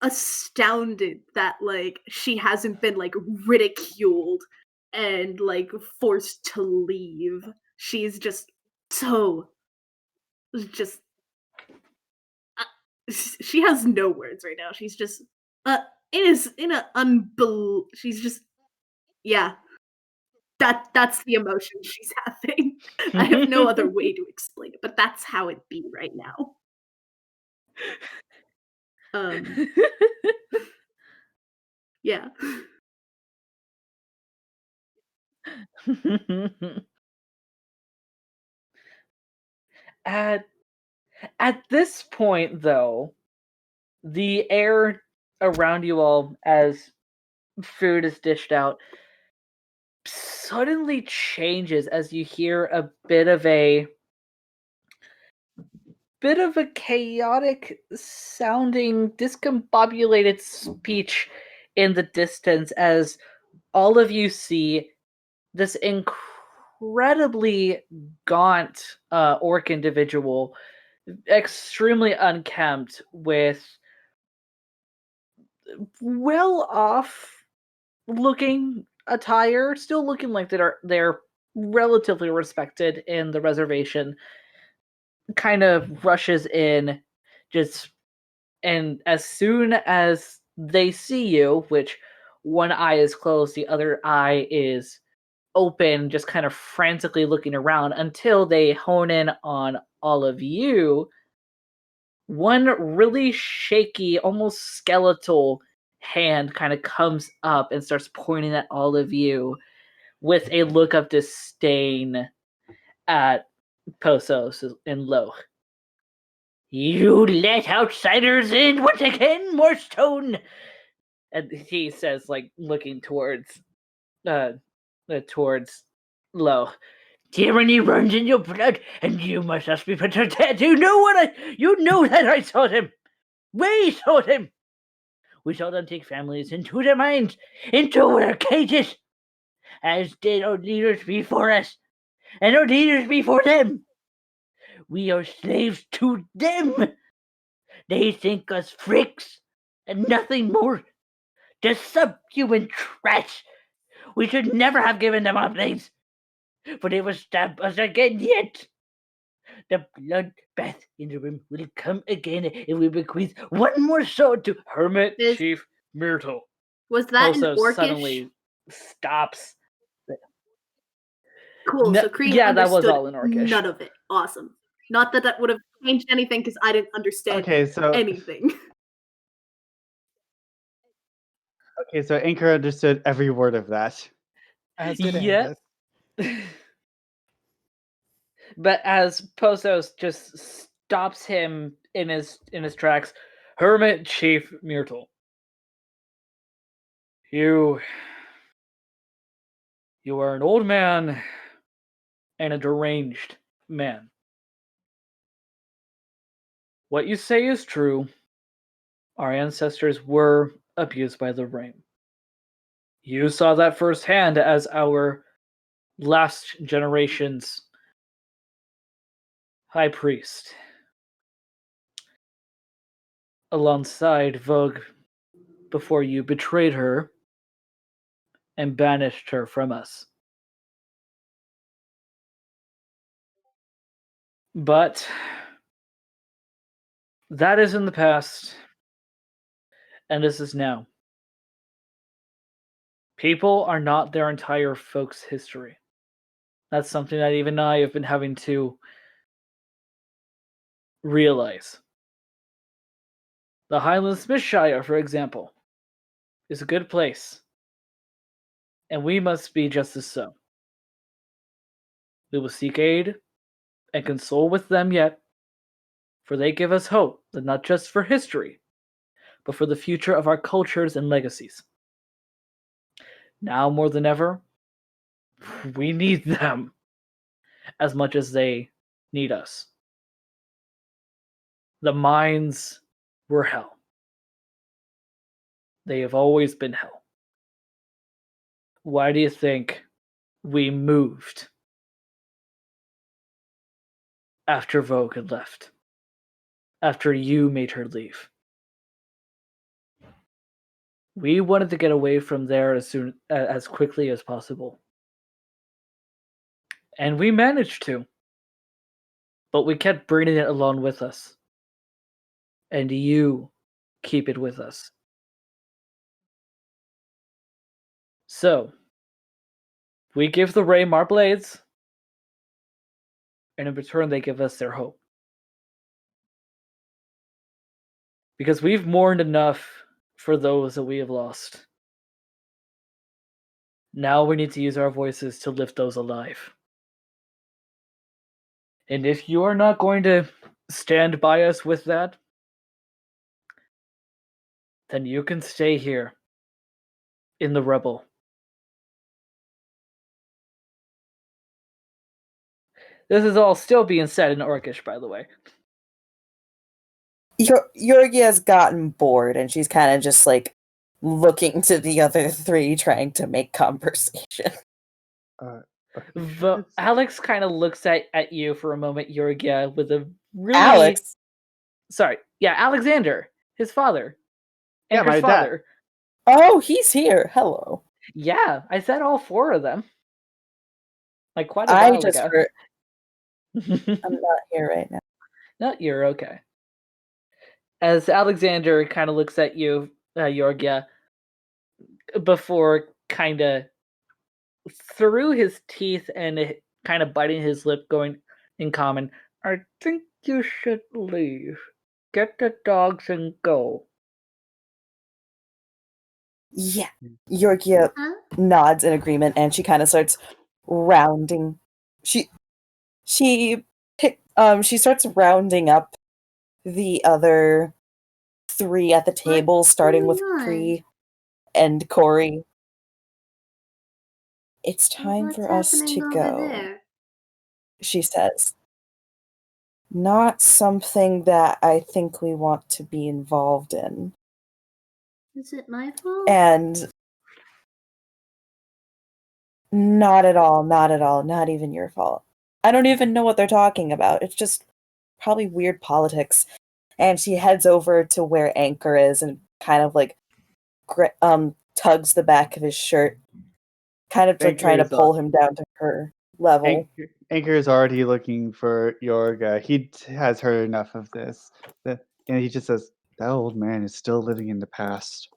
astounded that like she hasn't been like ridiculed and like forced to leave. She's just so just she has no words right now. She's just in a she's just yeah. That's the emotion she's having. I have no other way to explain it, but that's how it be right now. Yeah. At this point, though, the air around you all, as food is dished out, suddenly changes as you hear a bit of a chaotic sounding, discombobulated speech in the distance as all of you see this incredibly gaunt orc individual, extremely unkempt, with well off looking attire, still looking like they're relatively respected in the reservation, kind of rushes in, just, and as soon as they see you, which one eye is closed, the other eye is open, just kind of frantically looking around until they hone in on all of you, one really shaky, almost skeletal hand kind of comes up and starts pointing at all of you with a look of disdain at Posos and Loch. You let outsiders in once again, Morstone! And he says, like, looking towards Loch. Tyranny runs in your blood, and you must be put to death. You know that I saw him. We saw him. We saw them take families into their minds, into their cages, as did our leaders before us, and our leaders before them. We are slaves to them. They think us freaks, and nothing more. Just subhuman trash. We should never have given them our names, for they will stab us again yet. The bloodbath in the room will come again if we bequeath one more sword to Hermit Chief Myrtle. Was that Poso an orcish? suddenly stops. Cool. No, So Kree yeah, that understood was all in Orcish. none of it. Awesome. Not that that would have changed anything because I didn't understand Okay, so anything. Ankor understood every word of that. As did Yeah. Angus. But as Posos just stops him in his tracks, Hermit Chief Myrtle. You are an old man and a deranged man. What you say is true. Our ancestors were abused by the rain. You saw that firsthand as our last generation's high priest alongside Vogue before you betrayed her and banished her from us. But that is in the past, and this is now. People are not their entire folk's history. That's something that even I have been having to realize. The Highland Smithshire, for example, is a good place, and we must be just as so. We will seek aid and console with them yet, for they give us hope that not just for history, but for the future of our cultures and legacies. Now more than ever, we need them as much as they need us. The mines were hell. They have always been hell. Why do you think we moved after Vogue had left? After you made her leave? We wanted to get away from there as quickly as possible. And we managed to. But we kept bringing it along with us. And you keep it with us. So, we give the Ray our blades, and in return they give us their hope. Because we've mourned enough for those that we have lost. Now we need to use our voices to lift those alive. And if you are not going to stand by us with that, then you can stay here in the rubble. This is all still being said in Orcish, by the way. Yorgi has gotten bored, and she's kind of just like looking to the other three, trying to make conversation. Alex kind of looks at you for a moment, Yorgia, with a really... Alex? Sorry. Yeah, Alexander. His father. Yeah, Ankor's my father. dad. Oh, he's here. Hello. Yeah, I said all four of them. Like quite a I while just ago. heard. I'm not here right now. No, you're okay. As Alexander kind of looks at you, Yorgia, before kind of through his teeth and kind of biting his lip, going in common, I think you should leave. Get the dogs and go. Yeah. Yorgia nods in agreement, and she kind of starts rounding. She starts rounding up the other three at the table, starting with Cree and Corey. It's time for us to go, there? she says. Not something that I think we want to be involved in. Is it my fault? And not at all, not even your fault. I don't even know what they're talking about. It's just probably weird politics. And she heads over to where Ankor is and kind of like tugs the back of his shirt, kind of like trying to pull him down to her level. Ankor is already looking for Yorga. He has heard enough of this. And he just says, that old man is still living in the past.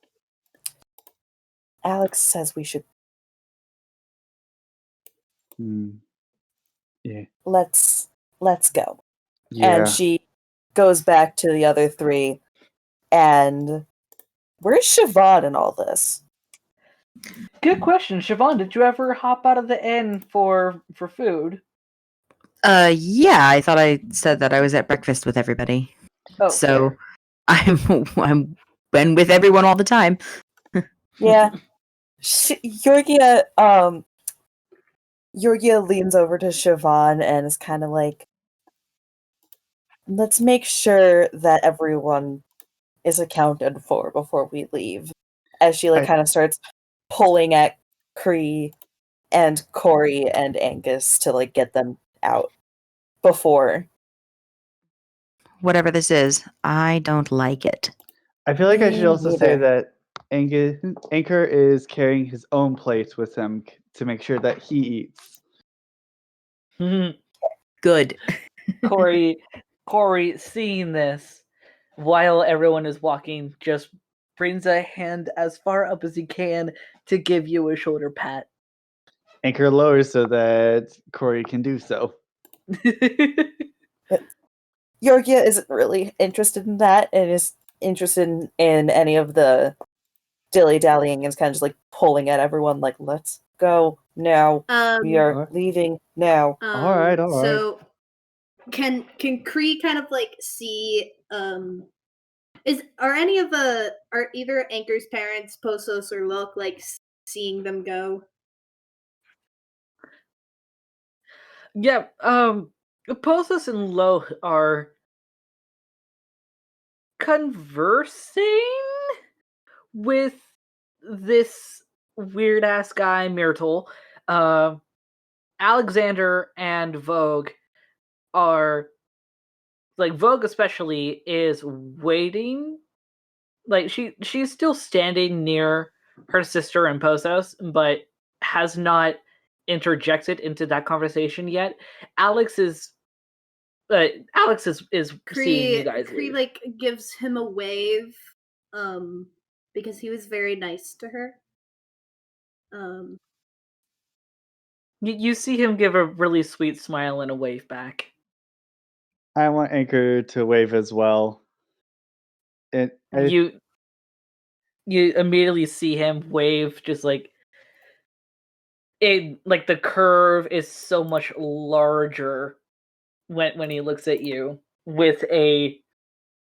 Alex says we should. Yeah. Let's go. Yeah. And she goes back to the other three. And where's Siobhan in all this? Good question, Siobhan. Did you ever hop out of the inn for food? Yeah, I thought I said that I was at breakfast with everybody. Oh, so I'm been with everyone all the time. Yeah. Yorgia leans over to Siobhan and is kind of like, let's make sure that everyone is accounted for before we leave. As she kind of starts pulling at Cree and Corey and Angus to like get them out before. whatever this is. I don't like it. I feel like I should Me also say neither. that Ankor is carrying his own plate with him to make sure that he eats. Good. Corey, seeing this while everyone is walking, just brings a hand as far up as he can to give you a shoulder pat. Ankor lowers so that Corey can do so. Yorgia isn't really interested in that and is interested in any of the dilly-dallying and is kind of just like pulling at everyone like, let's go now. We are Alright. leaving now. Alright. So can Kree kind of like see are either Anchor's parents, Posos or Lok, like seeing them go? Yeah, Postus and Lo are conversing with this weird ass guy, Myrtle. Alexander and Vogue are like Vogue especially is waiting. Like she's still standing near her sister and Posos, but has not interjected into that conversation yet. Alex is seeing you guys Kree leave. like gives him a wave, because he was very nice to her. You see him give a really sweet smile and a wave back. I want Ankor to wave as well. You immediately see him wave, just like it. Like the curve is so much larger when he looks at you with a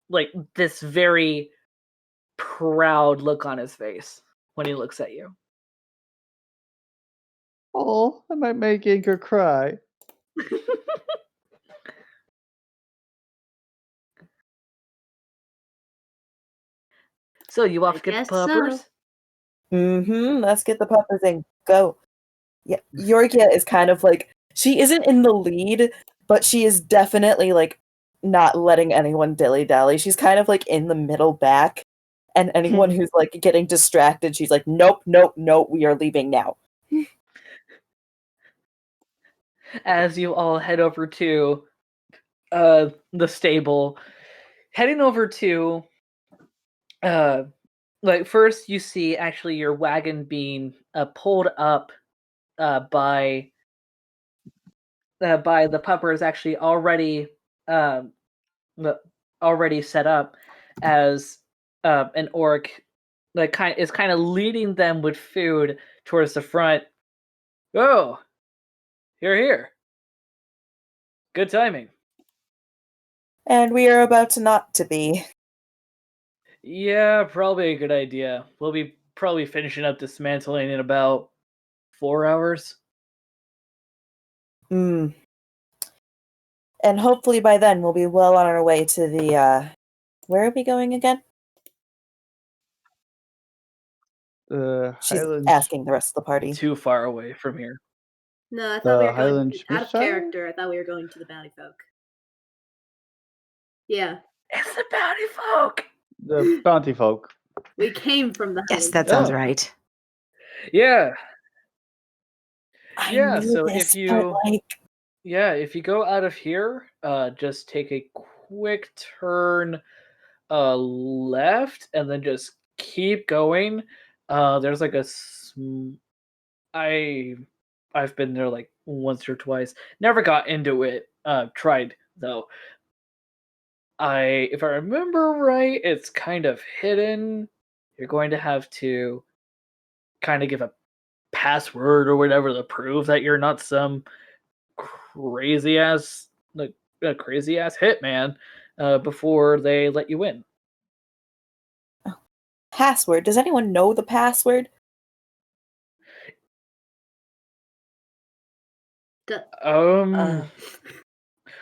like this very proud look on his face when he looks at you. Oh, I might make Ankor cry. So you off I to get the guess puppers? so. Let's get the pupper thing. Go. Yeah, Yorgia is kind of like, she isn't in the lead, but she is definitely like not letting anyone dilly-dally. She's kind of like in the middle back, and anyone who's like getting distracted, she's like, nope, nope, nope, we are leaving now. As you all head over to the stable, heading over to like first you see actually your wagon being pulled up by the puppers actually already already set up as an orc that is kind of leading them with food towards the front. Oh, you're here. Good timing. And we are about to not to be. Yeah, probably a good idea. We'll be probably finishing up dismantling in about 4 hours. And hopefully by then we'll be well on our way to the, where are we going again? She's Highland. asking the rest of the party. Too far away from here. No, I thought we were going Highland out of Smithshire? character. I thought we were going to the Bountyfolk. Yeah, It's the Bountyfolk. The Bountyfolk. we came from the Yes, Highland that sounds Oh. right. Yeah. I Yeah, knew so this, if you but like, if you go out of here, just take a quick turn left and then just keep going. There's like I've been there like once or twice. Never got into it. Tried though. If I remember right, it's kind of hidden. You're going to have to kind of give a password or whatever to prove that you're not some crazy ass hitman before they let you in. password. Does anyone know the password?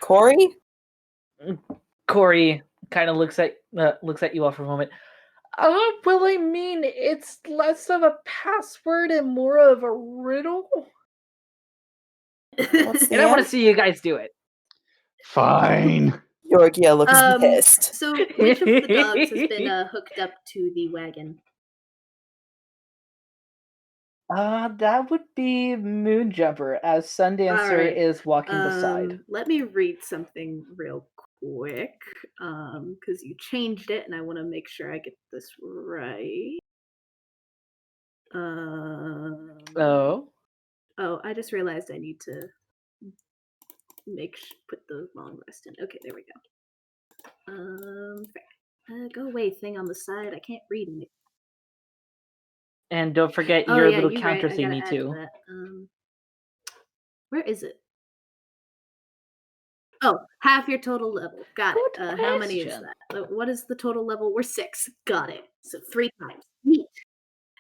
Corey? Corey kind of looks at you all for a moment. Well, I mean, it's less of a password and more of a riddle. What's the And I want to answer? see you guys do it. Fine. Yorgia looks pissed. So which of the dogs has been hooked up to the wagon? That would be Moonjumper, as Sundancer Alright, is walking beside. Let me read something real quick, because you changed it, and I want to make sure I get this right. Oh. Oh, I just realized I need to put the long rest in. Okay, there we go. Go away, thing on the side. I can't read it. And don't forget Oh your yeah, little you're counter right. I gotta thingy add too. to that. Where is it? Oh, half your total level. Got it. Good How many is question. that? What is the total level? We're 6. Got it. So 3 times. Neat.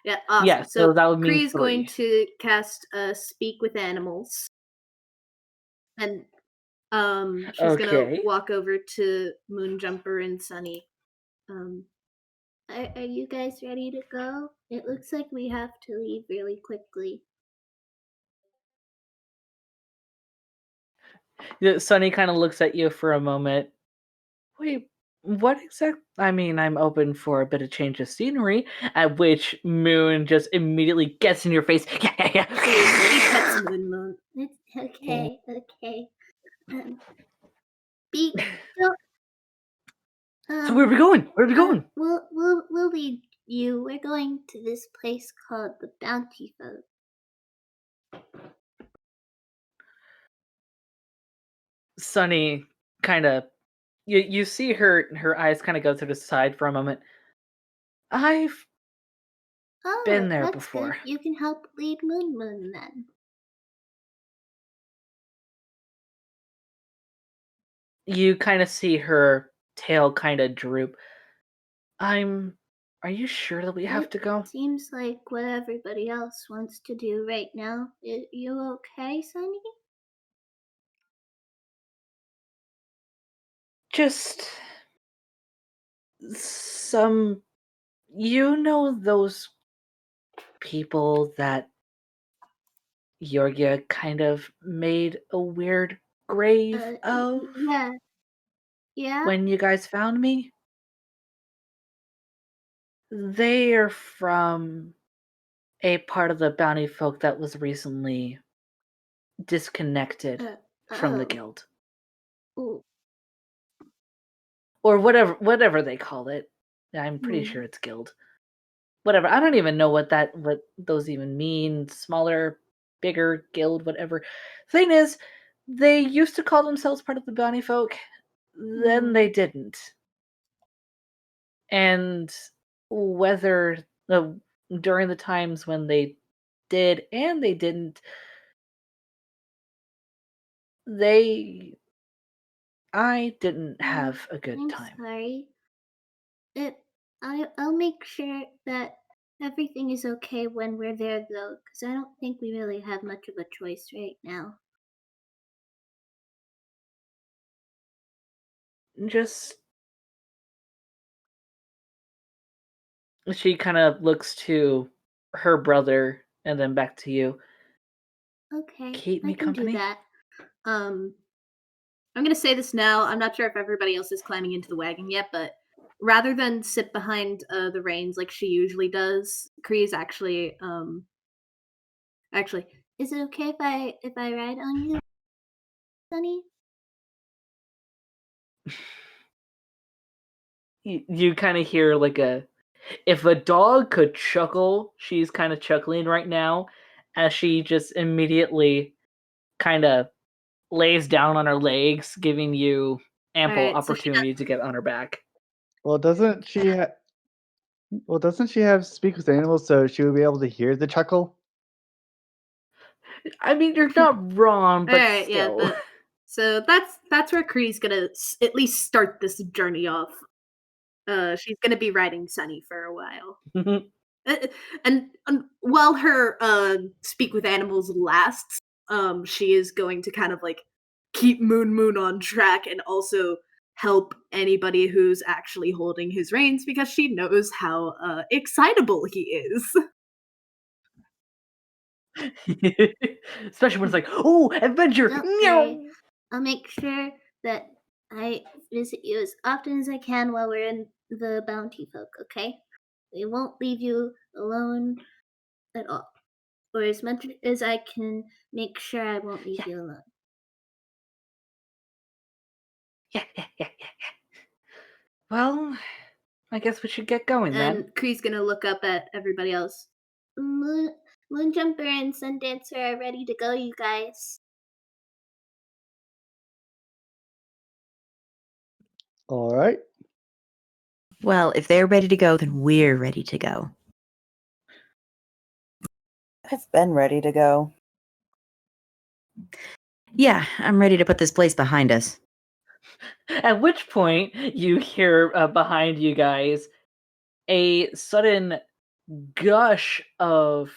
Yeah, awesome. Yeah, so that would mean Kree is going 3. to cast Speak with Animals. And she's gonna Okay. walk over to Moonjumper and Sunny. Are you guys ready to go? It looks like we have to leave really quickly. Sunny kind of looks at you for a moment. Wait, what I mean, I'm open for a bit of change of scenery, at which Moon just immediately gets in your face. Yeah. He pets Moon. It's okay. Be don't. So where are we going? Where are we going? We'll lead you. We're going to this place called the Bountyfolk. Sunny kind of you see her eyes kind of go to the side for a moment. I've been there That's before. good. You can help lead Moon then. You kind of see her tail kind of droop. Are you sure that we have to go? Seems like what everybody else wants to do right now. You okay, Sunny? Just some those people that Yorgia kind of made a weird grave of Yeah. when you guys found me? They are from a part of the bounty folk that was recently disconnected from the guild. Ooh. Or whatever they call it. I'm pretty sure it's guild. Whatever. I don't even know what those even mean. Smaller, bigger, guild, whatever. Thing is, they used to call themselves part of the bounty folk. Then they didn't. And whether during the times when they did and they didn't, I didn't have a good I'm time. sorry. I'll make sure that everything is okay when we're there, though, because I don't think we really have much of a choice right now. Just she kind of looks to her brother and then back to you. Okay, Keep me I can do company. that. I'm gonna say this now. I'm not sure if everybody else is climbing into the wagon yet, but rather than sit behind the reins like she usually does, Kree is actually Is it okay if I ride on you, Sunny? You kind of hear like if a dog could chuckle, she's kind of chuckling right now as she just immediately kind of lays down on her legs, giving you ample Alright, so opportunity to get on her back. Well, doesn't she? Doesn't she have speak with animals so she would be able to hear the chuckle? I mean, you're not wrong, but Alright, still. yeah, so that's where Kree's gonna at least start this journey off. She's gonna be riding Sunny for a while. And while her speak with animals lasts, she is going to kind of like keep Moon on track and also help anybody who's actually holding his reins because she knows how excitable he is. Especially when it's like, oh, adventure! Don't Meow! worry. I'll make sure that I visit you as often as I can while we're in the Bountyfolk, okay? We won't leave you alone at all. Or as much as I can make sure I won't leave you alone. Yeah. Well, I guess we should get going then. And Kree's gonna look up at everybody else. Moonjumper and Sundancer are ready to go, you guys. All right. Well, if they're ready to go, then we're ready to go. I've been ready to go. Yeah, I'm ready to put this place behind us. At which point, you hear behind you guys a sudden gush of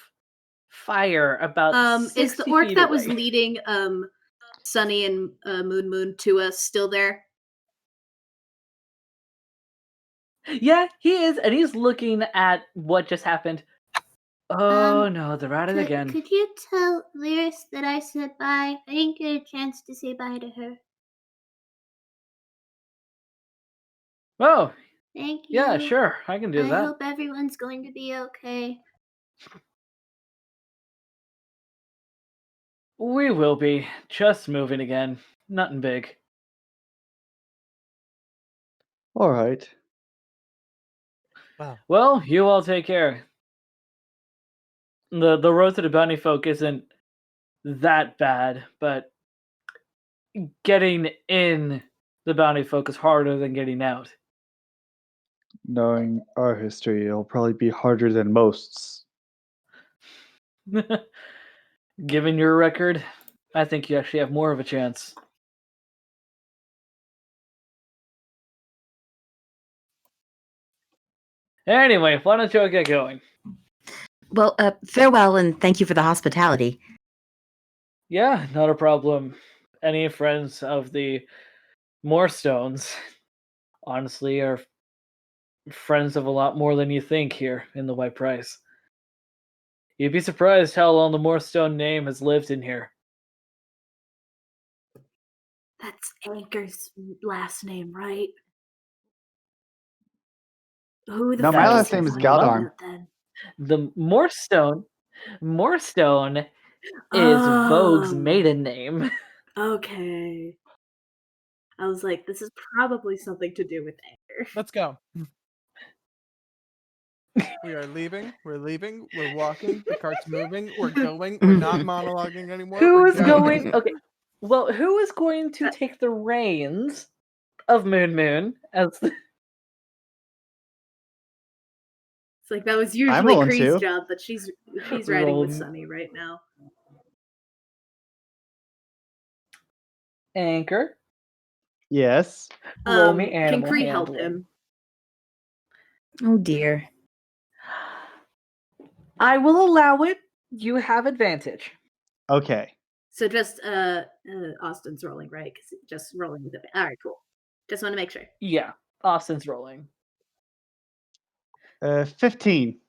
fire about 60 Is the orc feet that was away. leading Sunny and Moon to us still there? Yeah, he is, and he's looking at what just happened. Oh no, they're at it again. Could you tell Lyris that I said bye? I didn't get a chance to say bye to her. Oh, Thank you. yeah, sure, I can do I that. hope everyone's going to be okay. We will be. Just moving again. Nothing big. All right. Wow. Well, you all take care. The road to the Bountyfolk isn't that bad, but getting in the Bountyfolk is harder than getting out. Knowing our history, it'll probably be harder than most's. Given your record, I think you actually have more of a chance. Anyway, why don't you all get going? Well, farewell and thank you for the hospitality. Yeah, not a problem. Any friends of the Moorstones, honestly, are friends of a lot more than you think here in the White Price. You'd be surprised how long the Moorstone name has lived in here. That's Ankor's last name, right? Who the No, my fuck last he name is talking Galdar. about then? The Moorstone is Vogue's Oh. maiden name. Okay. I was like, this is probably something to do with Ankor. Let's go. We are leaving. We're leaving. We're walking. The cart's moving. We're going. We're not monologuing anymore. Who We're is going? Okay, well, who is going to take the reins of Moon as the... It's like that was I'm usually rolling Kree's too. job, but she's riding with Roll. Sunny right now. Ankor? Yes. Roll me Can animal Kree help handling. him? Oh dear. I will allow it. You have advantage. Okay. So just Austin's rolling, right? Because just rolling with it. All right, cool. Just want to make sure. Yeah, Austin's rolling. 15.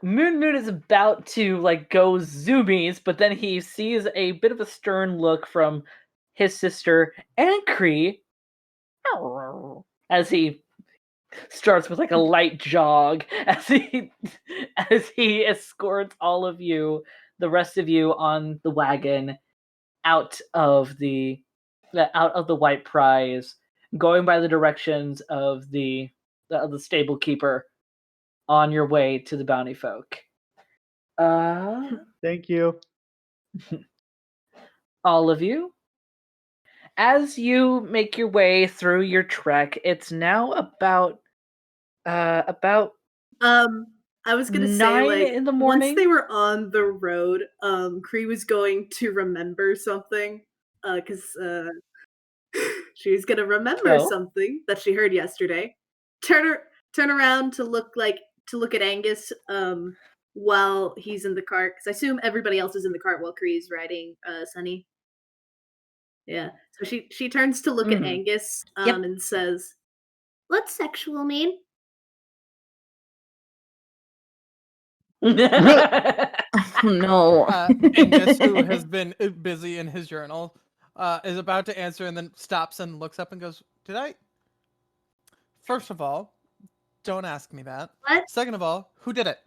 Moon is about to go zoomies, but then he sees a bit of a stern look from his sister Ankri as he starts with a light jog as he escorts all of you, the rest of you, on the wagon out of the White Prize, going by the directions of the stable keeper on your way to the Bountyfolk. Thank you. All of you, as you make your way through your trek, it's now about I was gonna 9 say, in the once morning. they were on the road, Kree was going to remember something, because she's gonna remember Oh. something that she heard yesterday. Turn around to look at Angus, while he's in the cart, because I assume everybody else is in the cart while Kree's riding Sunny. Yeah, so she turns to look at Mhm. Angus, Yep. and says, What's sexual mean? Oh no. Angus, who has been busy in his journal, is about to answer and then stops and looks up and goes, "Did I?" First of all, don't ask me that. What? Second of all, who did it?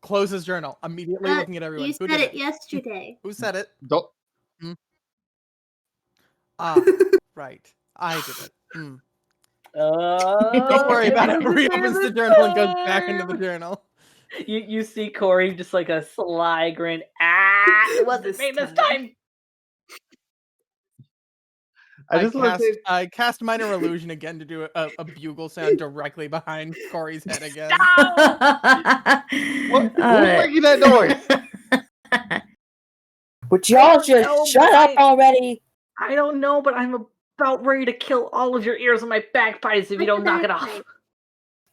Close his journal, immediately looking at everyone. You Who said did it yesterday. Who said it? Don't. Ah, right. I did it. Don't Don't worry about it. Reopens the journal and goes back into the journal. You see Corey just like a sly grin. Ah, it wasn't This me this time. time. I cast minor illusion again to do a bugle sound directly behind Corey's head again. Who's making that noise? Would y'all don't just know, shut but up already? I don't know, but I'm about ready to kill all of your ears on my bagpipes if you don't knock it off. Bagpipe.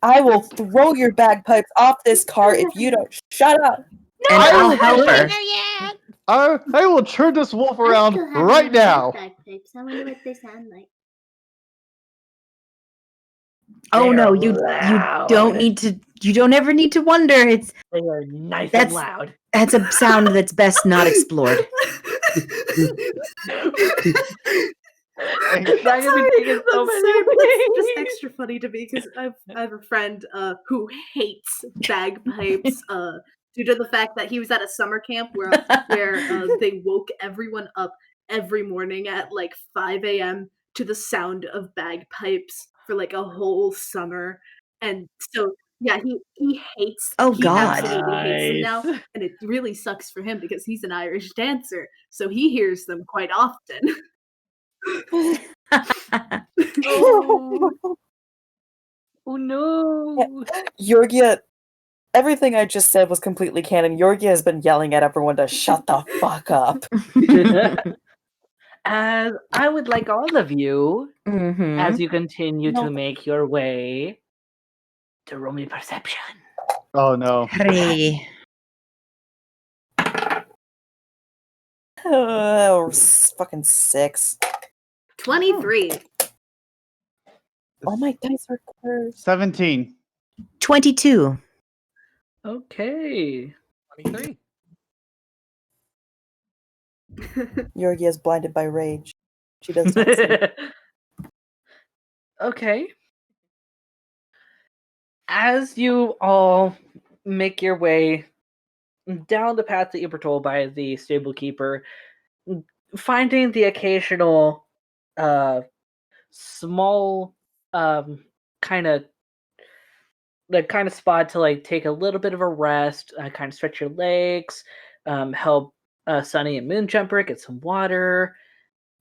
I will throw your bagpipes off this cart if you don't shut up. And I'll help her. I will turn this wolf around I still haven't right heard now. bagpipes. I wonder what they sound like. Oh They no, are you loud. don't need to. You don't ever need to wonder. They are nice That's- and loud. That's a sound that's best not explored. That could be taken so I'm many sorry, but that's just ways. extra funny to me because I have a friend who hates bagpipes due to the fact that he was at a summer camp where they woke everyone up every morning at like 5 a.m. to the sound of bagpipes for like a whole summer, and so yeah, he hates. Oh, he God. absolutely hates them now, Nice. and it really sucks for him because he's an Irish dancer, so he hears them quite often. Oh, oh no. Yorgia, everything I just said was completely canon. Yorgia has been yelling at everyone to shut the fuck up. As I would like all of you, Mhm. as you continue No. to make your way, to roll me perception. Oh no. Hooray. Fucking 6. 23. Oh, my dice are cursed. 17. 22. Okay. 23. Yorgia is blinded by rage. She does not see. Okay. As you all make your way down the path that you were told by the stable keeper, finding the occasional small kind of spot to like take a little bit of a rest, kind of stretch your legs, help Sunny and Moonjumper get some water,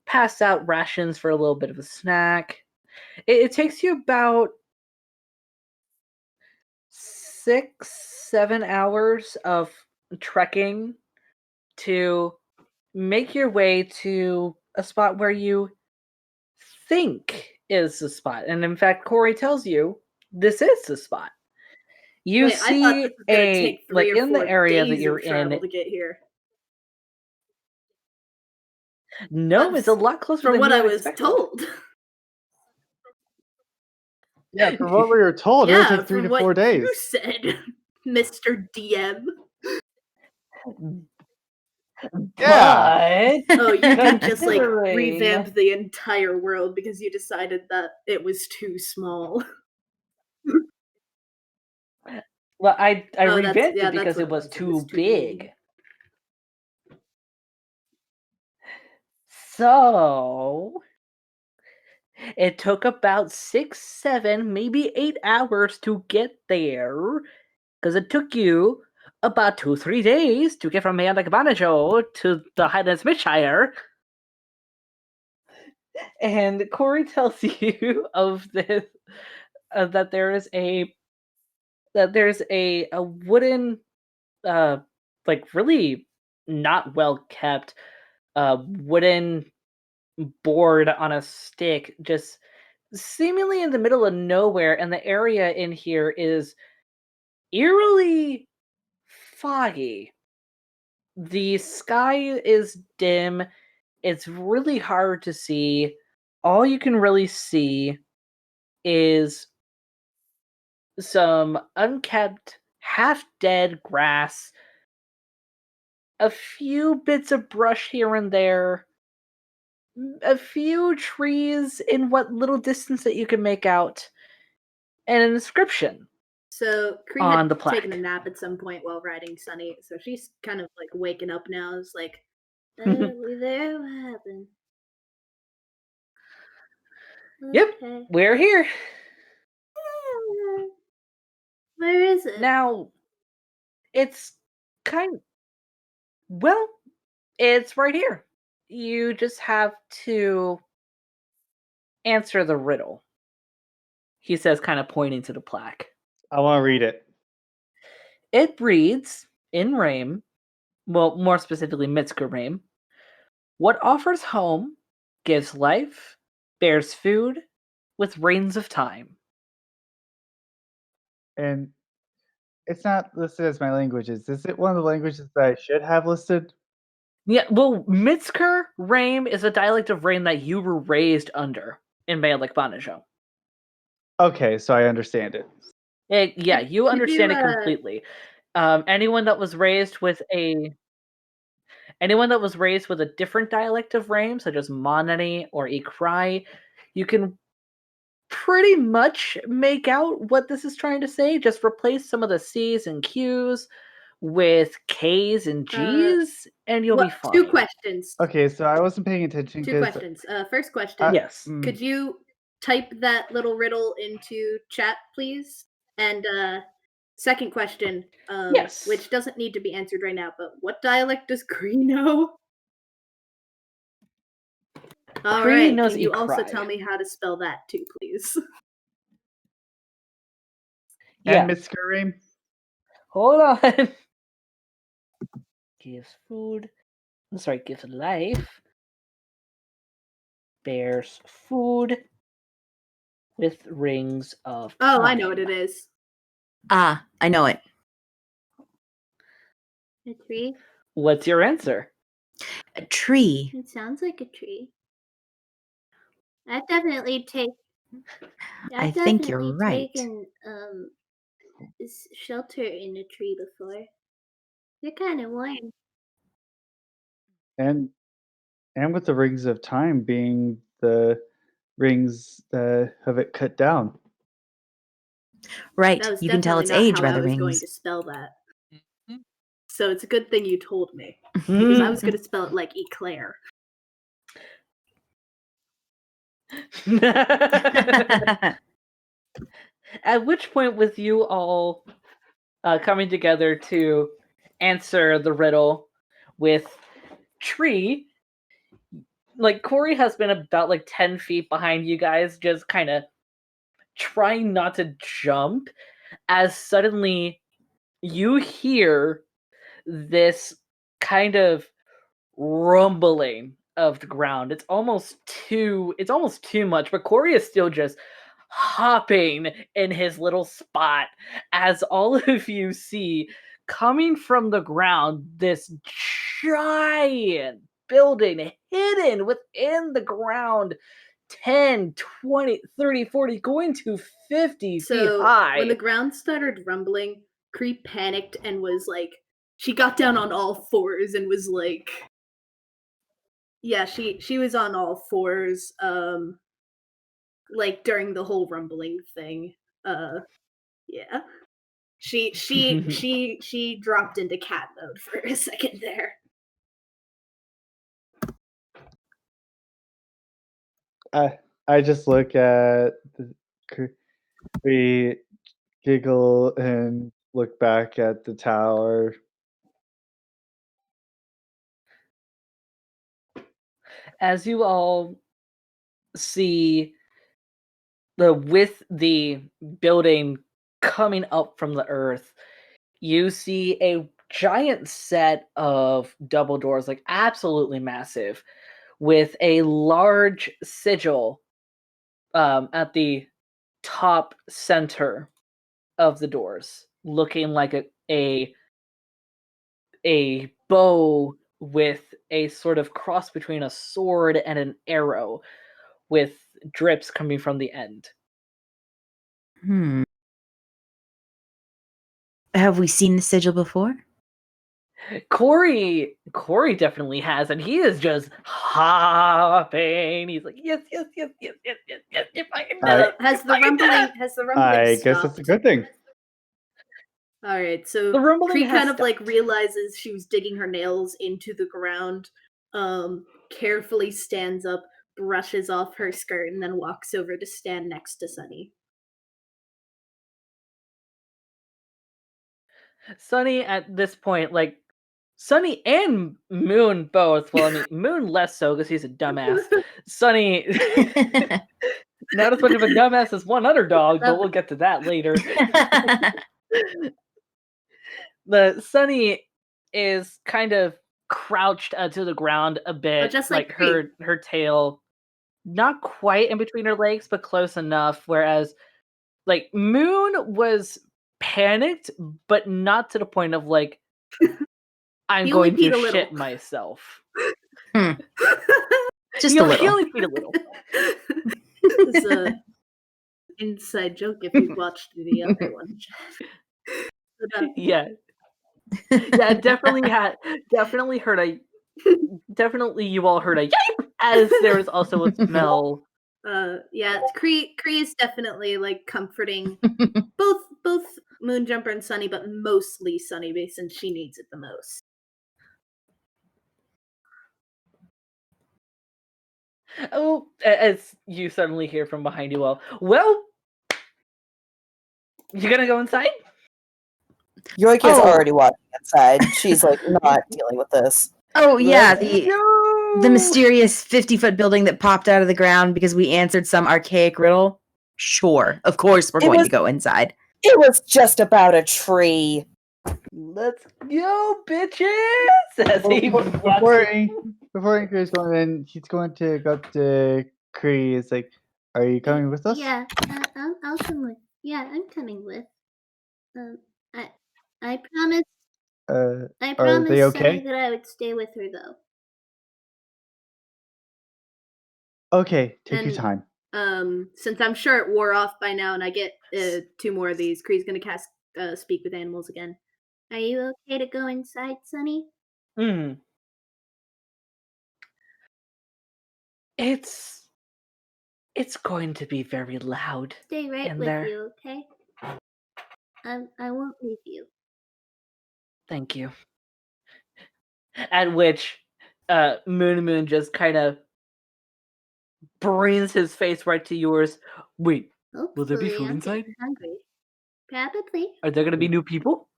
pass out rations for a little bit of a snack. It takes you about 6-7 hours of trekking to make your way to a spot where you think is the spot. And in fact, Corey tells you this is the spot. You Wait, I thought see this was gonna take 3 like or in 4 the area that days you're of travel in. to get here. No, it's a lot closer From than what you I had was expected. told. Yeah, from what we were told, it would Yeah, take 3 from to what 4 days. you said, Mr. DM. Yeah. But Oh, you can just like considering- revamp the entire world because you decided that it was too small. Well, I Oh, revamped yeah, it because that's it what was it too was, Mr. big. DM. So it took about 6, 7, maybe 8 hours to get there. Because it took you about 2-3 days to get from Mealeq to the Highland Smithshire. And Corey tells you of this that there's a wooden like really not well kept wooden board on a stick just seemingly in the middle of nowhere, and the area in here is eerily foggy. The sky is dim. It's really hard to see. All you can really see is some unkept, half-dead grass, a few bits of brush here and there, a few trees in what little distance that you can make out, and an inscription. So Kree On had the plaque. taken a nap at some point while riding Sunny, so she's kind of like waking up now. It's like, We there? What happened? Yep, Okay. we're here. Where is it? Now, it's well, it's right here. You just have to answer the riddle. He says, kind of pointing to the plaque. I want to read it. It reads in Rame, well, more specifically Mitzker Rame, what offers home, gives life, bears food, with reins of time. And it's not listed as my languages. Is it one of the languages that I should have listed? Yeah, well, Mitzker Rame is a dialect of Rame that you were raised under in Mealeq Banajo. Okay, so I understand it. Yeah, you understand it you, completely. Anyone that was raised with a different dialect of Rame, such as Monani or Ikrai, you can pretty much make out what this is trying to say. Just replace some of the C's and Q's with K's and G's, and you'll be fine. 2 questions. Okay, so I wasn't paying attention 2 because questions. First question. Yes. Could you type that little riddle into chat, please? And second question, Yes. which doesn't need to be answered right now, but what dialect does Kree know? All Kree right. knows Can you also Ikrai. tell me how to spell that too, please? Yeah. and Miss Kareem. Hold on. Gives food. I'm sorry, gives life. Bears food with rings of Oh, time. I know what it is. Ah, I know it. A tree? What's your answer? A tree. It sounds like a tree. I've definitely I think you're right. taken shelter in a tree before. They're kind of warm. And with the rings of time being the rings that have it cut down. Right. That was You can tell definitely its not age how by I the was going rings. to spell that. So it's a good thing you told me, because I was going to spell it like Eclair. At which point, with you all coming together to answer the riddle with tree, like Corey has been about like 10 feet behind you guys, just kind of trying not to jump, as suddenly you hear this kind of rumbling of the ground. It's almost too much, but Corey is still just hopping in his little spot as all of you see coming from the ground this giant building hidden within the ground, 10, 20, 30, 40, going to 50 feet So high. when the ground started rumbling, Kree panicked and was like, she got down on all fours and was like, yeah, she was on all fours, like during the whole rumbling thing. Yeah. She dropped into cat mode for a second there. I just look at we giggle and look back at the tower. As you all see with the building coming up from the earth, you see a giant set of double doors, like absolutely massive, with a large sigil at the top center of the doors, looking like a bow with a sort of cross between a sword and an arrow, with drips coming from the end. Have we seen the sigil before? Corey definitely has, and he is just hopping. He's like, yes, yes, yes, yes, yes, yes, yes. If I can do it, Has the if I can do rumbling it. I guess that's a stopped? good thing. All right, so The rumbling Kree has kind of like stopped. realizes she was digging her nails into the ground, carefully stands up, brushes off her skirt, and then walks over to stand next to Sunny. Sunny at this point, like Sunny and Moon both. Well, I mean Moon less so because he's a dumbass. Sunny not as much of a dumbass as one other dog, but we'll get to that later. The Sunny is kind of crouched to the ground a bit, just like like Kree. her tail not quite in between her legs, but close enough. Whereas, like Moon was panicked, but not to the point of like I'm He only going to peed a little. shit myself. Just He a only little. peed a little. It's a inside joke if you watched the other one. But, Yeah. Yeah, definitely heard a definitely you all heard a yipe as there was also a smell. yeah, Kree is definitely like comforting both Moonjumper and Sunny, but mostly Sunny since she needs it the most. Oh, as you suddenly hear from behind you all. Well, you gonna go inside? Yoik is Oh. already walking inside. She's like not dealing with this. Oh yeah, Let's the go! mysterious 50-foot building that popped out of the ground because we answered some archaic riddle. Sure, of course we're going to go inside. It was just about a tree. Let's go, bitches! As he Before Ankor is going in, he's going to go up to Kree. It's like, are you coming with us? Yeah, I'll come with. Yeah, I'm coming with. I promised. I Are promised they Sunny okay? that I would stay with her though. Okay, take your And, time. Since I'm sure it wore off by now, and I get 2 more of these, Kree's gonna cast Speak with Animals again. Are you okay to go inside, Sunny? It's going to be very loud. Stay right in with there. you, okay? I won't leave you. Thank you. At which Moon just kind of brings his face right to yours. Wait, will there be Hopefully, food I'm inside? getting hungry. Probably. Are there gonna be new people?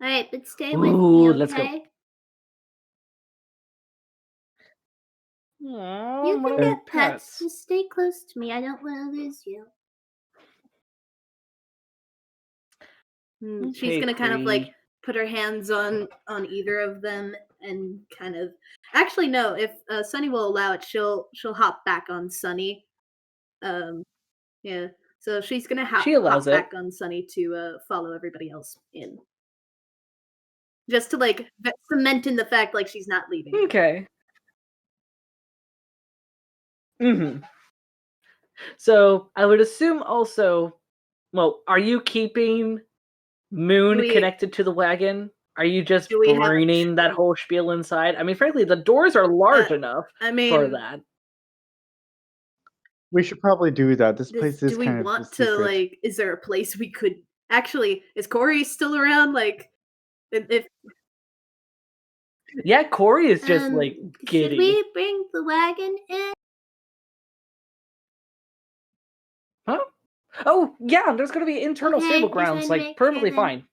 All right, but stay with me, Ooh, okay? let's go. You can get pets. Just stay close to me. I don't want to lose you. She's gonna kind of like put her hands on either of them and kind of. Actually, no. If Sunny will allow it, she'll hop back on Sunny. Yeah. So she's gonna She hop allows it. back on Sunny to follow everybody else in, just to like cement in the fact like she's not leaving. Okay. So I would assume also. Well, are you keeping Moon connected to the wagon? Are you just bringing that whole spiel inside? I mean, frankly, the doors are large enough for that. We should probably do that. This place is Do we kind of want a to secret. like? Is there a place we could actually? Is Corey still around? Like, if yeah, Corey is just like giddy. Should we bring the wagon in? Huh? Oh yeah, there's gonna be internal Okay, stable just grounds, wanted to like make perfectly sure then. fine.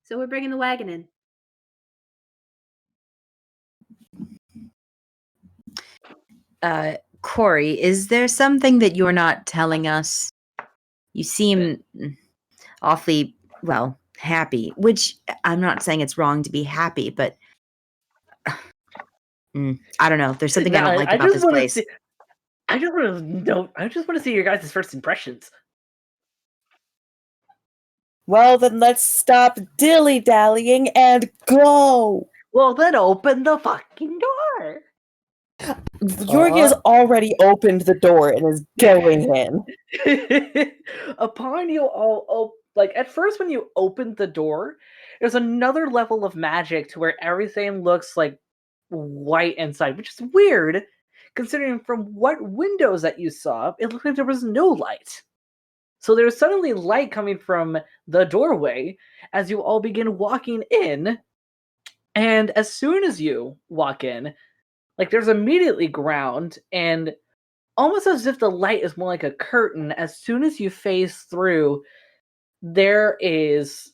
So we're bringing the wagon in. Corey, is there something that you're not telling us? You seem awfully, well, happy, which I'm not saying it's wrong to be happy, but I don't know. There's something I don't like about this place. I just want to know. I just want to see your guys' first impressions. Well, then let's stop dilly-dallying and go! Well, then open the fucking door! Yorgi has already opened the door and is going in. Upon you all, like, at first when you opened the door, there's another level of magic to where everything looks like white inside, which is weird considering from what windows that you saw, it looked like there was no light. So there's suddenly light coming from the doorway as you all begin walking in. And as soon as you walk in, like there's immediately ground, and almost as if the light is more like a curtain, as soon as you phase through, there is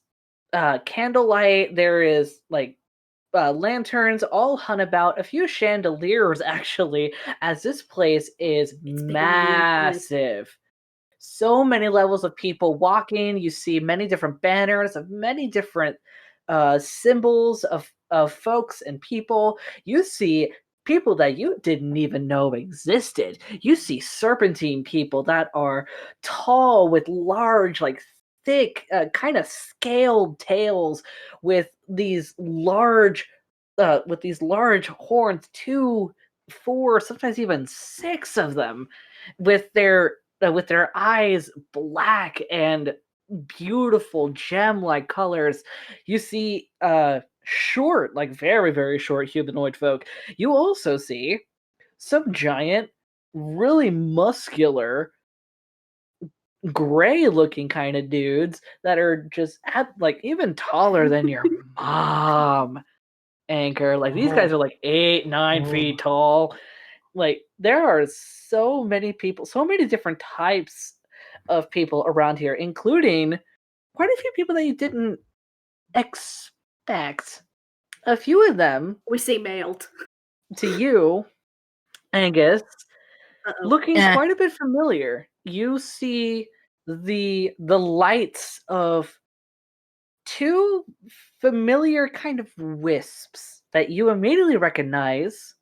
candlelight, there is like lanterns all hung about, a few chandeliers actually, as this place is massive. So many levels of people walking. You see many different banners of many different symbols of folks and people. You see people that you didn't even know existed. You see serpentine people that are tall with large, like thick, kind of scaled tails with these large horns, 2, 4, sometimes even 6 of them, with their eyes black and beautiful gem-like colors. You see short, like very, very short humanoid folk. You also see some giant, really muscular, gray-looking kind of dudes that are just like even taller than your mom, Ankor. Like these guys are like 8, 9 feet tall. Like there are so many people, so many different types of people around here, including quite a few people that you didn't expect. A few of them We say mailed. to you, Angus, Uh-oh. looking Eh. quite a bit familiar. You see the lights of 2 familiar kind of wisps that you immediately recognize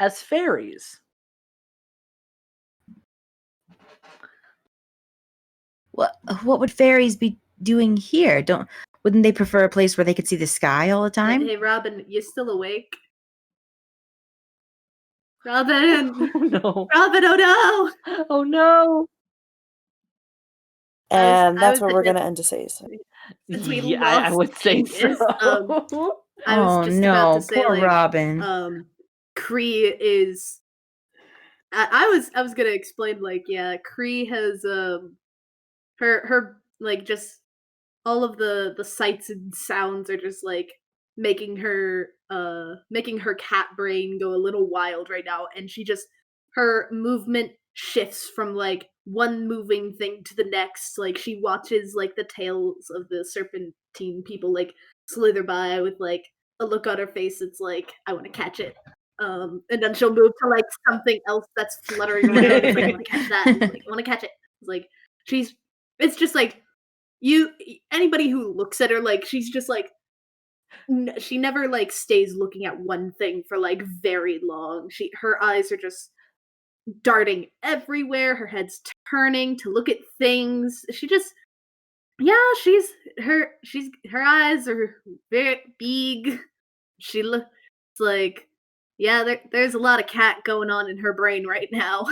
as fairies. What would fairies be doing here? Wouldn't they prefer a place where they could see the sky all the time? Hey, Robin, you still awake? Robin! Oh no! Robin, oh no! Oh no! And I that's was where we're thinking- going to end today's. Since we Yeah, I lost would say Angus, so. I was Oh just no, about to say, poor like, Robin. Kree is. I was gonna explain, like, yeah, Kree has her like just all of the sights and sounds are just like making her cat brain go a little wild right now, and she just her movement shifts from like one moving thing to the next. Like she watches like the tails of the serpentine people like slither by with like a look on her face that's like, I want to catch it. And then she'll move to like something else that's fluttering around. It's like, I want to catch that. It's like, I want to catch it. It's like it's just like anybody who looks at her, like she's just like she never like stays looking at one thing for like very long. Her eyes are just darting everywhere. Her head's turning to look at things. She just her eyes are very big. She looks like there's a lot of cat going on in her brain right now.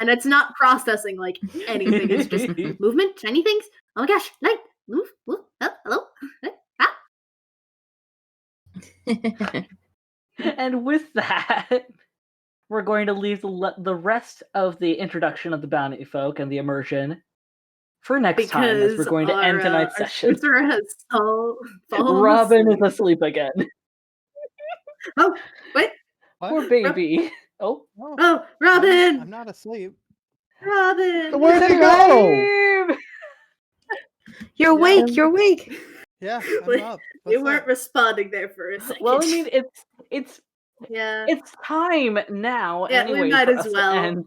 And it's not processing like anything. It's just movement, shiny things. Oh my gosh, light, move, hello, ah. And with that, we're going to leave the rest of the introduction of the Bountyfolk and the immersion for next time, as we're going to end tonight's session. Has fallen Robin asleep. is asleep again. Oh, wait. What? Poor baby. Oh. Oh, Robin! I'm not asleep. Robin! Where'd you go? Babe! You're awake. You're awake. Yeah, I'm up. You What's weren't up? responding there for a second. Well, I mean, it's yeah. it's time now. Yeah, anyway, we might for as us to well. end.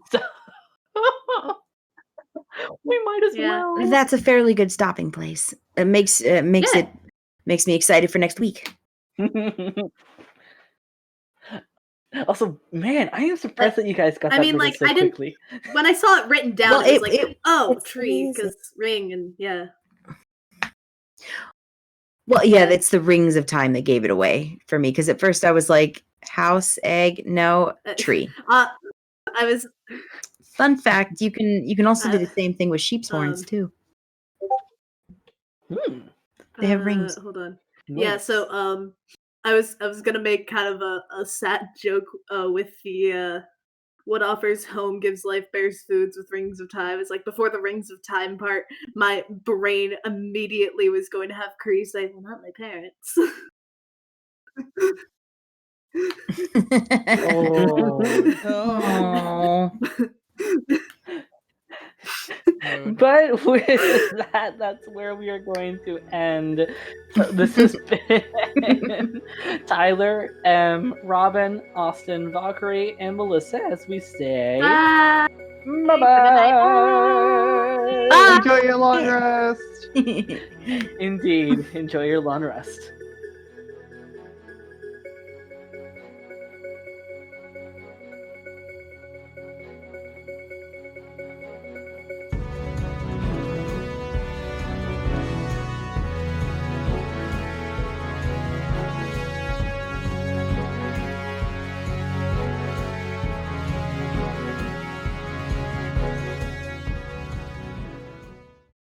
We might as Yeah. well. That's a fairly good stopping place. It makes me excited for next week. Also, man, I am surprised that you guys got I that mean, visit like, so I didn't- quickly. When I saw it written down, Well, it was it- like, oh, it's tree, easy. because ring, and yeah. Well, yeah, it's the rings of time that gave it away for me. Because at first I was like, house, egg, no, tree. I was Fun fact: you can also do the same thing with sheep's horns um, too. They have rings. Hold on. Yeah, Nice. so I was gonna make kind of a sad joke with the what offers home gives life bears foods with rings of time. It's like before the rings of time part, my brain immediately was going to have Kree say, "Well, not my parents." Oh Aw. no. Mood. But with that, that's where we are going to end. So this has been Tyler, Robin, Austin, Valkyrie, and Melissa as we say Bye. bye bye. Enjoy your long rest. Indeed, enjoy your long rest.